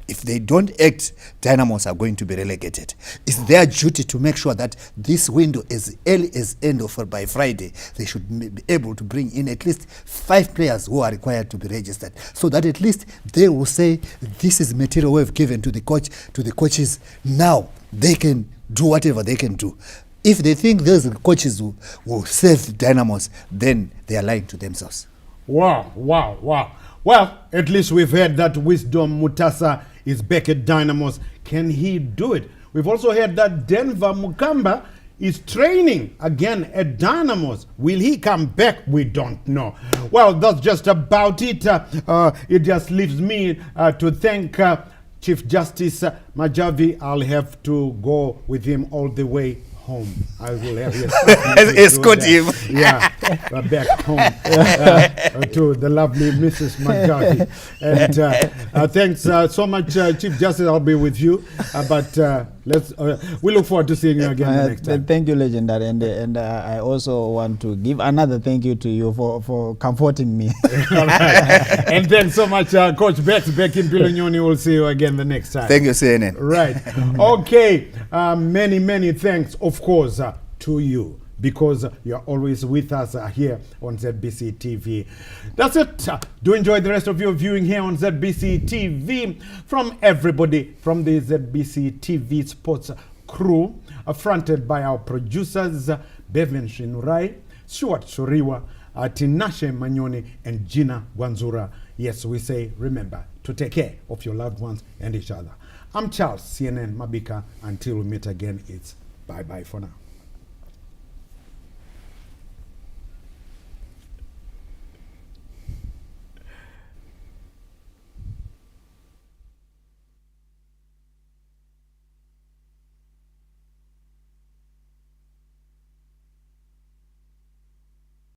If they don't act, Dynamos are going to be relegated. It's their duty to make sure that this window, as early as end of by Friday, they should be able to bring in at least 5 players who are required to be registered, so that at least they will say, this is material we've given to the coaches. Now they can do whatever they can do. If they think those coaches will save Dynamos, then they are lying to themselves. Wow. Well, at least we've heard that Wisdom Mutasa is back at Dynamos. Can he do it? We've also heard that Denver Mukamba is training again at Dynamos. Will he come back? We don't know. Well, that's just about it. It just leaves me to thank Chief Justice Majavi. I'll have to go with him all the way home. I will have escort him. Yeah, back home to the lovely Mrs. Majavi. And thanks so much, Chief Justice. I'll be with you. But we look forward to seeing you again the next time. Thank you, Legendary. And I also want to give another thank you to you for comforting me. All right. And thanks so much, Coach Bex. Back in Pilonyoni. We'll see you again the next time. Thank you, CNN. Right. Okay. Many thanks, of course, to you, because you're always with us here on ZBC TV. That's it. Do enjoy the rest of your viewing here on ZBC TV. From everybody from the ZBC TV sports crew, fronted by our producers, Bevan Shinurai, Stuart Shuriwa, Tinashe Manyoni, and Gina Gwanzura. Yes, we say, remember, to take care of your loved ones and each other. I'm Charles, CNN Mabika. Until we meet again, it's bye-bye for now.